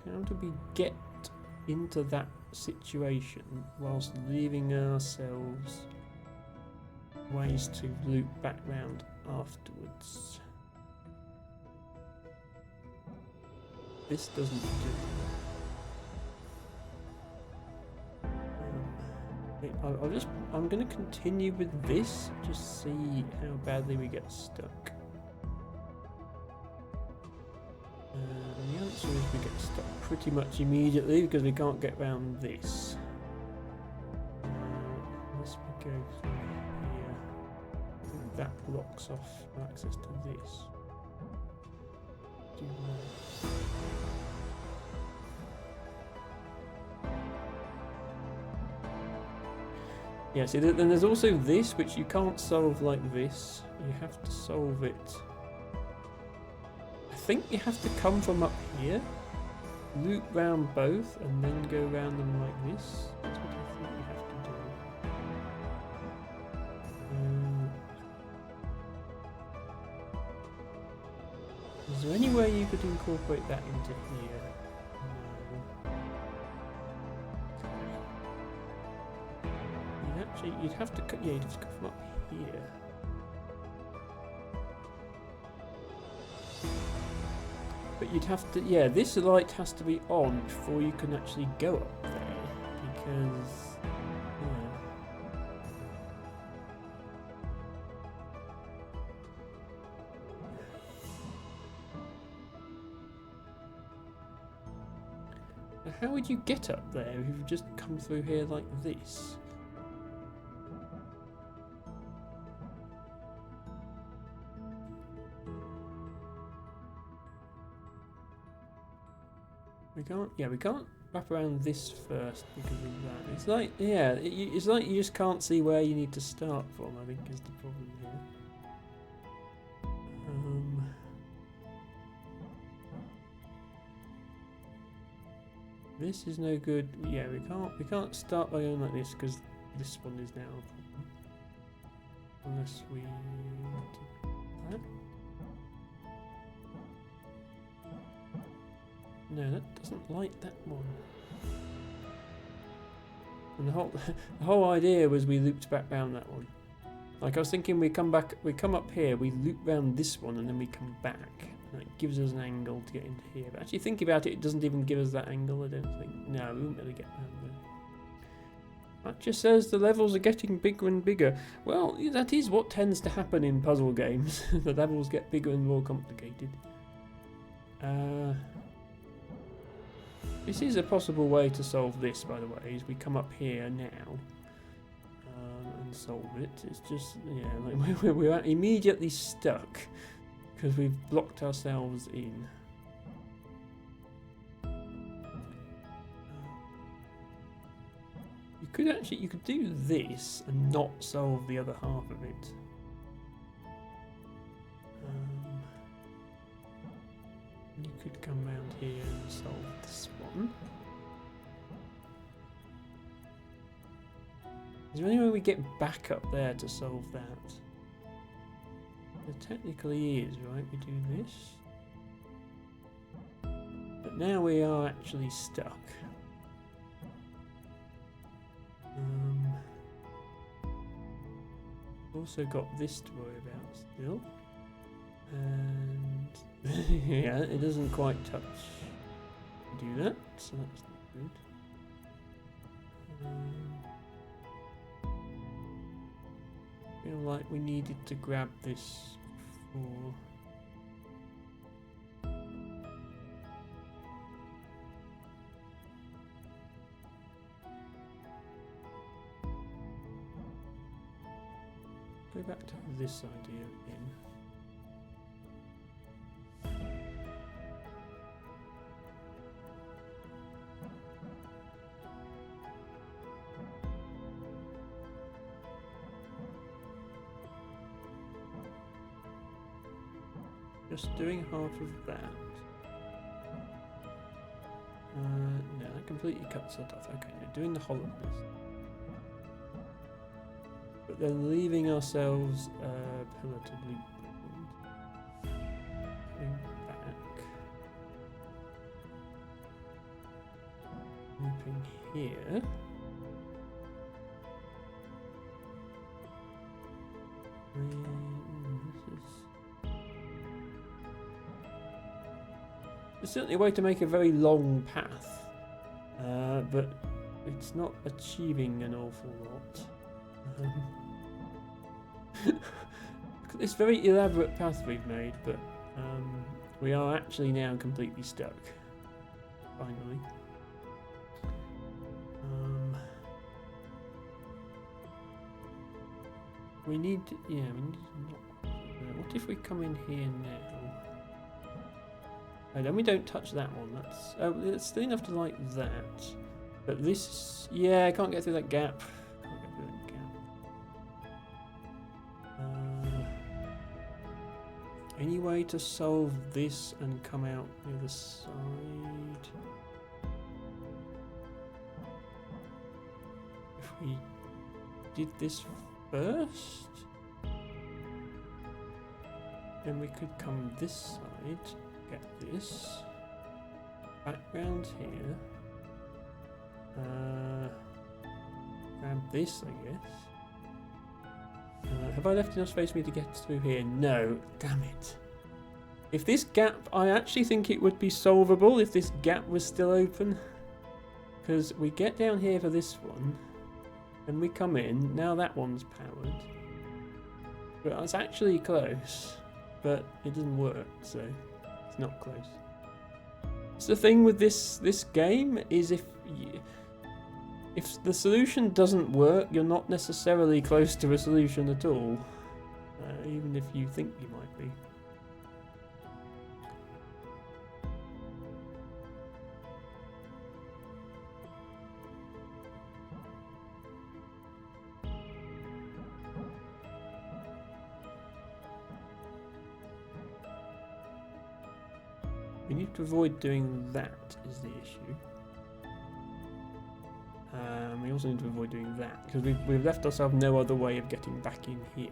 How do we get into that situation whilst leaving ourselves ways to loop back round afterwards? This doesn't do. I'm going to continue with this, just see how badly we get stuck. And the answer is we get stuck pretty much immediately because we can't get around this. Unless we go through here. I think that blocks off access to this. Do that. Yeah, see, then there's also this, which you can't solve like this. You have to solve it. I think you have to come from up here, loop round both, and then go round them like this. That's what I think you have to do. Is there any way you could incorporate that into here? You'd have to cut. Yeah, you'd have to come from up here. But you'd have to. Yeah, this light has to be on before you can actually go up there, because. Yeah. How would you get up there if you've just come through here like this? We can't wrap around this first because of that. It's like, yeah, it's like you just can't see where you need to start from, I think, is the problem here. This is no good. Yeah, we can't start by going like this because this one is now a problem. Unless we do that. No, that doesn't light that one. And the whole idea was we looped back round that one. Like I was thinking, we come up here, we loop round this one, and then we come back. And that gives us an angle to get into here. But actually, think about it, it doesn't even give us that angle. I don't think. No, we won't really get round there. That just says the levels are getting bigger and bigger. Well, that is what tends to happen in puzzle games. The levels get bigger and more complicated. This is a possible way to solve this, by the way, is we come up here now and solve it. It's just, yeah, like we're immediately stuck because we've blocked ourselves in. You could do this and not solve the other half of it. You could come round here and solve this one. Is there any way we get back up there to solve that? There technically is, right? We do this. But now we are actually stuck. Also got this to worry about still. And yeah, it doesn't quite touch. Do that, so that's not good. Feel like we needed to grab this before. Go back to this idea again. just doing half of that. No, that completely cuts it off. Okay, no, doing the whole of this. But then leaving ourselves a pillar to loop. Coming back. Looping here. It's certainly a way to make a very long path, but it's not achieving an awful lot. This very elaborate path we've made, but we are actually now completely stuck. Finally. We need to, yeah, we need to not, what if we come in here now? Oh, then we don't touch that one, that's, it's still enough to like that. But this, yeah, I can't get through that gap. Can't get through that gap. Any way to solve this and come out the other side? If we did this first, then we could come this side, get this, background here, grab this I guess. Have I left enough space for me to get through here? No, damn it. If this gap, I actually think it would be solvable if this gap was still open, because we get down here for this one, then we come in, now that one's powered. But it's actually close, but it doesn't work, so it's not close. So the thing with this game is if the solution doesn't work, you're not necessarily close to a solution at all, even if you think you might be. We need to avoid doing that is the issue. We also need to avoid doing that because we've left ourselves no other way of getting back in here.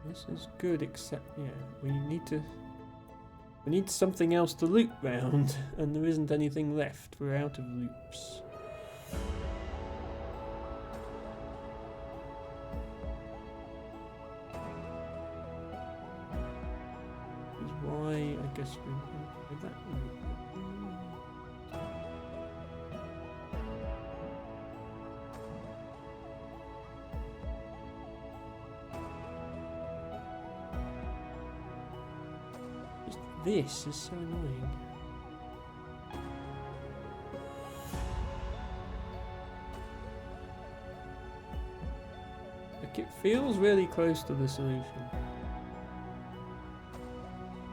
This is good, except yeah, we need something else to loop round, and there isn't anything left. We're out of loops. Which is why I guess we with that loop. This is so annoying. Like it feels really close to the solution.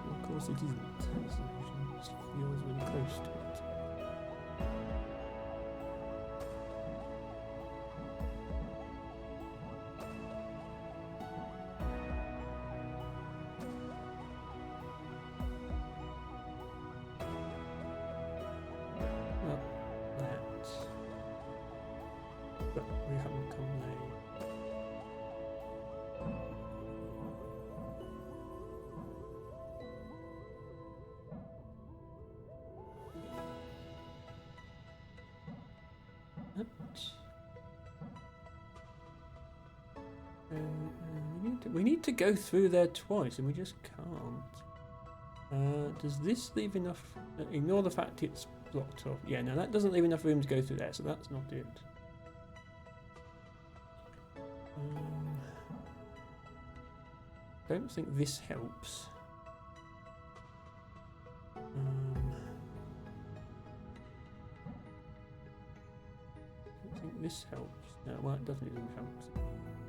Well, of course it isn't the solution, it just feels really close to it. But we haven't come there. We need to go through there twice, and we just can't. Does this leave enough? Ignore the fact it's blocked off. Yeah, no, that doesn't leave enough room to go through there, so that's not it. Don't think this helps. Don't think this helps. No, well, it doesn't even help.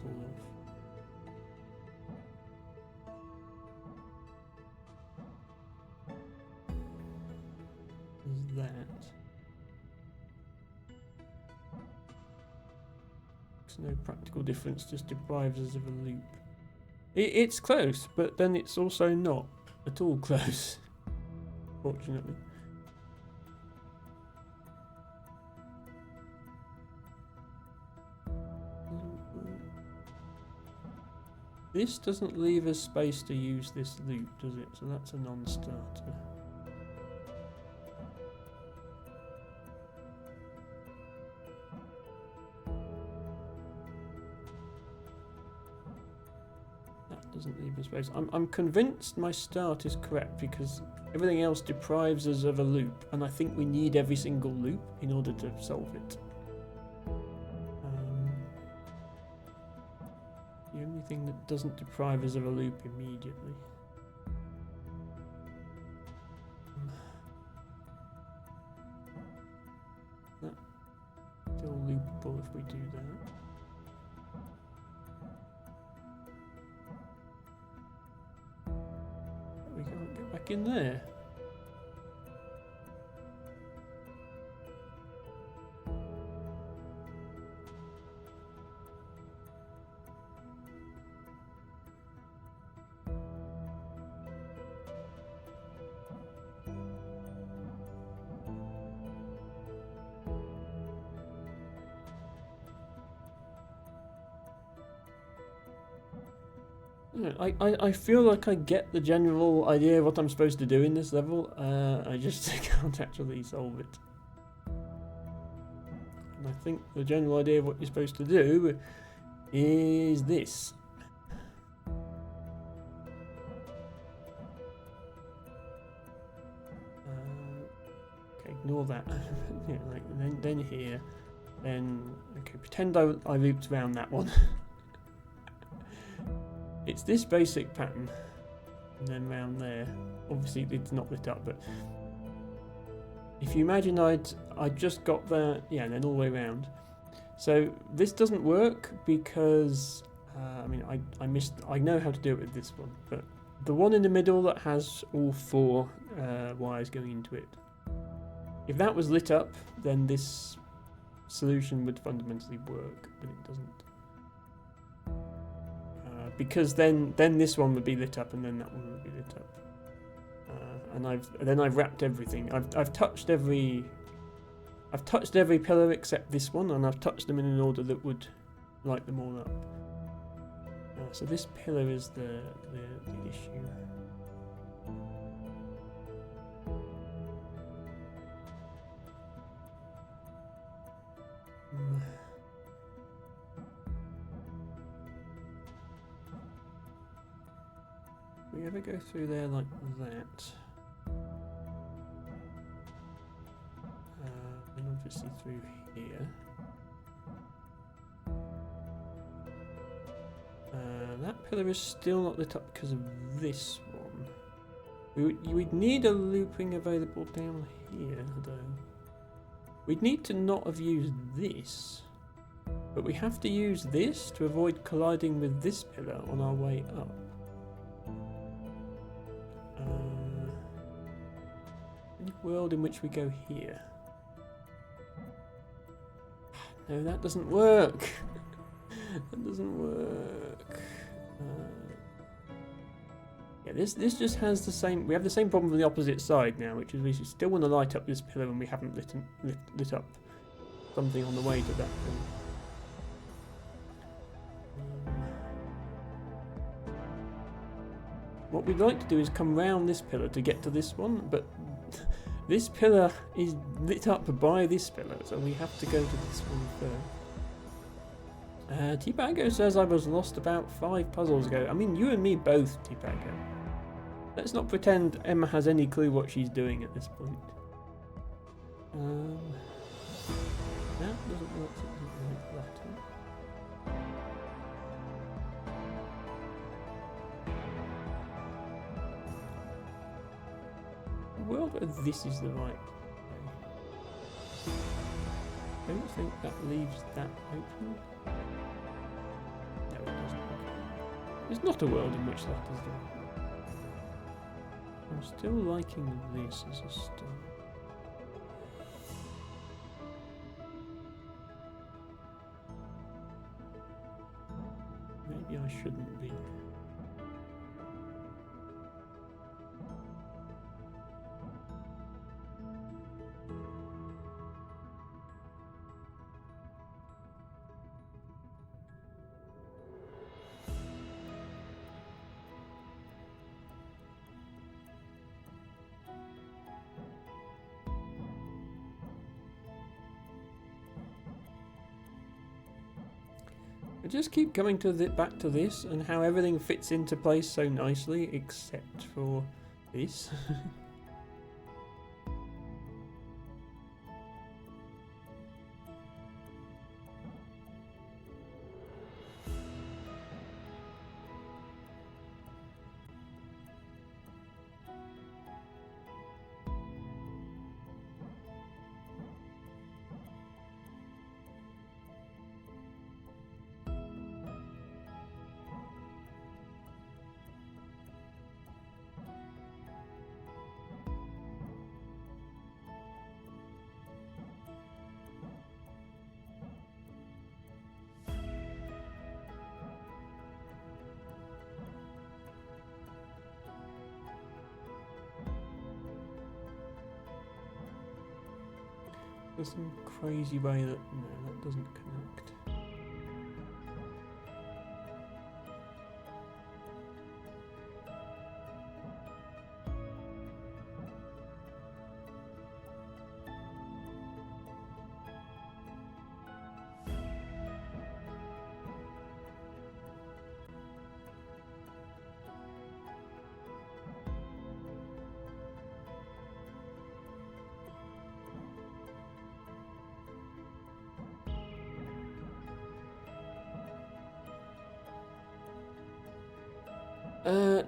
pull off. Is that? Makes no practical difference, just deprives us of a loop. It's close, but then it's also not at all close, fortunately. This doesn't leave us space to use this loop, does it? So that's a non-starter. That doesn't leave us space. I'm convinced my start is correct because everything else deprives us of a loop, and I think we need every single loop in order to solve it. The only thing that doesn't deprive us of a loop immediately. That's still loopable if we do that. But we can't get back in there. I feel like I get the general idea of what I'm supposed to do in this level. I just can't actually solve it. And I think the general idea of what you're supposed to do is this. Okay, ignore that. Yeah, like then here, then okay. Pretend I looped around that one. It's this basic pattern, and then round there. Obviously, it's not lit up, but if you imagine I'd just got that, yeah, and then all the way around. So this doesn't work because I mean I know how to do it with this one, but the one in the middle that has all four wires going into it. If that was lit up, then this solution would fundamentally work, but it doesn't. Because then this one would be lit up, and then that one would be lit up. And I've wrapped everything. I've touched every pillar except this one, and I've touched them in an order that would light them all up. So this pillar is the issue. We ever go through there like that? And obviously through here. That pillar is still not lit up because of this one. We'd need a looping available down here, though. We'd need to not have used this, but we have to use this to avoid colliding with this pillar on our way up. Any world in which we go here? No, that doesn't work. That doesn't work. Yeah, this just has the same. We have the same problem on the opposite side now, which is we still want to light up this pillar, and we haven't lit up something on the way to that pillar. What we'd like to do is come round this pillar to get to this one, but this pillar is lit up by this pillar, so we have to go to this one first. T-Baggo says I was lost about 5 puzzles ago. I mean, you and me both, T-Baggo. Let's not pretend Emma has any clue what she's doing at this point. That doesn't work like that. Well, this is the right way. I don't think that leaves that open. No, It's not a world in which that is done. I'm still liking this as a start. Maybe I shouldn't be. I just keep coming to back to this and how everything fits into place so nicely, except for this. There's some crazy way that no, that doesn't connect.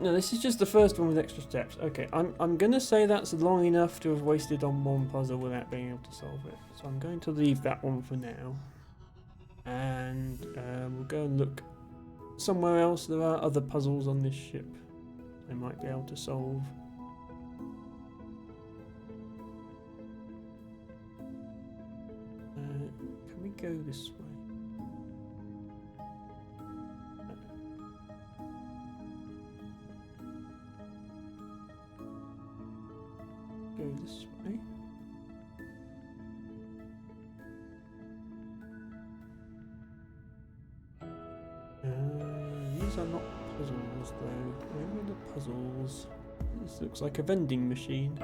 No, this is just the first one with extra steps. Okay, I'm gonna say that's long enough to have wasted on one puzzle without being able to solve it. So I'm going to leave that one for now. And we'll go and look somewhere else. There are other puzzles on this ship I might be able to solve. Can we go this way? Go this way. These are not puzzles though. Where are the puzzles? This looks like a vending machine.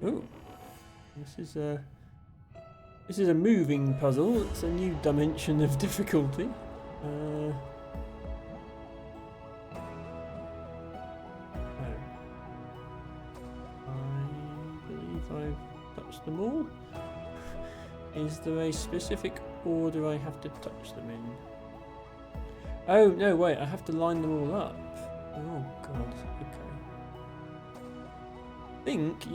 Oh. This is a moving puzzle. It's a new dimension of difficulty. Oh. I believe I've touched them all. Is there a specific order I have to touch them in? Oh no, wait! I have to line them all up. Oh god. Okay.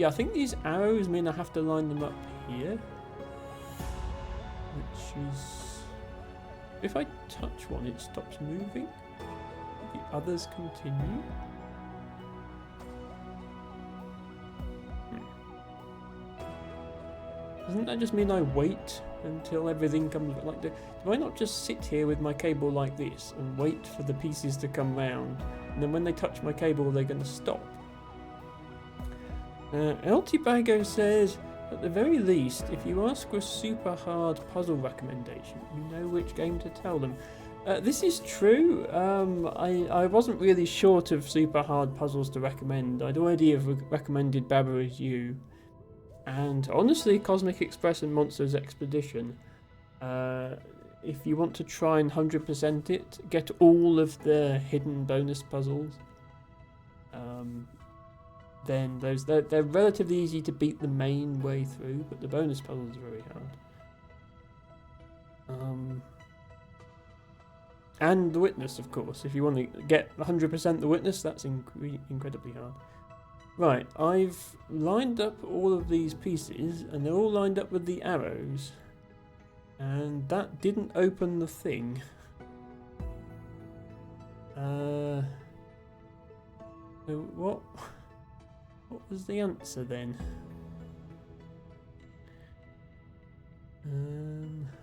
I think these arrows mean I have to line them up here, which is, if I touch one it stops moving, the others continue. Doesn't that just mean I wait until everything comes, like, do I not just sit here with my cable like this and wait for the pieces to come round, and then when they touch my cable they're going to stop? LTBago says, at the very least, if you ask for a super hard puzzle recommendation, you know which game to tell them. This is true. I wasn't really short of super hard puzzles to recommend. I'd already have recommended Baba Is You, and honestly Cosmic Express and Monsters Expedition. If you want to try and 100% it, get all of the hidden bonus puzzles. Then they're relatively easy to beat the main way through, but the bonus puzzles are very hard. And the witness, of course. If you want to get 100% the witness, that's incredibly hard. Right, I've lined up all of these pieces, and they're all lined up with the arrows. And that didn't open the thing. So what was the answer then?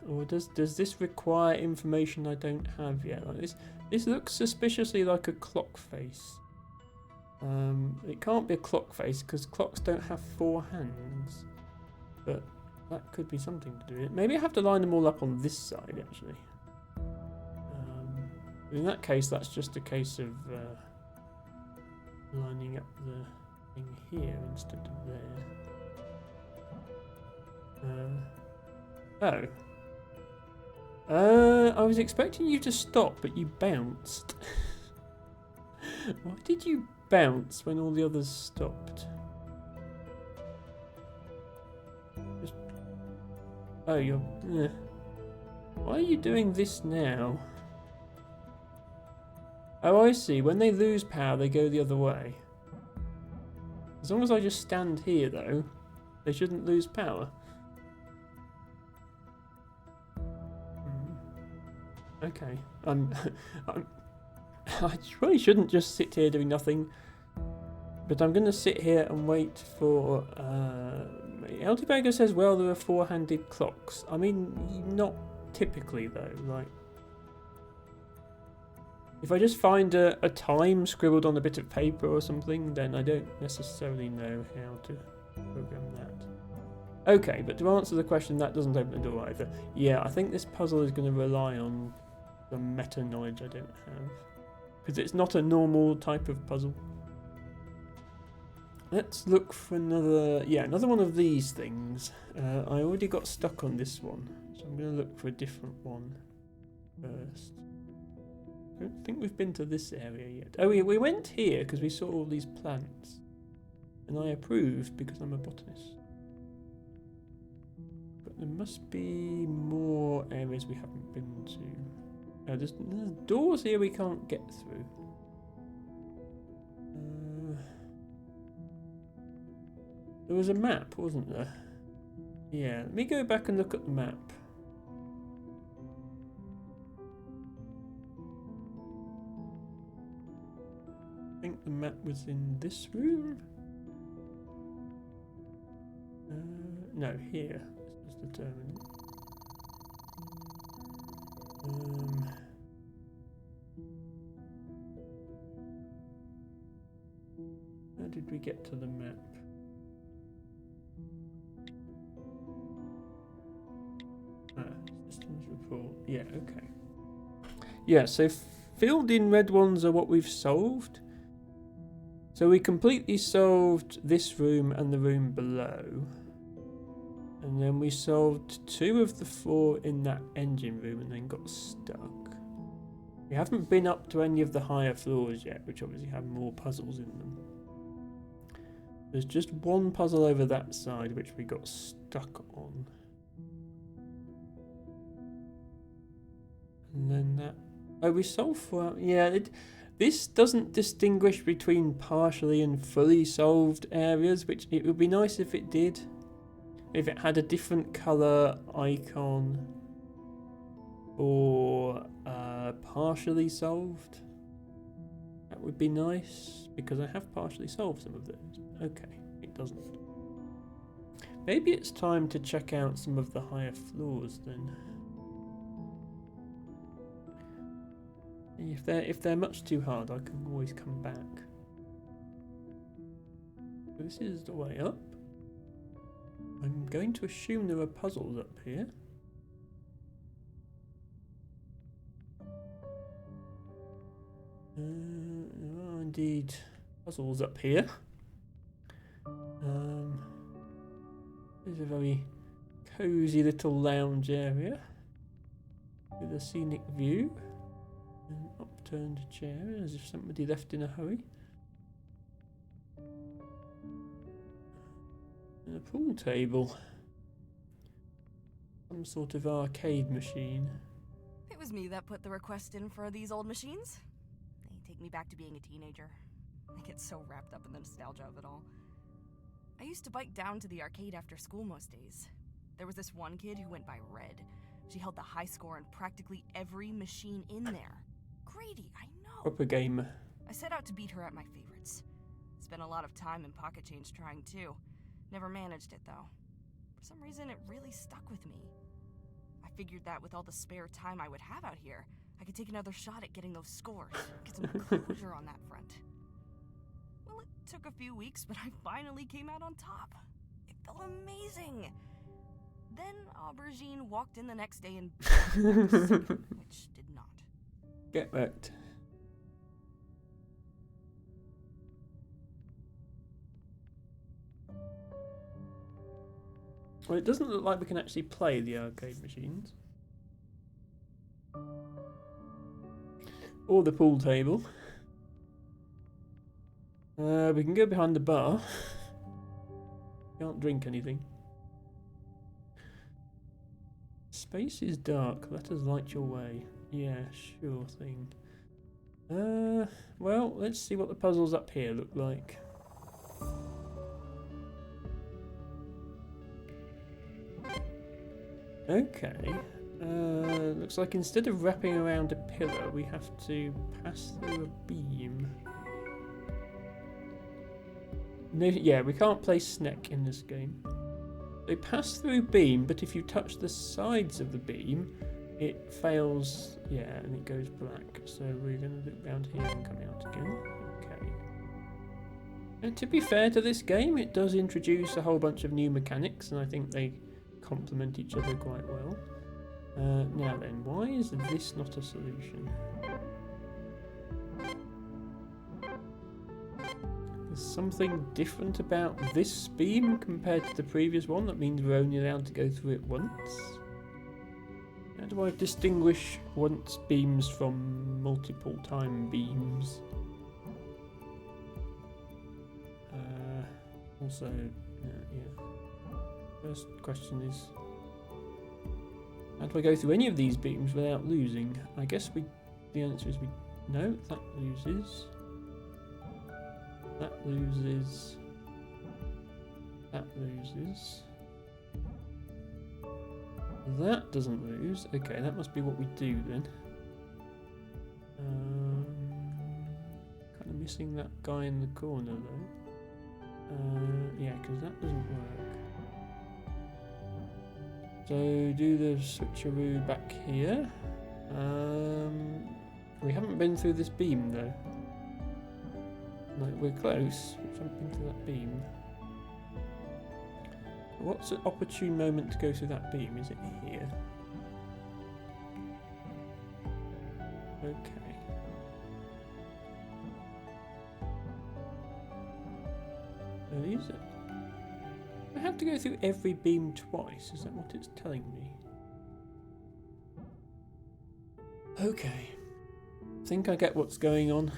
Or does this require information I don't have yet? Like this looks suspiciously like a clock face. It can't be a clock face because clocks don't have 4 hands. But that could be something to do with it. Maybe I have to line them all up on this side actually. In that case, that's just a case of lining up the thing here instead of there. I was expecting you to stop, but you bounced. Why did you bounce when all the others stopped? Oh, you're... Why are you doing this now? Oh, I see. When they lose power, they go the other way. As long as I just stand here, though, they shouldn't lose power. Okay. I really shouldn't just sit here doing nothing. But I'm going to sit here and wait for... Eldeberger says, well, there are 4-handed clocks. I mean, not typically, though. Like, if I just find a time scribbled on a bit of paper or something, then I don't necessarily know how to program that. Okay, but to answer the question, that doesn't open the door either. Yeah, I think this puzzle is going to rely on the meta knowledge I don't have. Because it's not a normal type of puzzle. Let's look for another one of these things. I already got stuck on this one, so I'm going to look for a different one first. I don't think we've been to this area yet. Oh, we went here because we saw all these plants. And I approved because I'm a botanist. But there must be more areas we haven't been to. Oh, there's doors here we can't get through. There was a map, wasn't there? Yeah, let me go back and look at the map. I think the map was in this room. No, here. This is the terminal. How did we get to the map? Systems report. Yeah, okay. Yeah, so filled in red ones are what we've solved. So we completely solved this room and the room below. And then we solved 2 of the 4 in that engine room and then got stuck. We haven't been up to any of the higher floors yet, which obviously have more puzzles in them. There's just one puzzle over that side which we got stuck on. And then that... Oh, we solved 4... Yeah, this doesn't distinguish between partially and fully solved areas, which it would be nice if it did. If it had a different colour icon or partially solved. That would be nice, because I have partially solved some of those. Okay, it doesn't. Maybe it's time to check out some of the higher floors then. If they're much too hard, I can always come back. This is the way up. I'm going to assume there are puzzles up here. There are indeed puzzles up here. There's a very cosy little lounge area with a scenic view. An upturned chair, as if somebody left in a hurry. And a pool table. Some sort of arcade machine. It was me that put the request in for these old machines. They take me back to being a teenager. I get so wrapped up in the nostalgia of it all. I used to bike down to the arcade after school most days. There was this one kid who went by Red. She held the high score on practically every machine in there. Grady, I know. Proper gamer. I set out to beat her at my favorites. Spent a lot of time and pocket change trying too. Never managed it though. For some reason, it really stuck with me. I figured that with all the spare time I would have out here, I could take another shot at getting those scores, get some closure on that front. Well, it took a few weeks, but I finally came out on top. It felt amazing. Then Aubergine walked in the next day and which did not. Get wrecked. Well, it doesn't look like we can actually play the arcade machines. Or the pool table. We can go behind the bar. Can't drink anything. Space is dark. Let us light your way. Yeah, sure thing. Well, let's see what the puzzles up here look like. Okay. Looks like instead of wrapping around a pillar, we have to pass through a beam. No, yeah, we can't play Snek in this game. They pass through beam, but if you touch the sides of the beam, it fails, yeah, and it goes black. So we're going to look around here and come out again. Okay. And to be fair to this game, it does introduce a whole bunch of new mechanics, and I think they complement each other quite well. Now then, why is this not a solution? There's something different about this beam compared to the previous one. That means we're only allowed to go through it once. How do I distinguish once beams from multiple time beams? Also, yeah. First question is, how do I go through any of these beams without losing? I guess the answer is no, that loses. That loses. That loses. That doesn't lose. Okay, that must be what we do then. Kind of missing that guy in the corner though. Yeah, because that doesn't work. So do the switcheroo back here. We haven't been through this beam though. Like, we're close. We're jumping through that beam. What's an opportune moment to go through that beam? Is it here? Okay. So is it? I have to go through every beam twice. Is that what it's telling me? Okay. I think I get what's going on.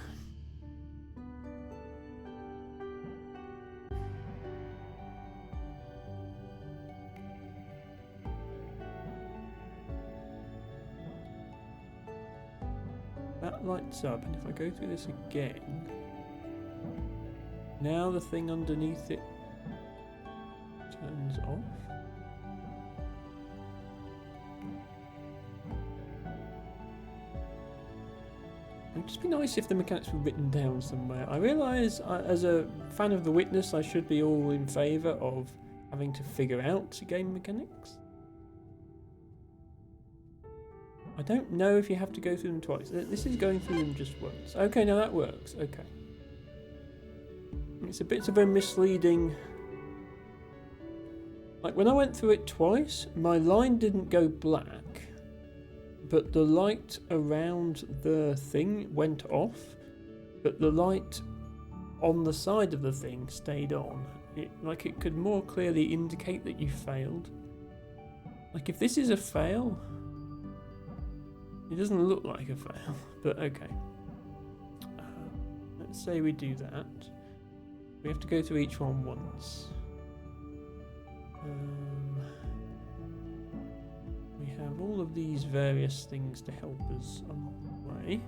That lights up, and if I go through this again, now the thing underneath it turns off. It would just be nice if the mechanics were written down somewhere. I realise, as a fan of The Witness, I should be all in favour of having to figure out game mechanics. I don't know if you have to go through them twice. This is going through them just once. Okay, now that works. Okay. It's a bit of a misleading... Like, when I went through it twice, my line didn't go black, but the light around the thing went off, but the light on the side of the thing stayed on. It could more clearly indicate that you failed. Like, if this is a fail... It doesn't look like a fail, but okay. Let's say we do that. We have to go through each one once. We have all of these various things to help us along the way.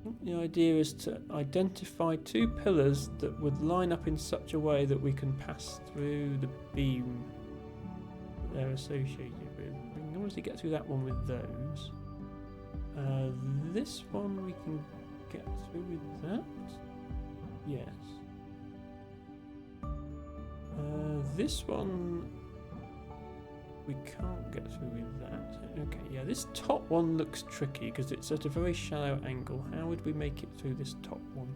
I think the idea is to identify 2 pillars that would line up in such a way that we can pass through the beam that they're associated with. We can obviously get through that one with those. This one we can get through with that. Yes. This one we can't get through with that. Okay, yeah, this top one looks tricky because it's at a very shallow angle. How would we make it through this top one?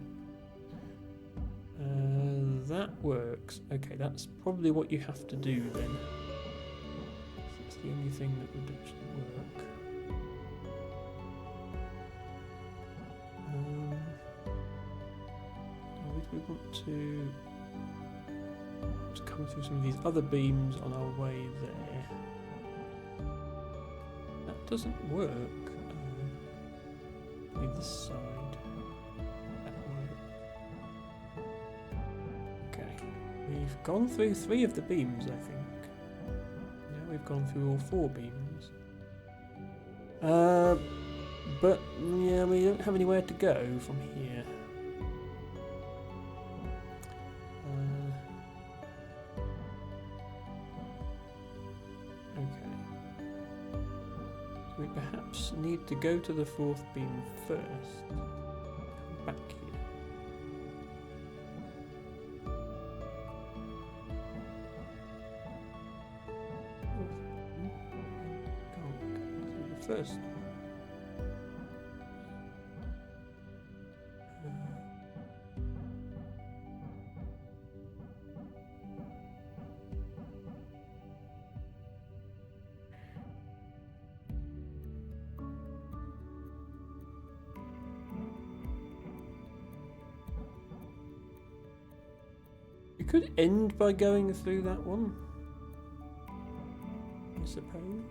That works. Okay, that's probably what you have to do then. That's the only thing that would actually work. Would we want to come through some of these other beams on our way there? That doesn't work. Maybe this side. That work. Okay. We've gone through 3 of the beams, I think. Now we've gone through all 4 beams. But yeah, we don't have anywhere to go from here. We perhaps need to go to the 4th beam first. Come back here. Can't go to the first. You could end by going through that one, I suppose.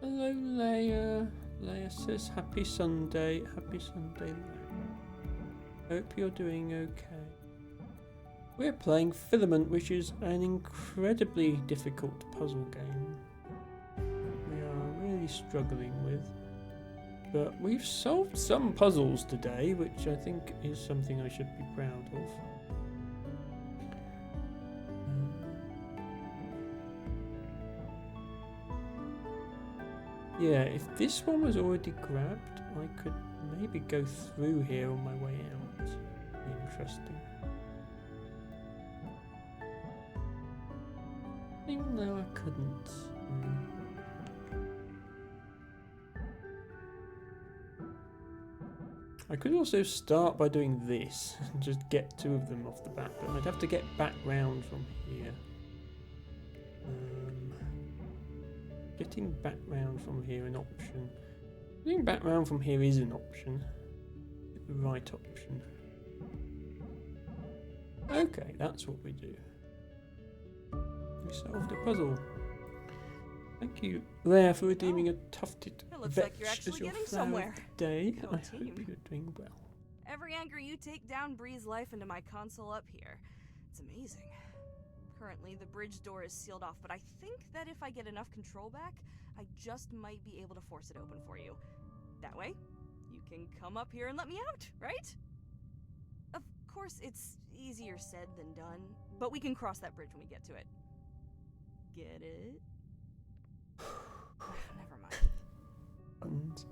Hello, Leia. Leia says, "Happy Sunday. Happy Sunday, Leia. Hope you're doing okay." We're playing Filament, which is an incredibly difficult puzzle game. We are really struggling with. But we've solved some puzzles today, which I think is something I should be proud of. Yeah, if this one was already grabbed, I could maybe go through here on my way out. Interesting. Even though I couldn't. I could also start by doing this and just get 2 of them off the bat, but I'd have to get back round from here. Getting back round from here an option. Getting back round from here is an option. The right option. Okay, that's what we do. We solved a puzzle. Thank you, Leia, for redeeming a tufted looks vetch like you're actually as your getting flower somewhere. of the day. Go I team. hope you're doing well. Every anchor you take down breathes life into my console up here. It's amazing. Currently, the bridge door is sealed off, but I think that if I get enough control back, I just might be able to force it open for you. That way, you can come up here and let me out, right? Of course, it's easier said than done, but we can cross that bridge when we get to it. Get it? Never mind. And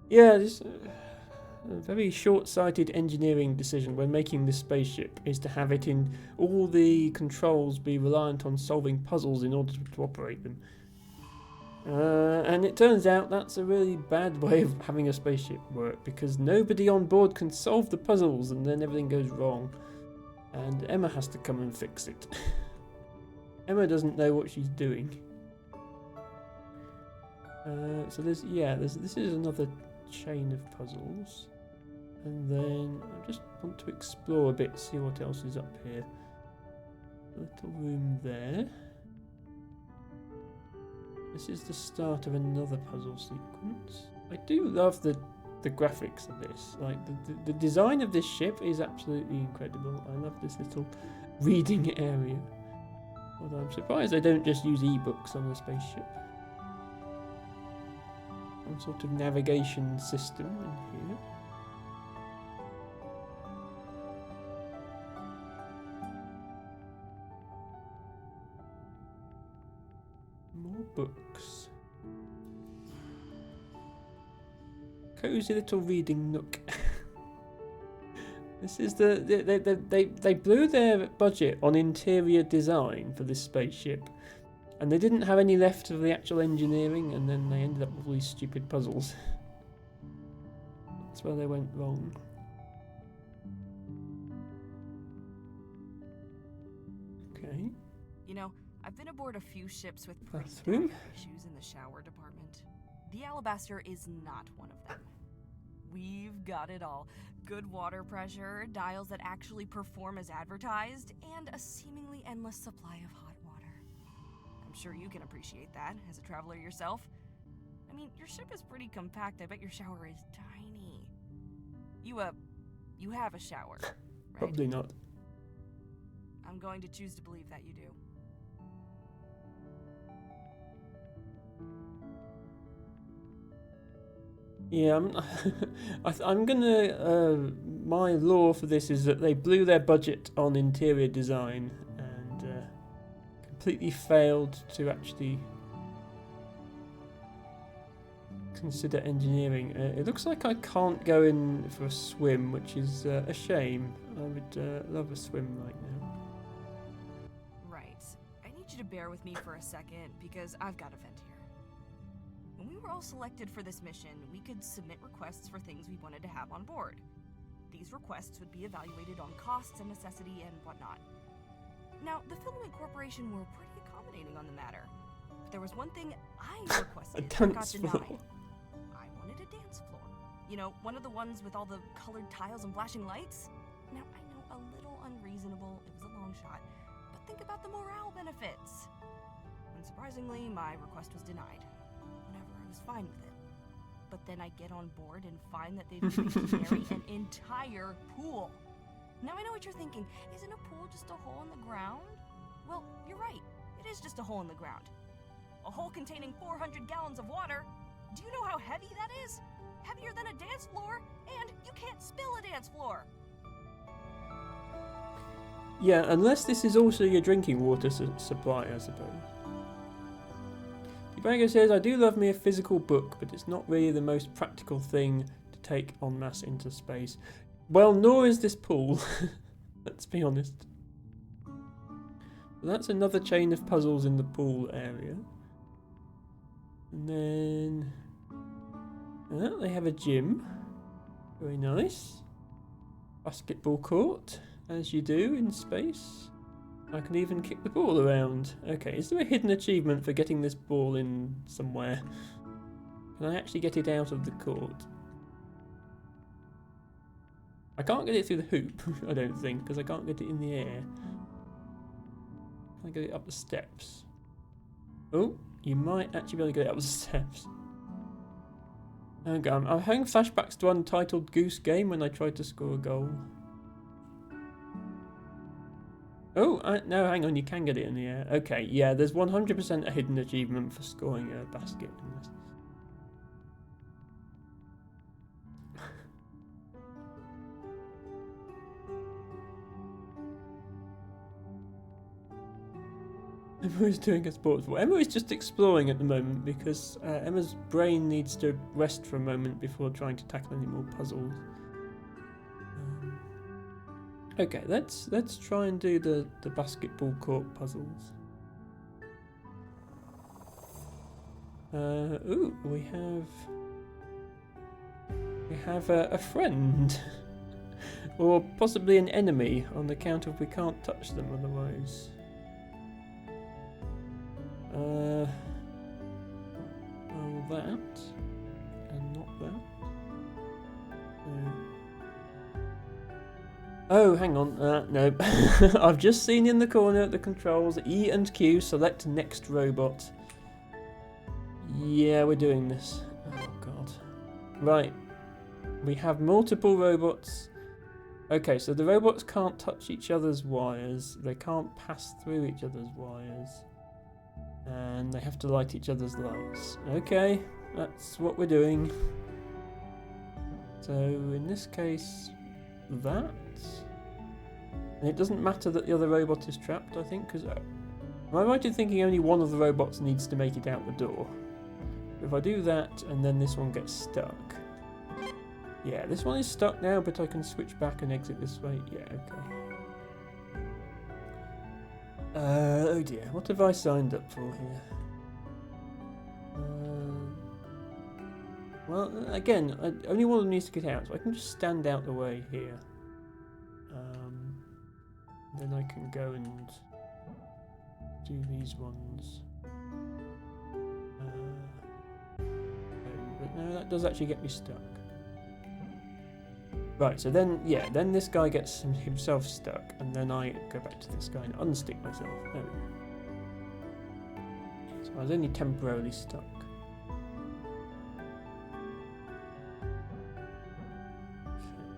yeah, this a very short-sighted engineering decision when making this spaceship is to have it in all the controls be reliant on solving puzzles in order to operate them. And it turns out that's a really bad way of having a spaceship work, because nobody on board can solve the puzzles and then everything goes wrong. And Emma has to come and fix it. Emma doesn't know what she's doing. So this is another chain of puzzles. And then I just want to explore a bit, see what else is up here. A little room there. This is the start of another puzzle sequence. I do love the graphics of this. Like the design of this ship is absolutely incredible. I love this little reading area. Although I'm surprised they don't just use ebooks on the spaceship. Some sort of navigation system in here. More books. Cozy little reading nook. This is they blew their budget on interior design for this spaceship, and they didn't have any left of the actual engineering, and then they ended up with all these stupid puzzles. That's where they went wrong. Okay. You know, I've been aboard a few ships with pretty Bathroom. dire issues in the shower department. The Alabaster is not one of them. We've got it all. Good water pressure, dials that actually perform as advertised, and a seemingly endless supply of hot water. I'm sure you can appreciate that, as a traveler yourself. I mean, your ship is pretty compact. I bet your shower is tiny. You have a shower, right? Probably not. I'm going to choose to believe that you do. Yeah, I'm gonna. My law for this is that they blew their budget on interior design and completely failed to actually consider engineering. It looks like I can't go in for a swim, which is a shame. I would love a swim right now. Right. I need you to bear with me for a second, because I've got a vent here. When we were all selected for this mission, we could submit requests for things we wanted to have on board. These requests would be evaluated on costs and necessity and whatnot. Now, the Filament Corporation were pretty accommodating on the matter. But there was one thing I requested that got denied. I wanted a dance floor. You know, one of the ones with all the colored tiles and flashing lights. Now, I know a little unreasonable, it was a long shot, but think about the morale benefits. Unsurprisingly, my request was denied. Whenever I was fine with it. But then I get on board and find that they've re-engineered an entire pool. Now I know what you're thinking. Isn't a pool just a hole in the ground? Well, you're right. It is just a hole in the ground. A hole containing 400 gallons of water. Do you know how heavy that is? Heavier than a dance floor, and you can't spill a dance floor. Yeah, unless this is also your drinking water supply, I suppose. Debago says, I do love me a physical book, but it's not really the most practical thing to take en masse into space. Well, nor is this pool. Let's be honest. So that's another chain of puzzles in the pool area. And then... they have a gym. Very nice. Basketball court, as you do in space. I can even kick the ball around. Okay, is there a hidden achievement for getting this ball in somewhere? Can I actually get it out of the court? I can't get it through the hoop, I don't think, because I can't get it in the air. Can I get it up the steps? Oh, you might actually be able to get it up the steps. Okay, I'm having flashbacks to Untitled Goose Game when I tried to score a goal. Oh, no, hang on, you can get it in the air. Okay, yeah, there's 100% a hidden achievement for scoring a basket in this. Emma is doing a sports ball. Emma is just exploring at the moment because Emma's brain needs to rest for a moment before trying to tackle any more puzzles. Okay, let's try and do the basketball court puzzles. Ooh, we have a friend, or possibly an enemy, on the count of we can't touch them otherwise. Oh, that, and not that. Oh, hang on. No. I've just seen in the corner at the controls E and Q, select next robot. Yeah, we're doing this. Oh god. Right. We have multiple robots. Okay, so the robots can't touch each other's wires. They can't pass through each other's wires. And they have to light each other's lights. Okay, that's what we're doing. So in this case, that. And it doesn't matter that the other robot is trapped, I think, because... am I right in thinking only one of the robots needs to make it out the door? If I do that, and then this one gets stuck... yeah, this one is stuck now, but I can switch back and exit this way. Yeah, okay. Oh dear, what have I signed up for here? Well, again, only one of them needs to get out, so I can just stand out the way here. Then I can go and do these ones. But no, that does actually get me stuck. Right, so then, yeah, then this guy gets himself stuck, and then I go back to this guy and unstick myself. There we go. So I was only temporarily stuck.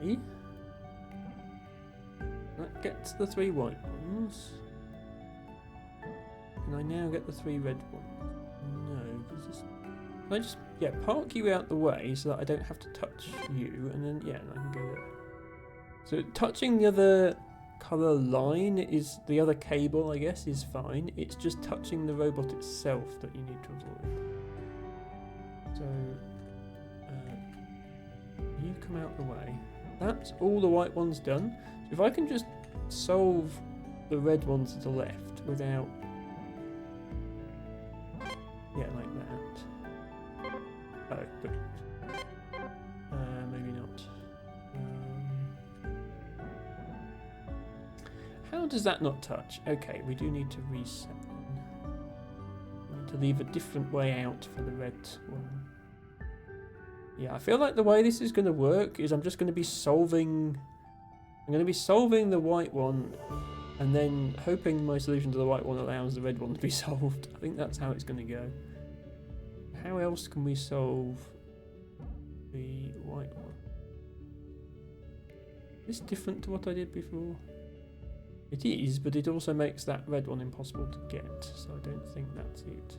Okay. That gets the 3 white ones. Can I now get the 3 red ones? No, because this... can I just, yeah, park you out the way so that I don't have to touch you, and then, yeah, I can go there. So touching the other colour line is, the other cable, I guess, is fine. It's just touching the robot itself that you need to avoid. So, you come out the way. That's all the white ones done. So if I can just solve the red ones to the left without... yeah, like that. Oh, but maybe not. How does that not touch? Okay, we do need to reset then. We need to leave a different way out for the red one. Yeah, I feel like the way this is going to work is I'm just going to be solving... I'm going to be solving the white one and then hoping my solution to the white one allows the red one to be solved. I think that's how it's going to go. How else can we solve the white one? Is this different to what I did before? It is, but it also makes that red one impossible to get, so I don't think that's it.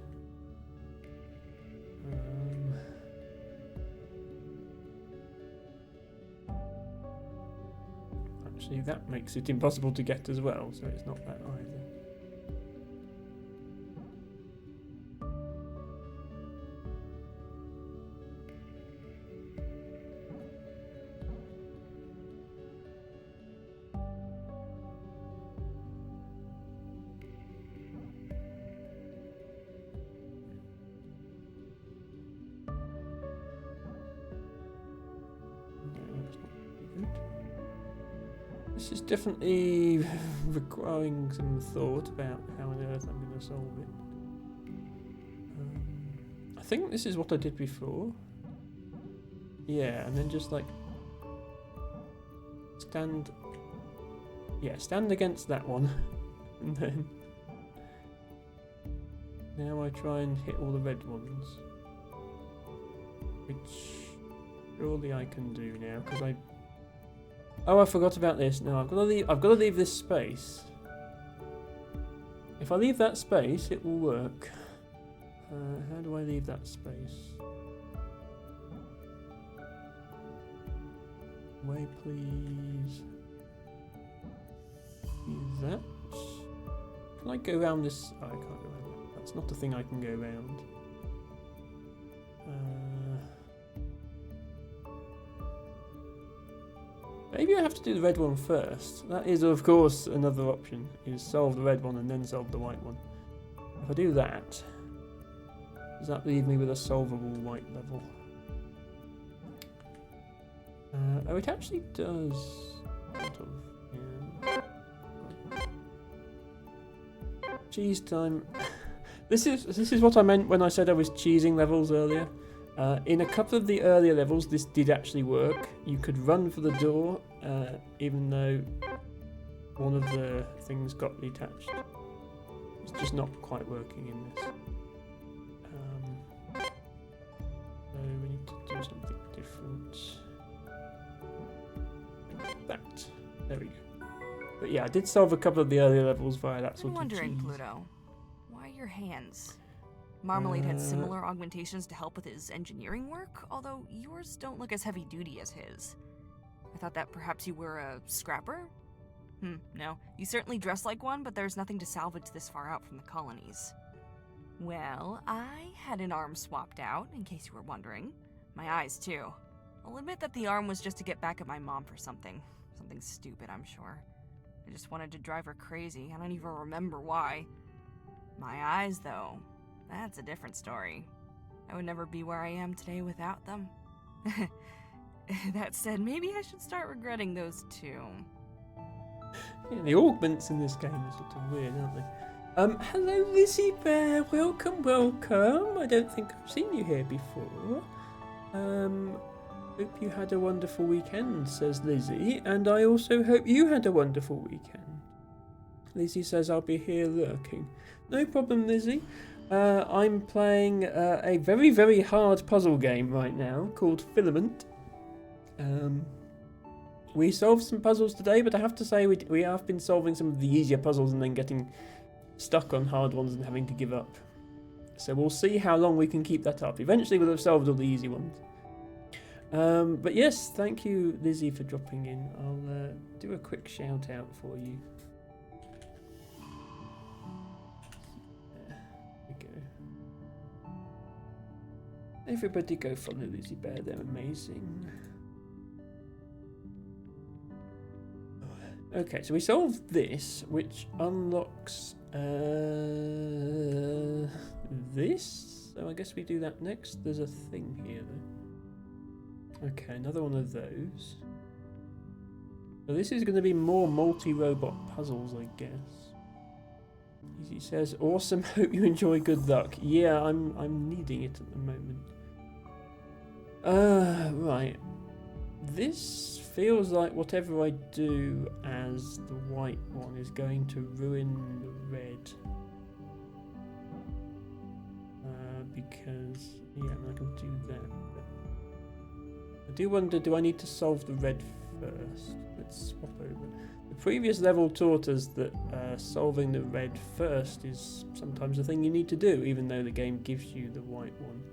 Actually, that makes it impossible to get as well, so it's not that either. This is definitely requiring some thought about how on earth I'm going to solve it. I think this is what I did before. Yeah, and then just like stand against that one, and then now I try and hit all the red ones, which surely I can do now because I... oh, I forgot about this. No, I've got to leave this space. If I leave that space, it will work. How do I leave that space? Way, please. Use that. Can I go around this? Oh, I can't go around that. That's not a thing I can go around. Maybe I have to do the red one first. That is, of course, another option, is solve the red one and then solve the white one. If I do that, does that leave me with a solvable white level? Oh, it actually does. Sort of, yeah. Cheese time. This is what I meant when I said I was cheesing levels earlier. In a couple of the earlier levels, this did actually work. You could run for the door, even though one of the things got detached. It's just not quite working in this. about that. There we go. But yeah, I did solve a couple of the earlier levels via that I'm sort of wondering, cheese. Pluto, why your hands? Marmalade had similar augmentations to help with his engineering work, although yours don't look as heavy-duty as his. I thought that perhaps you were a scrapper? No. You certainly dress like one, but there's nothing to salvage this far out from the colonies. Well, I had an arm swapped out, in case you were wondering. My eyes, too. I'll admit that the arm was just to get back at my mom for something. Something stupid, I'm sure. I just wanted to drive her crazy. I don't even remember why. My eyes, though, that's a different story. I would never be where I am today without them. That said, maybe I should start regretting those too. Yeah, the augments in this game are sort of weird, aren't they? Hello Lizzie Bear, welcome, welcome. I don't think I've seen you here before. Hope you had a wonderful weekend, says Lizzie, and I also hope you had a wonderful weekend. Lizzie says I'll be here lurking. No problem, Lizzie. I'm playing a very, very hard puzzle game right now called Filament. We solved some puzzles today, but I have to say we have been solving some of the easier puzzles and then getting stuck on hard ones and having to give up. So we'll see how long we can keep that up. Eventually we'll have solved all the easy ones. But yes, thank you, Lizzie, for dropping in. I'll do a quick shout out for you. There we go. Everybody go follow Lizzie Bear, they're amazing. Okay, so we solved this, which unlocks this. So I guess we do that next. There's a thing here, though. Okay, another one of those. So this is going to be more multi-robot puzzles, I guess. He says, "Awesome. Hope you enjoy. Good luck." Yeah, I'm needing it at the moment. Right. This feels like whatever I do as the white one is going to ruin the red. Because, yeah, I can do that. But I do wonder, do I need to solve the red first? Let's swap over. The previous level taught us that solving the red first is sometimes the thing you need to do, even though the game gives you the white one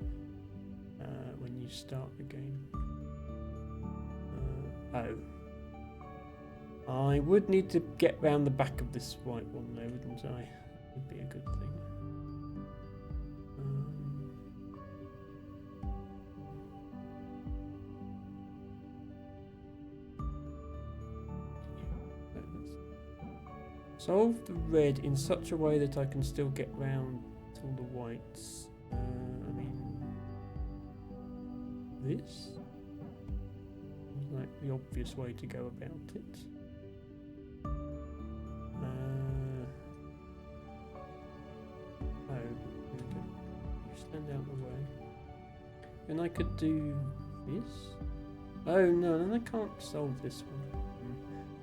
when you start the game. I would need to get round the back of this white one though, wouldn't I? Would be a good thing. Solve the red in such a way that I can still get round to all the whites. I mean, this? Like the obvious way to go about it. You stand out the way. And I could do this. Oh no, then I can't solve this one.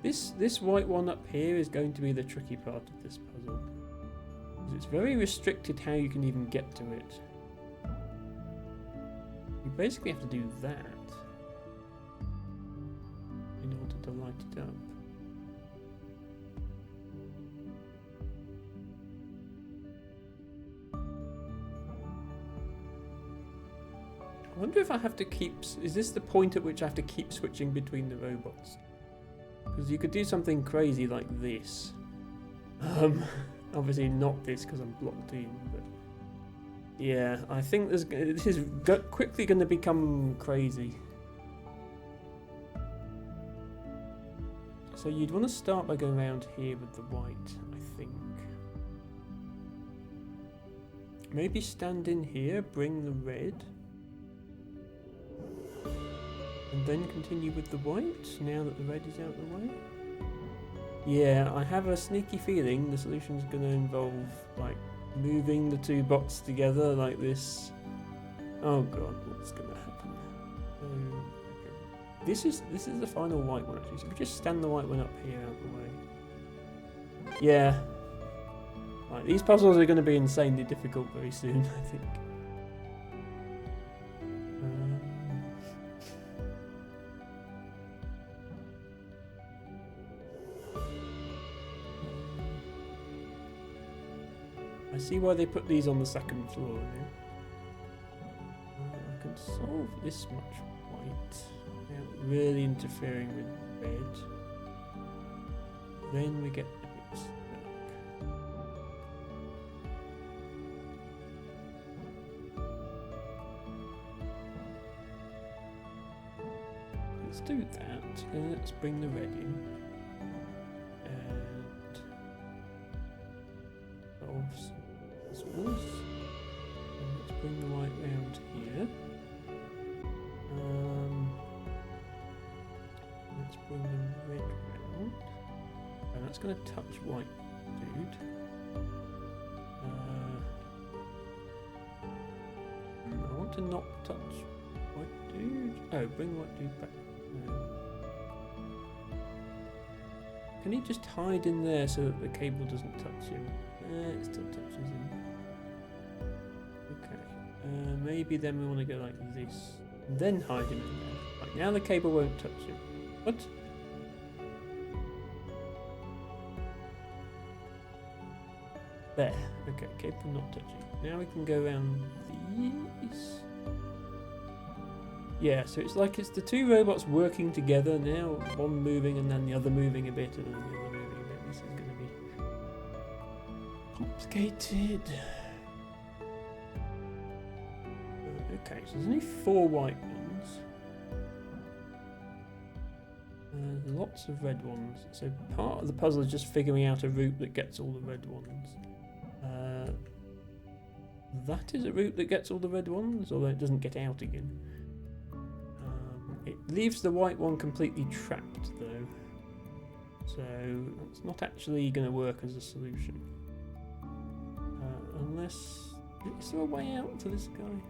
This white one up here is going to be the tricky part of this puzzle. Because it's very restricted how you can even get to it. You basically have to do that in order to light it up. I wonder if I have to keep... Is this the point at which I have to keep switching between the robots? Because you could do something crazy like this. Obviously not this because I'm blocked in, but... Yeah, I think this is quickly going to become crazy. So you'd want to start by going around here with the white, I think. Maybe stand in here, bring the red. And then continue with the white, now that the red is out of the way. Yeah, I have a sneaky feeling the solution's going to involve, like, moving the two bots together like this. Oh god, what's going to happen? Okay. This is the final white one, actually. So we just stand the white one up here out of the way. Yeah. Right, these puzzles are going to be insanely difficult very soon, I think. see why they put these on the second floor now. I can solve this much white without really interfering with red. Then we get a bit stuck. Let's do that, and let's bring the red in. And solve some puzzles. And let's bring the white round here. Let's bring the red round. And that's going to touch white dude. I want to not touch white dude. Oh, bring white dude back. No. Can he just hide in there so that the cable doesn't touch him? It still touches him. Okay. Maybe then we want to go like this. And then hide him in there. Right, now the cable won't touch him. What? There. Okay, cable not touching. Now we can go around these. Yeah, so it's like it's the two robots working together now. One moving and then the other moving a bit and then the other moving a bit. This is going to be complicated. Okay, so there's only 4 white ones. Lots of red ones. So part of the puzzle is just figuring out a route that gets all the red ones. That is a route that gets all the red ones, although it doesn't get out again. It leaves the white one completely trapped though, so it's not actually going to work as a solution. Unless... is there a way out for this guy?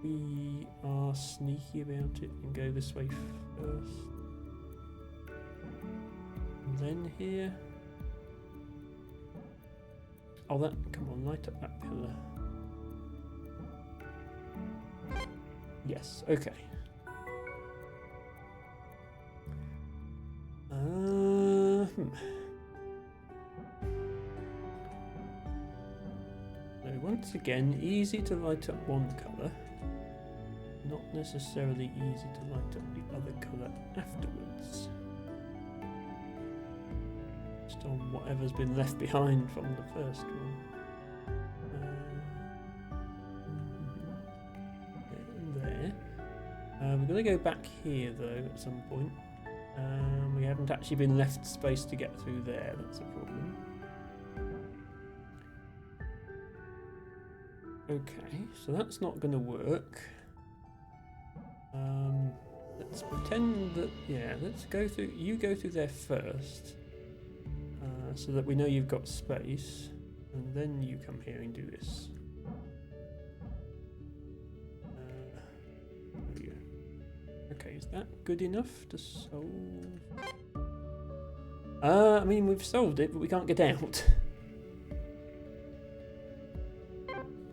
We are sneaky about it and go this way first. And then here. Oh, that... come on, light up that pillar. Yes, okay. So once again, easy to light up one colour, not necessarily easy to light up the other colour afterwards. Just on whatever's been left behind from the first one. We're going to go back here though at some point. We haven't actually been left space to get through there, that's a problem. Okay, so that's not going to work. Let's pretend that, yeah, let's go through, you go through there first, so that we know you've got space, and then you come here and do this. Okay, is that good enough to solve? I mean, we've solved it, but we can't get out.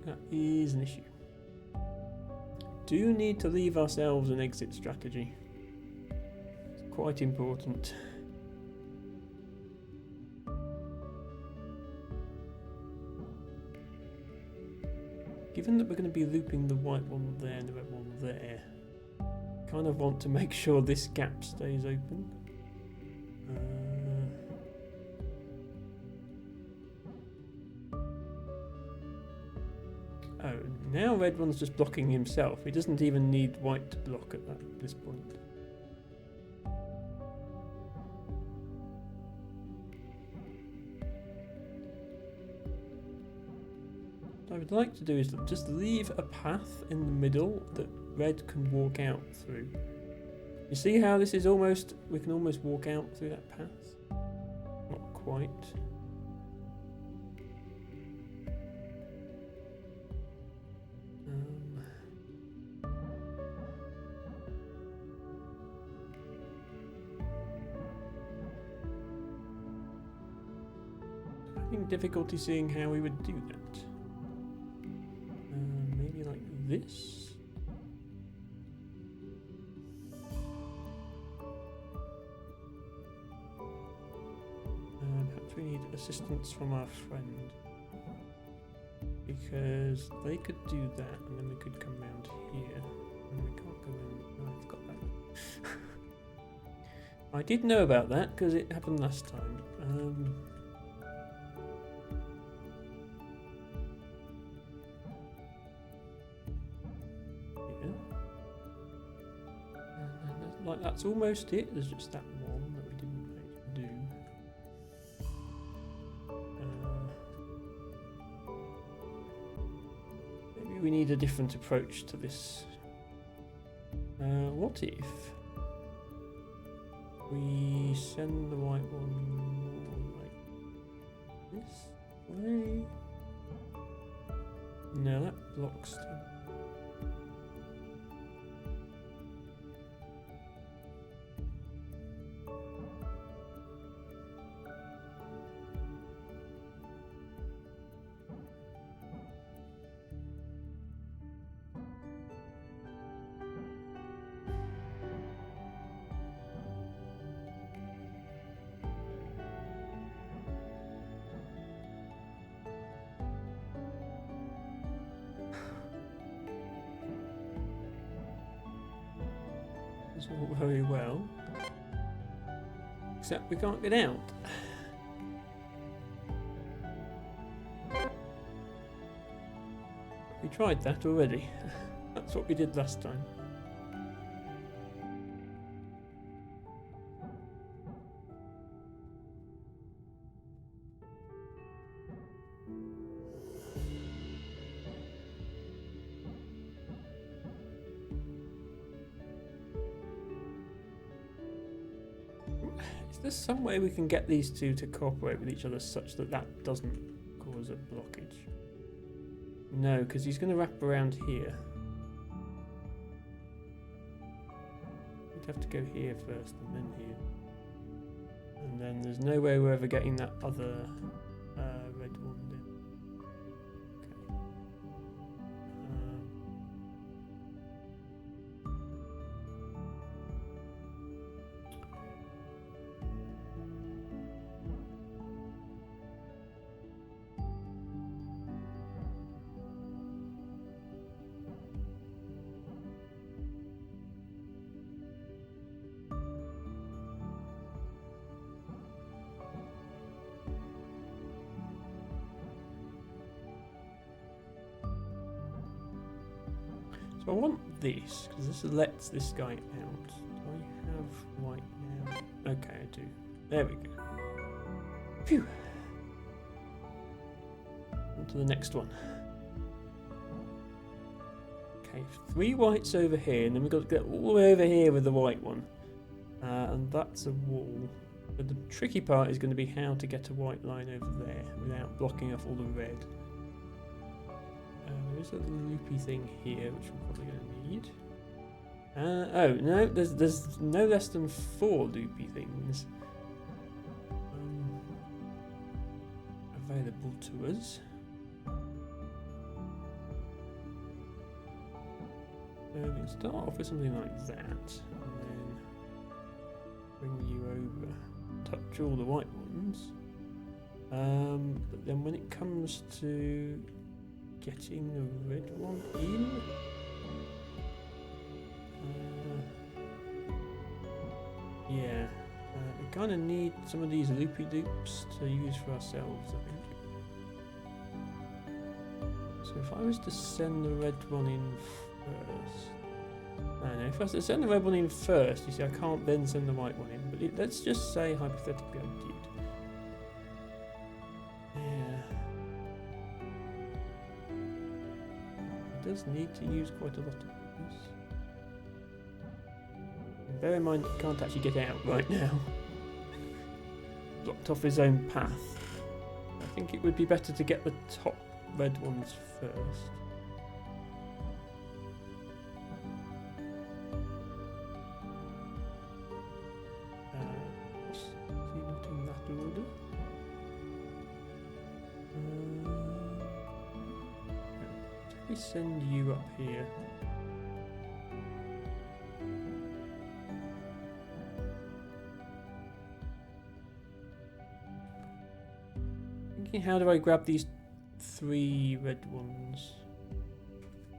That is an issue. Do need to leave ourselves an exit strategy. It's quite important. Given that we're going to be looping the white one there and the red one there, kind of want to make sure this gap stays open. Oh, now red one's just blocking himself. He doesn't even need white to block at this point. What I would like to do is just leave a path in the middle that red can walk out through. You see how this is almost, we can almost walk out through that path? Not quite. Having difficulty seeing how we would do that. Maybe like this? Perhaps we need assistance from our friend. Because they could do that, and then we could come round here. And we can't go in. Oh, I've got that. I did know about that because it happened last time. Yeah. And like that's almost it. There's just that one that we didn't actually do. Maybe we need a different approach to this. What if we send the white one more like this way? No, that blocks them. It's all very well, except we can't get out. We tried that already. That's what we did last time. Is there some way we can get these two to cooperate with each other such that that doesn't cause a blockage? No, because he's going to wrap around here. We'd have to go here first and then here. And then there's no way we're ever getting that other red one down. Okay. So I want this, because this lets this guy out. Do I have white now? Okay, I do. There we go. Phew. On to the next one. Okay, 3 whites over here, and then we've got to get all the way over here with the white one. And that's a wall. But the tricky part is going to be how to get a white line over there without blocking off all the red. There is a loopy thing here, which we're probably going to need. Oh, no, there's no less than 4 loopy things available to us. So we can start off with something like that, and then bring you over, touch all the white ones. But then when it comes to getting the red one in, yeah, we kind of need some of these loopy loops to use for ourselves, I think. So if I was to send the red one in first, no, if I was to send the red one in first, you see I can't then send the white one in, but let's just say hypothetically I did. Does need to use quite a lot of these. And bear in mind, he can't actually get out right now. Blocked off his own path. I think it would be better to get the top red ones first. Is he not in that order? We send you up here. Thinking, how do I grab these 3 red ones.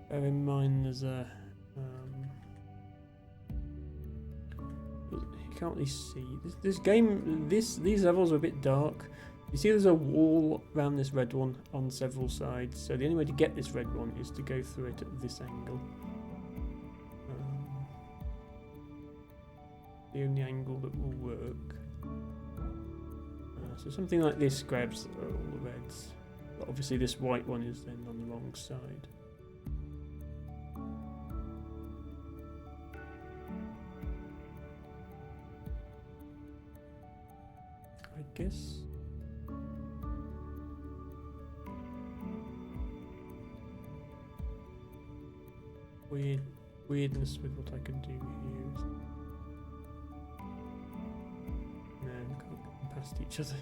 Bear in mind there's a... you can't really see. These levels are a bit dark. You see there's a wall around this red one on several sides, so the only way to get this red one is to go through it at this angle. The only angle that will work. So something like this grabs all the reds. But obviously this white one is then on the wrong side. I guess. Weirdness with what I can do here. No, we can't get past each other.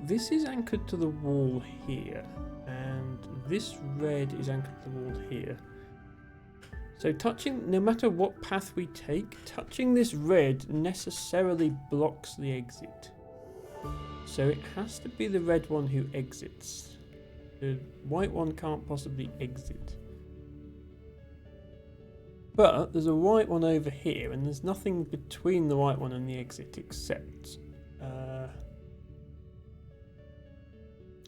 This is anchored to the wall here, and this red is anchored to the wall here. So touching, no matter what path we take, touching this red necessarily blocks the exit. So it has to be the red one who exits. The white one can't possibly exit. But there's a white one over here, and there's nothing between the white one and the exit except...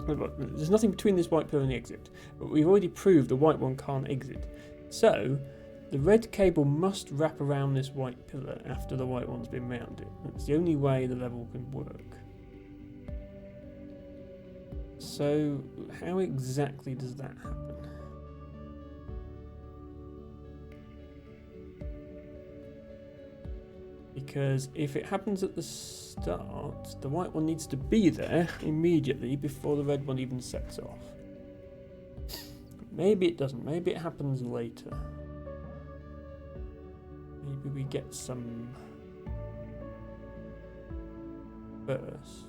there's nothing between this white pillar and the exit, but we've already proved the white one can't exit. So, the red cable must wrap around this white pillar after the white one's been round it. That's the only way the level can work. So, how exactly does that happen? Because if it happens at the start, the white one needs to be there immediately before the red one even sets off. Maybe it doesn't. Maybe it happens later. Maybe we get some first.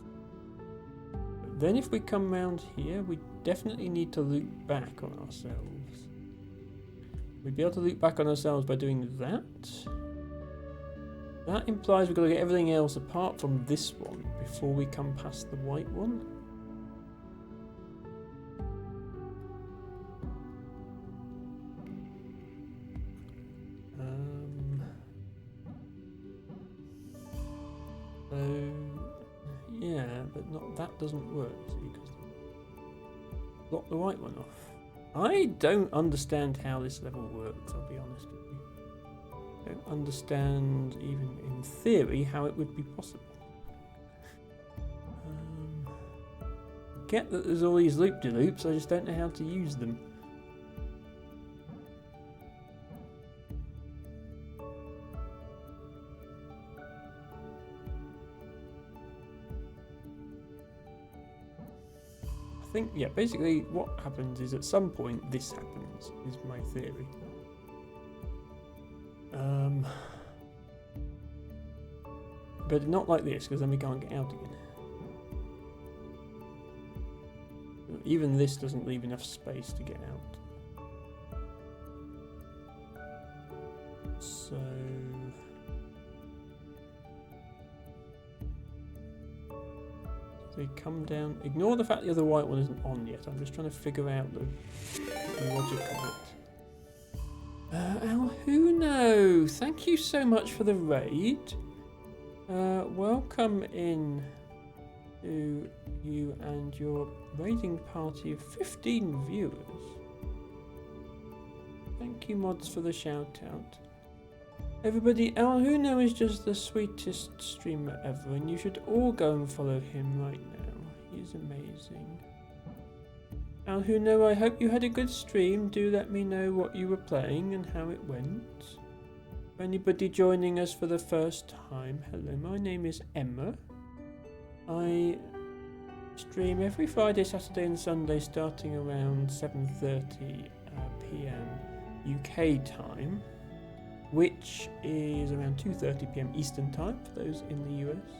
But then if we come round here, we definitely need to loop back on ourselves. We'd be able to loop back on ourselves by doing that. That implies we've got to get everything else apart from this one before we come past the white one. So yeah, but that doesn't work, see, because block the white one off. I don't understand how this level works, I'll be honest with you. I don't understand, even in theory, how it would be possible. Get that there's all these loop-de-loops, I just don't know how to use them. I think, yeah, basically what happens is at some point this happens, is my theory. But not like this, because then we can't get out again. Even this doesn't leave enough space to get out. So... they come down... ignore the fact the other white one isn't on yet. I'm just trying to figure out the logic of it. Alhuno, thank you so much for the raid. Welcome in to you and your raiding party of 15 viewers. Thank you, mods, for the shout out. Everybody, Alhuno is just the sweetest streamer ever, and you should all go and follow him right now. He's amazing. Alhuno, I hope you had a good stream. Do let me know what you were playing and how it went. For anybody joining us for the first time, hello, my name is Emma. I stream every Friday, Saturday and Sunday starting around 7:30 p.m. UK time, which is around 2:30 p.m. Eastern time for those in the US.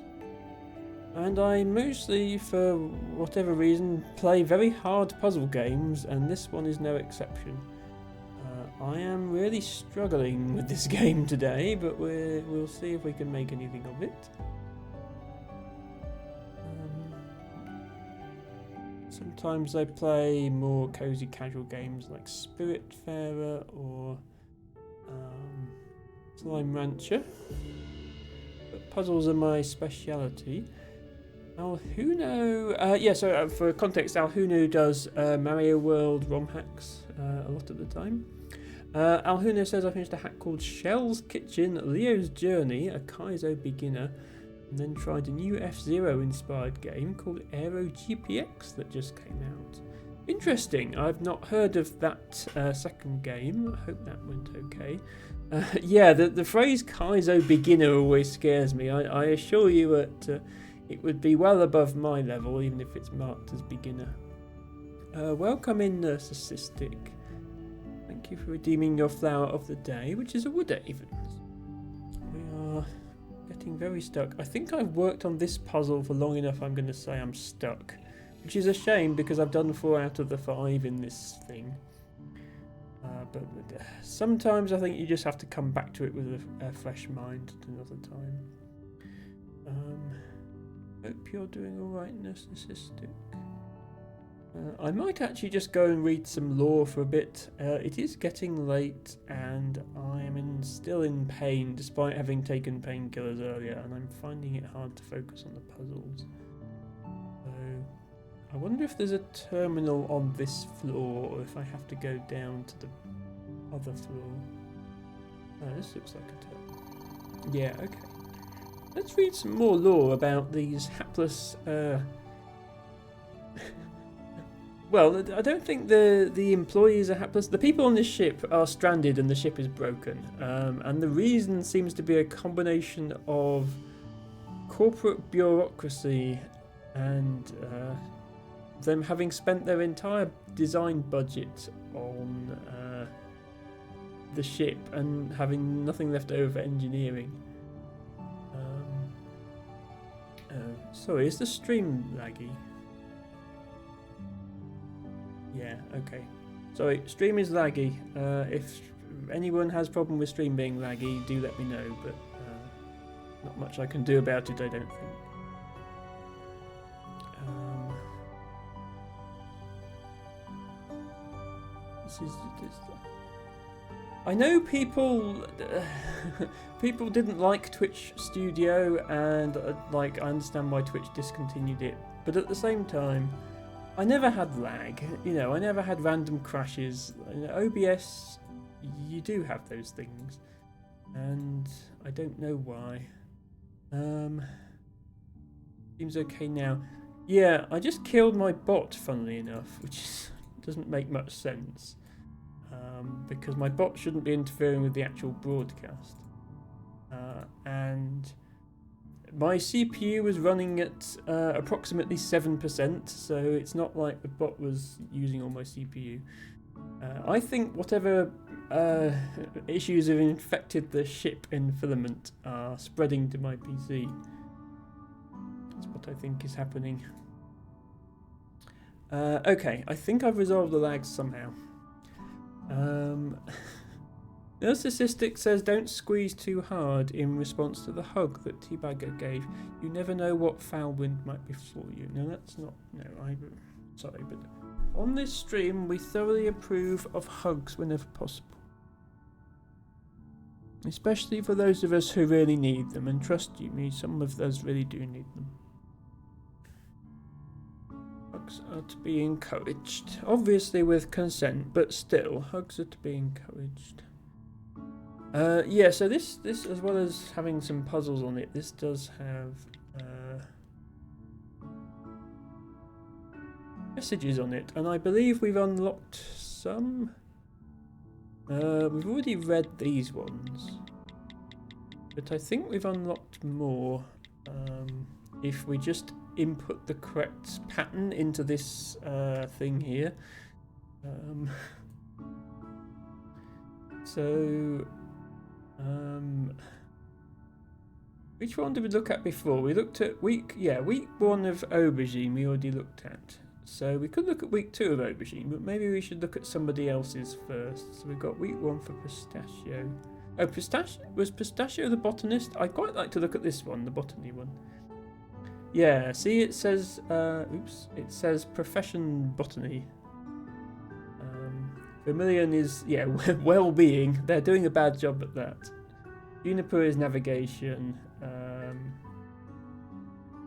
And I mostly, for whatever reason, play very hard puzzle games, and this one is no exception. I am really struggling with this game today, but we'll see if we can make anything of it. Sometimes I play more cozy casual games like Spiritfarer or Slime Rancher, but puzzles are my speciality. Alhuno, so for context, Alhuno does Mario World ROM hacks a lot of the time. Alhuno says I finished a hack called Shell's Kitchen, Leo's Journey, a Kaizo beginner, and then tried a new F-Zero inspired game called Aero GPX that just came out. Interesting, I've not heard of that second game. I hope that went okay. The phrase Kaizo beginner always scares me. I assure you that it would be well above my level, even if it's marked as beginner. Welcome in, Narcissistic. Thank you for redeeming your flower of the day, which is a wood avens. We are getting very stuck. I think I've worked on this puzzle for long enough, I'm going to say I'm stuck. Which is a shame, because I've done 4 out of the 5 in this thing. But sometimes I think you just have to come back to it with a fresh mind at another time. Hope you're doing alright, Narcissistic. I might actually just go and read some lore for a bit. It is getting late and I am still in pain despite having taken painkillers earlier, and I'm finding it hard to focus on the puzzles. So I wonder if there's a terminal on this floor or if I have to go down to the other floor. Oh, this looks like a terminal. Yeah, okay. Let's read some more lore about these hapless... Well, I don't think the employees are hapless. The people on this ship are stranded and the ship is broken. And the reason seems to be a combination of corporate bureaucracy and them having spent their entire design budget on the ship and having nothing left over for engineering. Sorry, is the stream laggy? Yeah, okay. Sorry, stream is laggy. If anyone has problem with stream being laggy, do let me know, but not much I can do about it, I don't think. I know people people didn't like Twitch Studio, and I understand why Twitch discontinued it, but at the same time, I never had lag. I never had random crashes. OBS, you do have those things, and I don't know why. Seems okay now. Yeah, I just killed my bot, funnily enough, which doesn't make much sense. Because my bot shouldn't be interfering with the actual broadcast. And my CPU was running at approximately 7%, so it's not like the bot was using all my CPU. I think whatever issues have infected the ship in Filament are spreading to my PC. That's what I think is happening. Okay, I think I've resolved the lags somehow. Narcissistic says don't squeeze too hard in response to the hug that Teabagger gave. You never know what foul wind might befall you. No, that's not... No, I'm sorry, but on this stream we thoroughly approve of hugs whenever possible. Especially for those of us who really need them, and trust you me, some of us really do need them. Hugs are to be encouraged. Obviously with consent, but still, hugs are to be encouraged. Yeah, so this as well as having some puzzles on it, this does have messages on it, and I believe we've unlocked some. We've already read these ones, but I think we've unlocked more if we just input the correct pattern into this thing here. Which one did we look at before? We looked at week 1 of Aubergine we already looked at. So we could look at week 2 of Aubergine, but maybe we should look at somebody else's first. So we've got week 1 for Pistachio. Oh, was Pistachio the botanist? I'd quite like to look at this one, the botany one. Yeah, see it says, it says profession botany. Vermilion is, yeah, well-being. They're doing a bad job at that. Juniper is navigation.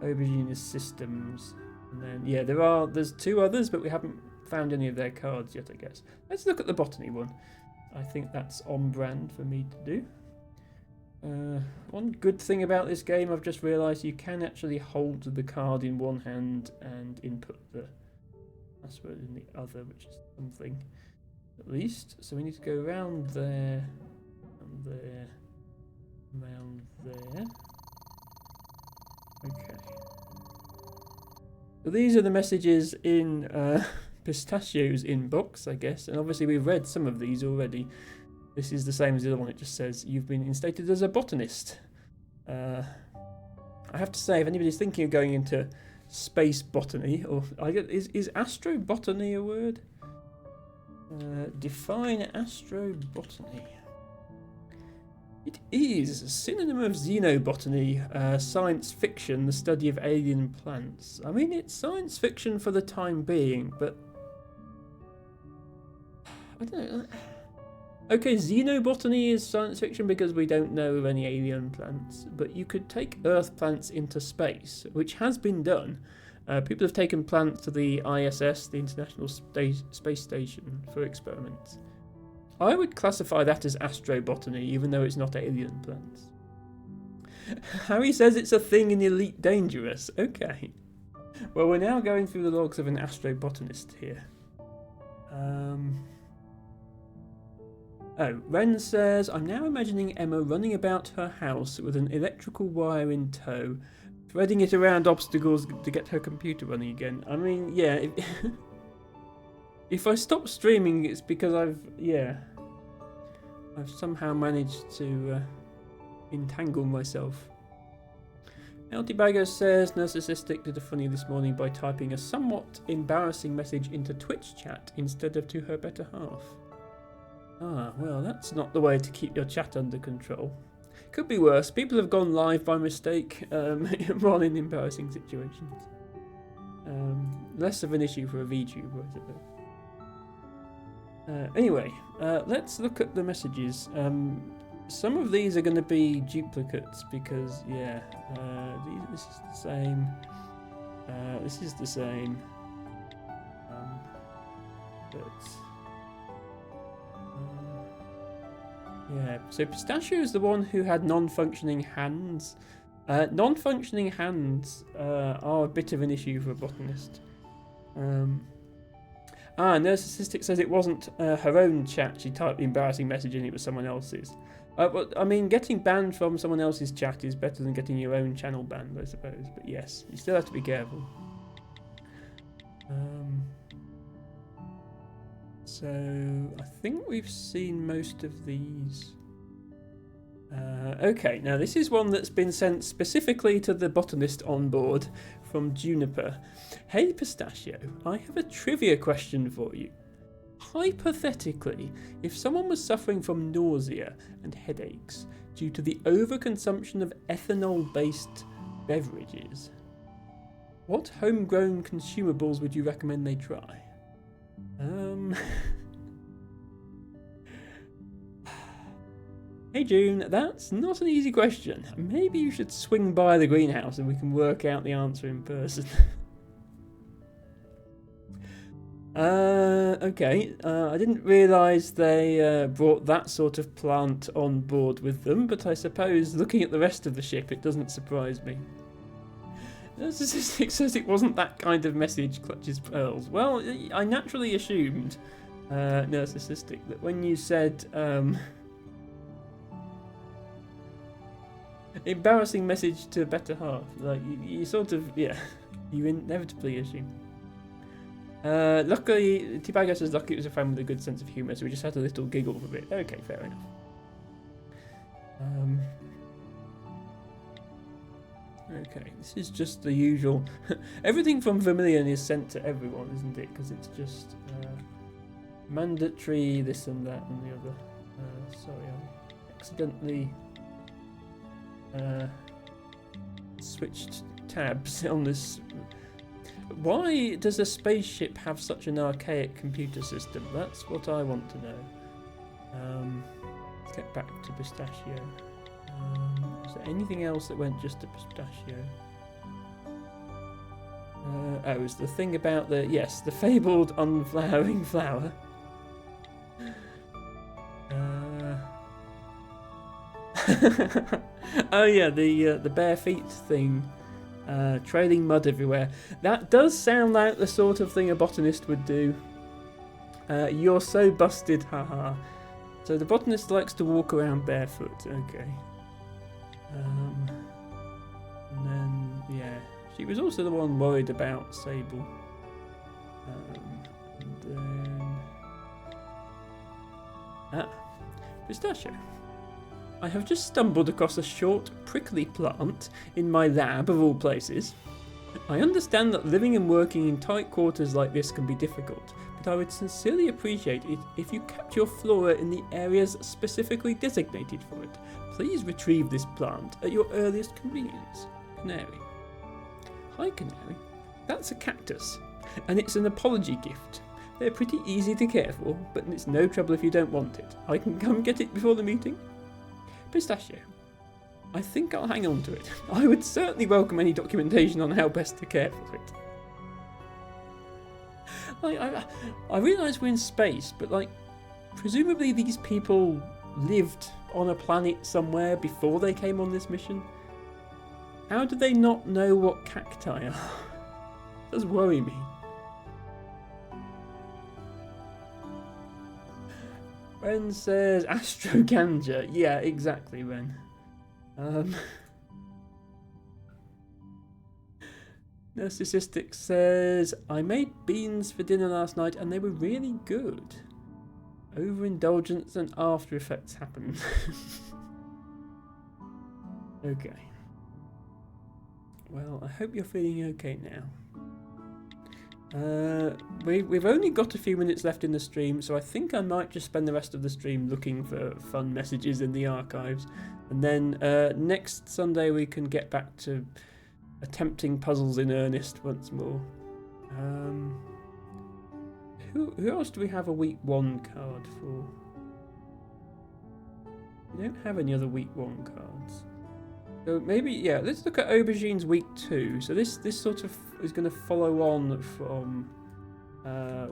Aubergine is systems. And then, yeah, there's 2 others, but we haven't found any of their cards yet, I guess. Let's look at the botany one. I think that's on brand for me to do. One good thing about this game, I've just realised you can actually hold the card in one hand and input the password in the other, which is something at least. So we need to go around there, and there, around there. Okay. So these are the messages in Pistachio's inbox, I guess, and obviously we've read some of these already. This is the same as the other one. It just says you've been instated as a botanist. I have to say, if anybody's thinking of going into space botany, or is astrobotany a word? Define astrobotany. It is a synonym of xenobotany, science fiction, the study of alien plants. I mean, it's science fiction for the time being, but I don't know. Okay, xenobotany is science fiction because we don't know of any alien plants, but you could take Earth plants into space, which has been done. People have taken plants to the ISS, the International Space Station, for experiments. I would classify that as astrobotany, even though it's not alien plants. Harry says it's a thing in Elite Dangerous. Okay. Well, we're now going through the logs of an astrobotanist here. Oh, Ren says, I'm now imagining Emma running about her house with an electrical wire in tow, threading it around obstacles to get her computer running again. I mean, yeah, if I stop streaming, it's because I've somehow managed to entangle myself. Altibago says, Narcissistic did a funny this morning by typing a somewhat embarrassing message into Twitch chat instead of to her better half. Ah, well, that's not the way to keep your chat under control. Could be worse. People have gone live by mistake while in embarrassing situations. Less of an issue for a VTuber, I suppose. Anyway, let's look at the messages. Some of these are going to be duplicates because, yeah, this is the same. This is the same. Yeah, so Pistachio is the one who had non-functioning hands. Non-functioning hands are a bit of an issue for a botanist. Narcissistic says it wasn't her own chat. She typed the embarrassing message and it was someone else's. But I mean, getting banned from someone else's chat is better than getting your own channel banned, I suppose. But yes, you still have to be careful. So I think we've seen most of these. Okay, now this is one that's been sent specifically to the botanist on board from Juniper. Hey Pistachio, I have a trivia question for you. Hypothetically, if someone was suffering from nausea and headaches due to the overconsumption of ethanol-based beverages, what homegrown consumables would you recommend they try? Hey June, that's not an easy question. Maybe you should swing by the greenhouse and we can work out the answer in person. Okay. I didn't realise they brought that sort of plant on board with them, but I suppose looking at the rest of the ship, it doesn't surprise me. Narcissistic says it wasn't that kind of message, clutches pearls. Well, I naturally assumed, Narcissistic, that when you said, embarrassing message to better half, like, you sort of, yeah, you inevitably assume. Luckily, Tibago says lucky it was a fan with a good sense of humour, so we just had a little giggle for a bit. Okay, fair enough. Okay, this is just the usual. Everything from Vermilion is sent to everyone, isn't it? Because it's just mandatory this and that and the other. Sorry, I accidentally switched tabs on this. Why does a spaceship have such an archaic computer system? That's what I want to know. Let's get back to Pistachio. Is there anything else that went just to Pistachio? It was the thing about the fabled unflowering flower. Oh yeah, the bare feet thing. Trailing mud everywhere. That does sound like the sort of thing a botanist would do. You're so busted, haha. So the botanist likes to walk around barefoot, okay. And then, yeah. She was also the one worried about Sable. And then... Pistachio. I have just stumbled across a short, prickly plant in my lab, of all places. I understand that living and working in tight quarters like this can be difficult, but I would sincerely appreciate it if you kept your flora in the areas specifically designated for it. Please retrieve this plant at your earliest convenience. Canary. Hi, Canary. That's a cactus, and it's an apology gift. They're pretty easy to care for, but it's no trouble if you don't want it. I can come get it before the meeting. Pistachio. I think I'll hang on to it. I would certainly welcome any documentation on how best to care for it. I realise we're in space, but presumably these people lived on a planet somewhere before they came on this mission. How do they not know what cacti are? It does worry me. Ren says Astro Ganja. Yeah, exactly, Ren. Narcissistic says, I made beans for dinner last night and they were really good. Overindulgence and after effects happened. Okay. Well, I hope you're feeling okay now. We've only got a few minutes left in the stream, so I think I might just spend the rest of the stream looking for fun messages in the archives. And then next Sunday we can get back to attempting puzzles in earnest once more. Who else do we have a week 1 card for? We don't have any other week 1 cards. So maybe, yeah, let's look at Aubergine's week 2. So this sort of is going to follow on from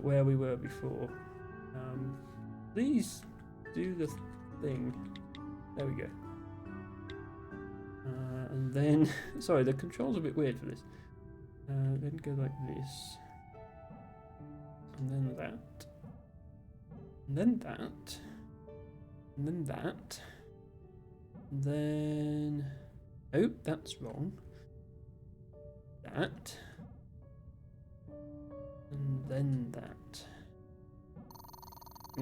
where we were before. Please do the thing. There we go. And then, sorry, the controls are a bit weird for this. Then go like this. And then that. And then that. And then that. And then... Oh, that's wrong. That. And then that.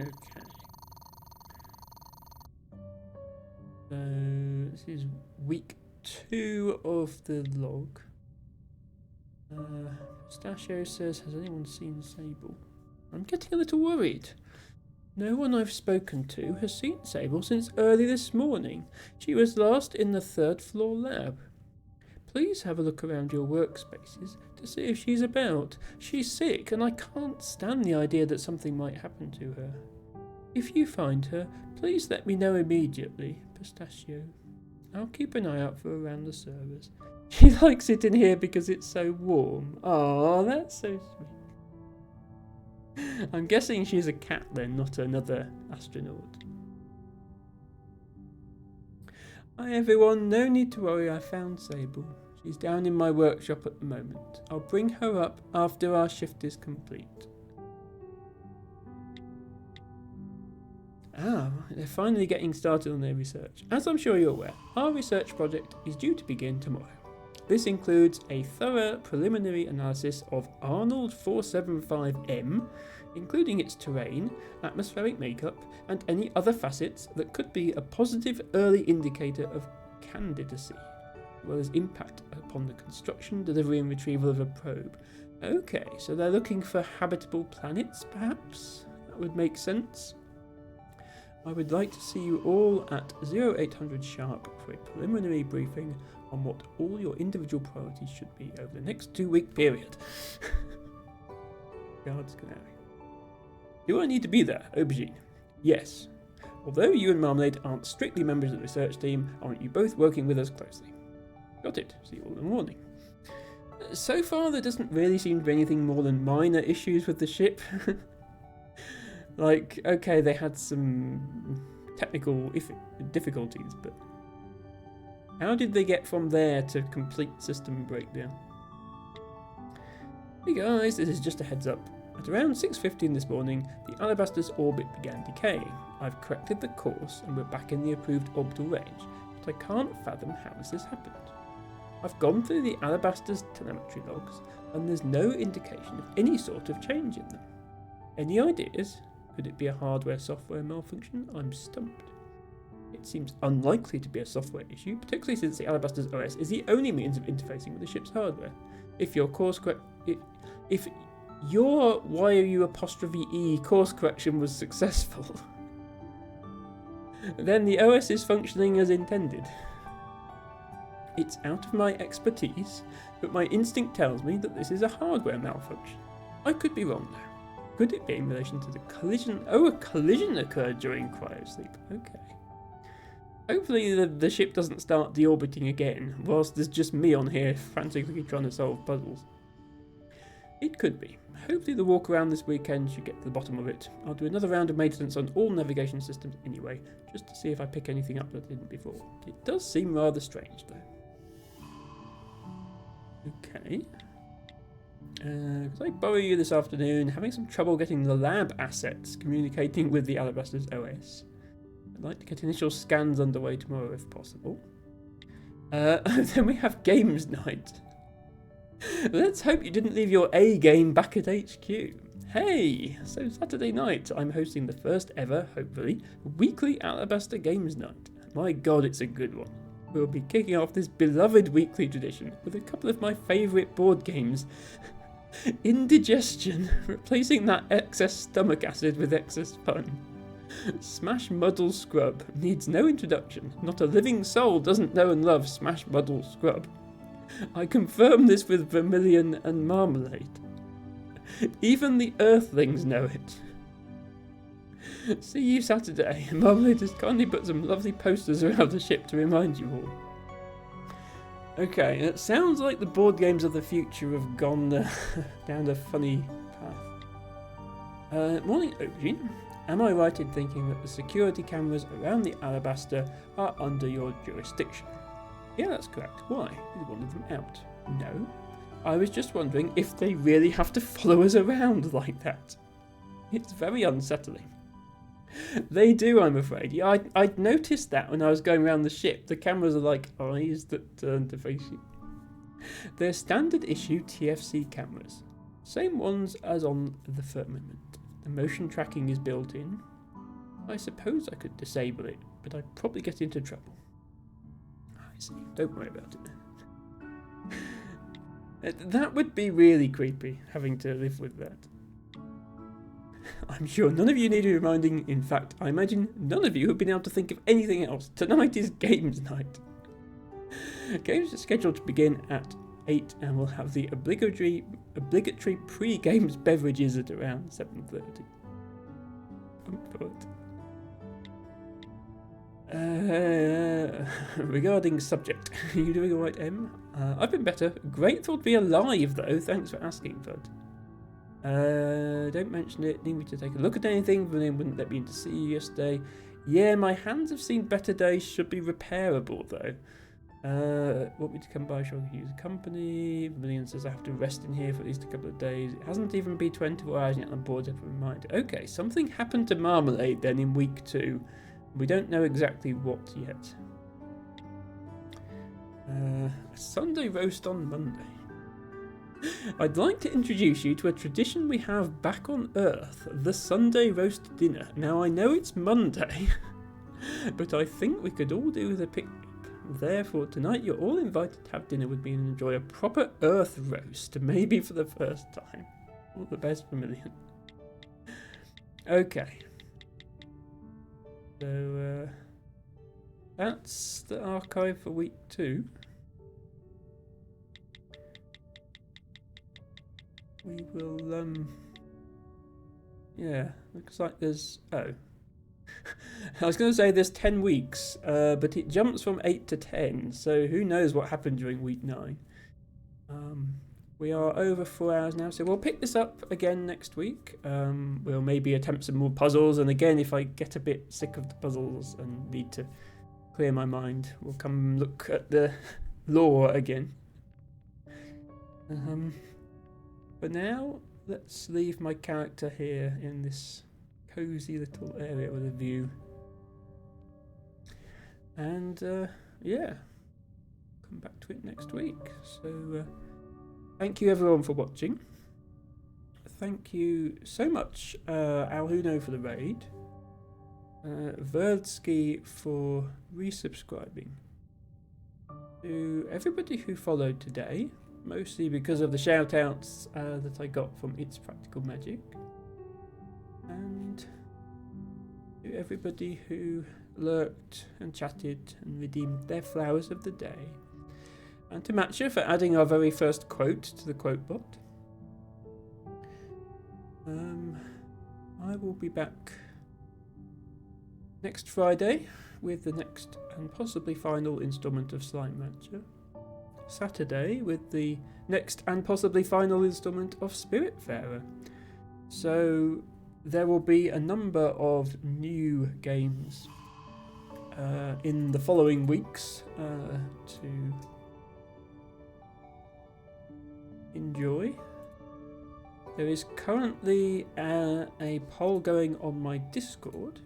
Okay. So, this is week 2 of the log. Pistachio says, has anyone seen Sable? I'm getting a little worried. No one I've spoken to has seen Sable since early this morning. She was last in the 3rd floor lab. Please have a look around your workspaces to see if she's about. She's sick and I can't stand the idea that something might happen to her. If you find her, please let me know immediately. Pistachio. I'll keep an eye out for her around the servers. She likes it in here because it's so warm. Oh, that's so sweet. I'm guessing she's a cat then, not another astronaut. Hi everyone, no need to worry, I found Sable. She's down in my workshop at the moment. I'll bring her up after our shift is complete. They're finally getting started on their research. As I'm sure you're aware, our research project is due to begin tomorrow. This includes a thorough preliminary analysis of Arnold 475M, including its terrain, atmospheric makeup, and any other facets that could be a positive early indicator of candidacy, as well as impact upon the construction, delivery, and retrieval of a probe. Okay, so they're looking for habitable planets, perhaps? That would make sense. I would like to see you all at 0800 sharp for a preliminary briefing on what all your individual priorities should be over the next 2-week period. Guards Canary. Do I need to be there, Aubergine? Yes. Although you and Marmalade aren't strictly members of the research team, I want you both working with us closely. Got it. See you all in the morning. So far, there doesn't really seem to be anything more than minor issues with the ship. Like, okay, they had some technical difficulties, but how did they get from there to complete system breakdown? Hey guys, this is just a heads up. At around 6:15 this morning, the Alabaster's orbit began decaying. I've corrected the course and we're back in the approved orbital range, but I can't fathom how this has happened. I've gone through the Alabaster's telemetry logs and there's no indication of any sort of change in them. Any ideas? Could it be a hardware-software malfunction? I'm stumped. It seems unlikely to be a software issue, particularly since the Alabaster's OS is the only means of interfacing with the ship's hardware. If your course if your YOU''E course correction was successful, then the OS is functioning as intended. It's out of my expertise, but my instinct tells me that this is a hardware malfunction. I could be wrong though. Could it be in relation to the collision? Oh, a collision occurred during cryosleep. Okay. Hopefully the ship doesn't start deorbiting again, whilst there's just me on here frantically trying to solve puzzles. It could be. Hopefully the walk around this weekend should get to the bottom of it. I'll do another round of maintenance on all navigation systems anyway, just to see if I pick anything up that I didn't before. It does seem rather strange though. Okay. Could I borrow you this afternoon? Having some trouble getting the lab assets communicating with the Alabaster's OS. I'd like to get initial scans underway tomorrow if possible. Then we have games night. Let's hope you didn't leave your A game back at HQ. Hey, so Saturday night I'm hosting the first ever, hopefully, weekly Alabaster Games Night. My god, it's a good one. We'll be kicking off this beloved weekly tradition with a couple of my favourite board games. Indigestion, replacing that excess stomach acid with excess fun. Smash Muddle Scrub needs no introduction. Not a living soul doesn't know and love Smash Muddle Scrub. I confirm this with Vermilion and Marmalade. Even the Earthlings know it. See you Saturday. Marmalade has kindly put some lovely posters around the ship to remind you all. Okay, it sounds like the board games of the future have gone down a funny path. Morning, Aubergine. Am I right in thinking that the security cameras around the Alabaster are under your jurisdiction? Yeah, that's correct. Why? Is one of them out? No. I was just wondering if they really have to follow us around like that. It's very unsettling. They do, I'm afraid. Yeah, I'd noticed that when I was going around the ship. The cameras are like eyes that turn to face you. They're standard issue TFC cameras. Same ones as on the Firmament. The motion tracking is built in. I suppose I could disable it, but I'd probably get into trouble. I see. Don't worry about it. That would be really creepy, having to live with that. I'm sure none of you need reminding. In fact, I imagine none of you have been able to think of anything else. Tonight is games night. Games are scheduled to begin at 8 and we'll have the obligatory pre-games beverages at around 7:30. Regarding subject, are you doing alright, Em? I've been better. Grateful to be alive though, thanks for asking, bud. Don't mention it. Need me to take a look at anything. Vermilion wouldn't let me in to see you yesterday. Yeah, my hands have seen better days. Should be repairable though. Want me to come by? Shall I use a company? Vermilion says I have to rest in here for at least a couple of days. It hasn't even been 24 hours yet. I'm bored of a reminder. Okay, something happened to Marmalade then in week 2. We don't know exactly what yet. A Sunday roast on Monday. I'd like to introduce you to a tradition we have back on Earth, the Sunday roast dinner. Now I know it's Monday, but I think we could all do with a pick. Therefore, tonight you're all invited to have dinner with me and enjoy a proper Earth roast, maybe for the first time. All the best, Vermilion. Okay. So, that's the archive for week 2. We will, yeah, looks like there's, I was going to say there's 10 weeks, but it jumps from 8 to 10, so who knows what happened during week 9. We are over 4 hours now, so we'll pick this up again next week. We'll maybe attempt some more puzzles, and again, if I get a bit sick of the puzzles and need to clear my mind, we'll come look at the lore again. For now, let's leave my character here in this cosy little area with a view. And, yeah, come back to it next week. So, thank you everyone for watching. Thank you so much, Alhuno for the raid. Verdsky for resubscribing. To everybody who followed today, mostly because of the shout-outs that I got from It's Practical Magic. And to everybody who lurked and chatted and redeemed their flowers of the day. And to Matcha for adding our very first quote to the quote bot. I will be back next Friday with the next and possibly final instalment of Slime Rancher. Saturday with the next and possibly final instalment of Spiritfarer. So there will be a number of new games in the following weeks to enjoy. There is currently a poll going on my Discord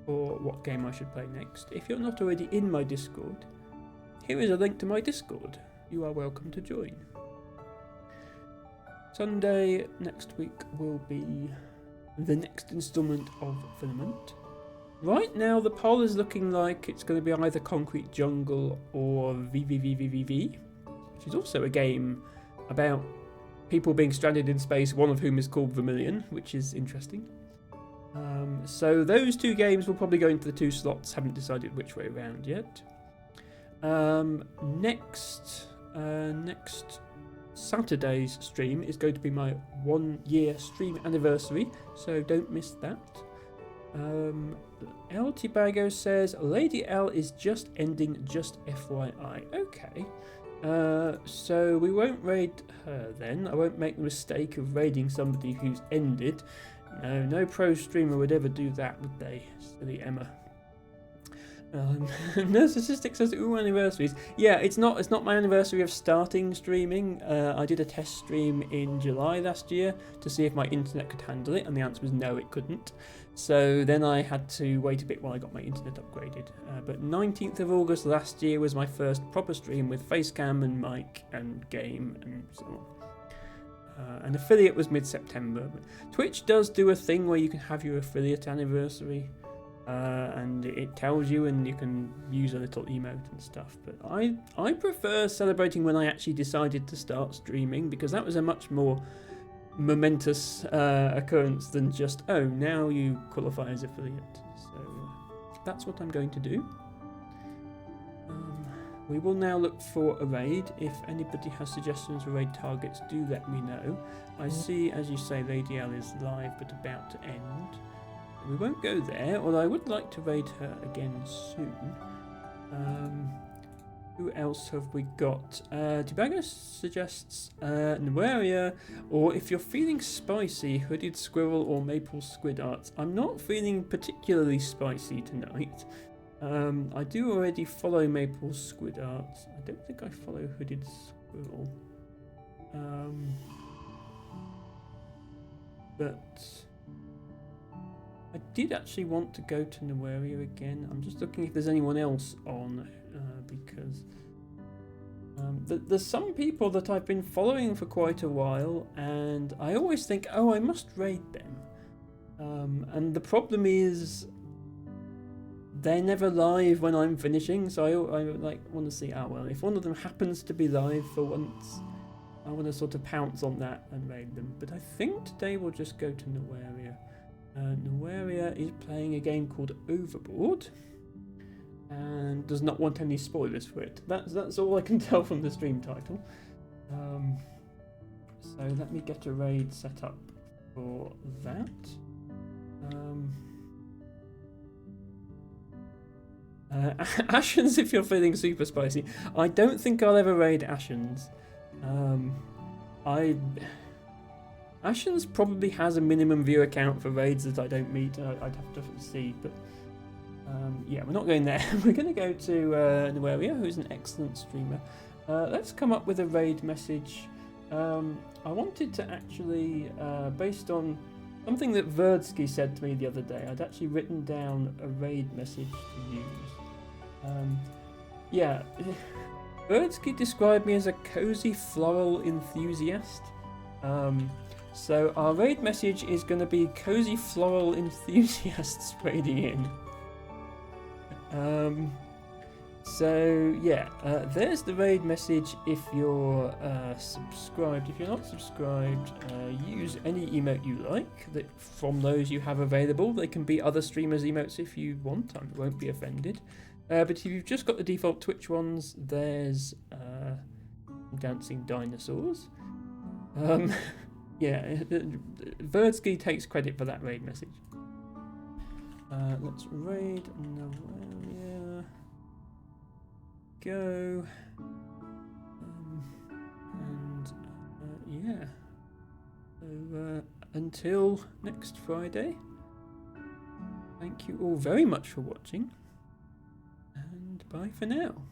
for what game I should play next. If you're not already in my Discord, here is a link to my Discord. You are welcome to join. Sunday next week will be the next instalment of Filament. Right now the poll is looking like it's going to be either Concrete Jungle or VVVVVV, which is also a game about people being stranded in space, one of whom is called Vermilion, which is interesting. So those 2 games will probably go into the 2 slots, haven't decided which way around yet. Next Saturday's stream is going to be my 1-year stream anniversary, so don't miss that. L Tibago says Lady L is just ending, just FYI. Okay, so we won't raid her then. I won't make the mistake of raiding somebody who's ended. No pro streamer would ever do that, would they? Silly Emma. Narcissistic says, ooh, anniversaries. Yeah, it's not my anniversary of starting streaming. I did a test stream in July last year to see if my internet could handle it, and the answer was no, it couldn't. So then I had to wait a bit while I got my internet upgraded. But 19th of August last year was my first proper stream with facecam and mic and game and so on. An affiliate was mid-September. But Twitch does do a thing where you can have your affiliate anniversary. And it tells you, and you can use a little emote and stuff. But I prefer celebrating when I actually decided to start streaming, because that was a much more momentous occurrence than just, oh, now you qualify as affiliate. So that's what I'm going to do. We will now look for a raid. If anybody has suggestions for raid targets, do let me know. I see, as you say, Lady L is live but about to end. We won't go there, although I would like to raid her again soon. Who else have we got? Dubago suggests Nueria, or if you're feeling spicy, Hooded Squirrel or Maple Squid Arts. I'm not feeling particularly spicy tonight. I do already follow Maple Squid Arts. I don't think I follow Hooded Squirrel. But I did actually want to go to Nueria again. I'm just looking if there's anyone else on, because there's some people that I've been following for quite a while, and I always think, oh, I must raid them. And the problem is they're never live when I'm finishing, so I like want to see, oh well, if one of them happens to be live for once, I want to sort of pounce on that and raid them. But I think today we'll just go to Nueria. Nueria is playing a game called Overboard and does not want any spoilers for it. That's all I can tell from the stream title. So let me get a raid set up for that. Ashens, if you're feeling super spicy. I don't think I'll ever raid Ashens. Ashens probably has a minimum viewer count for raids that I don't meet. I'd have to see, but yeah, we're not going there. We're going to go to Nueria, who's an excellent streamer. Let's come up with a raid message. I wanted to actually, based on something that Verdsky said to me the other day, I'd actually written down a raid message to use. Yeah, Verdsky described me as a cozy floral enthusiast. So our raid message is going to be cozy floral enthusiasts raiding in. So yeah, there's the raid message if you're subscribed. If you're not subscribed, use any emote you like. That from those you have available. They can be other streamers' emotes if you want. I won't be offended. But if you've just got the default Twitch ones, there's dancing dinosaurs. Yeah, Verdsky takes credit for that raid message. Let's raid Nueria. Go. Yeah. So until next Friday, thank you all very much for watching, and bye for now.